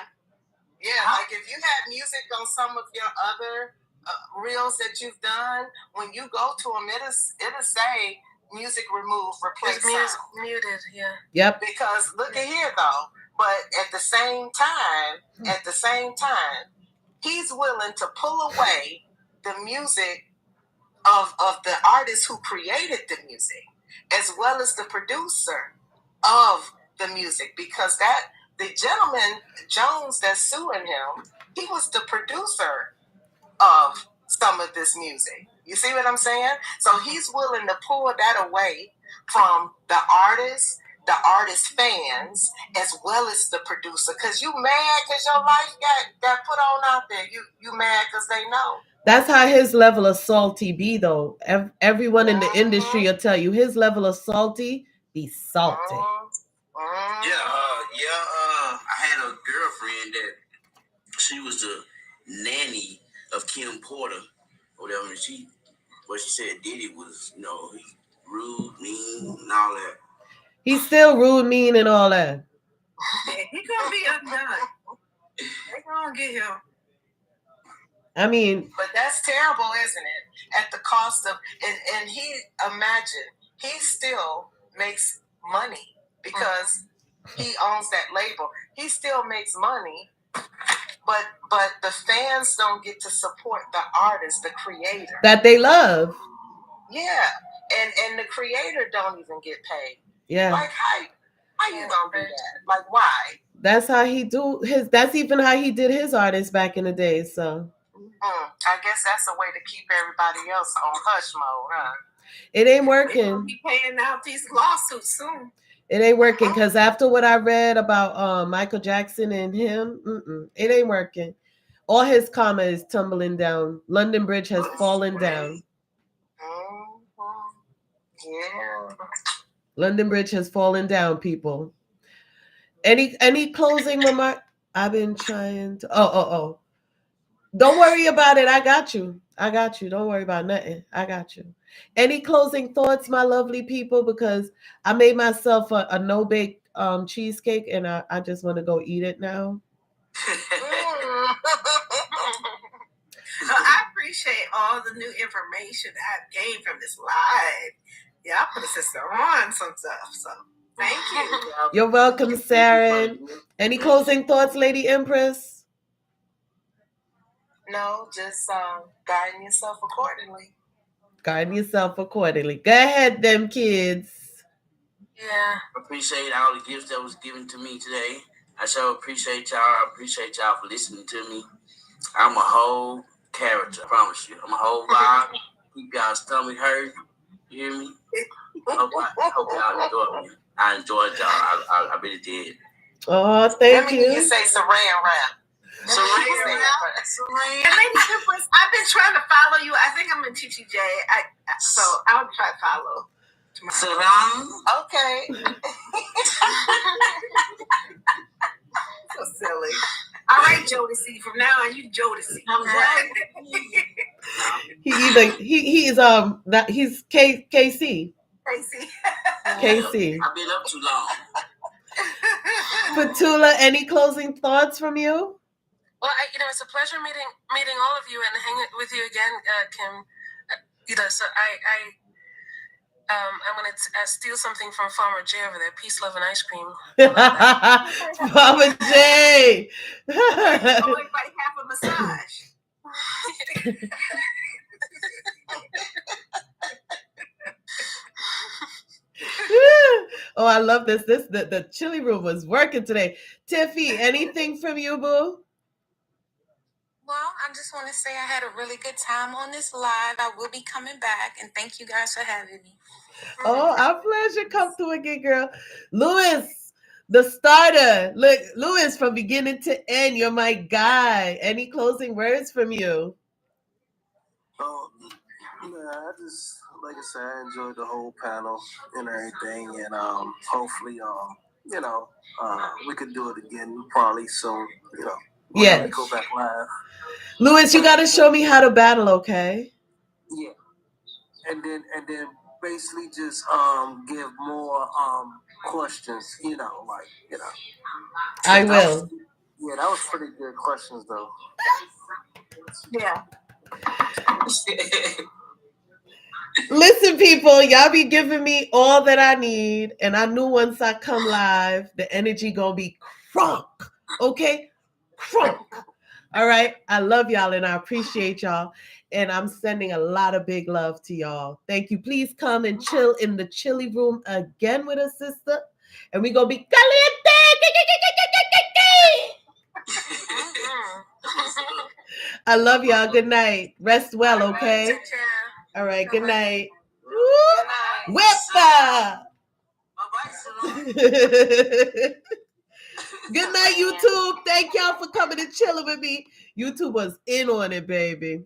C: Yeah, like if you had music on some of your other reels that you've done, when you go to them, it'll say music removed, replace sound.
F: Muted, yeah.
A: Yep.
C: Because look at here though, but at the same time, he's willing to pull away the music of the artist who created the music, as well as the producer of the music, because the gentleman Jones that's suing him, he was the producer of some of this music. You see what I'm saying? So he's willing to pull that away from the artist fans, as well as the producer. Because you mad because your life got put on out there. You mad because they know.
A: That's how his level of salty be, though. Everyone in the industry will tell you his level of salty be salty.
D: I had a girlfriend that she was the nanny of Kim Porter, or whatever. She said Diddy was, he rude, mean, and all that.
A: He's still rude, mean, and all that.
C: He gonna be undone. They gonna get him.
A: I mean,
C: but that's terrible, isn't it? At the cost of, and he still makes money because he owns that label. He still makes money, but the fans don't get to support the artist, the creator
A: that they love.
C: Yeah, and the creator don't even get paid.
A: Yeah,
C: like how you gonna do that? Like why?
A: That's how he do his. That's even how he did his artists back in the day. So
C: I guess that's a way to keep everybody else on hush mode, huh?
A: It ain't working.
C: They're gonna be paying out these lawsuits soon.
A: It ain't working because after what I read about Michael Jackson and him, it ain't working. All his karma is tumbling down. London Bridge has fallen down.
C: Yeah.
A: London Bridge has fallen down, people. Any closing remark? I've been trying to. Oh. Don't worry about it. I got you. Don't worry about nothing. I got you. Any closing thoughts, my lovely people? Because I made myself a no-bake cheesecake, and I just want to go eat it now.
C: I appreciate all the new information I've gained from this live. Y'all put a sister on some stuff, so thank you.
A: You're welcome, Saren. Any closing thoughts, Lady Empress?
C: No, just guiding yourself accordingly.
A: Guard yourself accordingly. Go ahead, them kids.
D: Yeah. Appreciate all the gifts that was given to me today. I sure appreciate y'all. I appreciate y'all for listening to me. I'm a whole character, I promise you. I'm a whole vibe. Keep y'all stomach hurt. You hear me? Hope y'all enjoyed me. I enjoyed y'all. I really did.
A: Oh, thank you.
C: You say saran wrap. Saran wrap. And Lady Empress, I've been trying to follow you. I think I'm in TTJ. So I'll try to follow.
D: Saran.
C: Okay. So silly. All right, Jodeci. From now on, you Jodeci. Right.
A: He's KC. KC.
D: I've been up too long.
A: Petula, any closing thoughts from you?
F: Well, it's a pleasure meeting all of you and hanging with you again, Kim. So I'm going to steal something from Farmer J over there. Peace, love, and ice cream.
A: Farmer J.
C: Everybody have a massage.
A: Oh, I love this. The chili room was working today. Tiffy, anything from you, boo?
F: Well, I just want to say I had a really good time on this live. I will be coming back, and thank you guys for having me.
A: Oh, our pleasure. Come through again, girl. Lewis, the starter. Look, Lewis, from beginning to end, you're my guy. Any closing words from you?
B: Oh, yeah, I just, like I said, I enjoyed the whole panel and everything, and hopefully, we could do it again probably soon.
A: Yeah.
B: We go back live.
A: Lewis, you got to show me how to battle, okay?
B: Yeah, and then basically just give more questions.
A: I will.
B: Yeah, that was pretty good questions though.
C: Yeah.
A: Listen, people, y'all be giving me all that I need, and I knew once I come live, the energy gonna be crunk. Okay, crunk. All right, I love y'all and I appreciate y'all, and I'm sending a lot of big love to y'all. Thank you. Please come and chill in the chilly room again with us, sister, and we gonna be caliente. I love y'all. Good night. Rest well, okay? All right. Good night. Whippa. Good night, YouTube. Thank y'all for coming and chilling with me. YouTube was in on it, baby.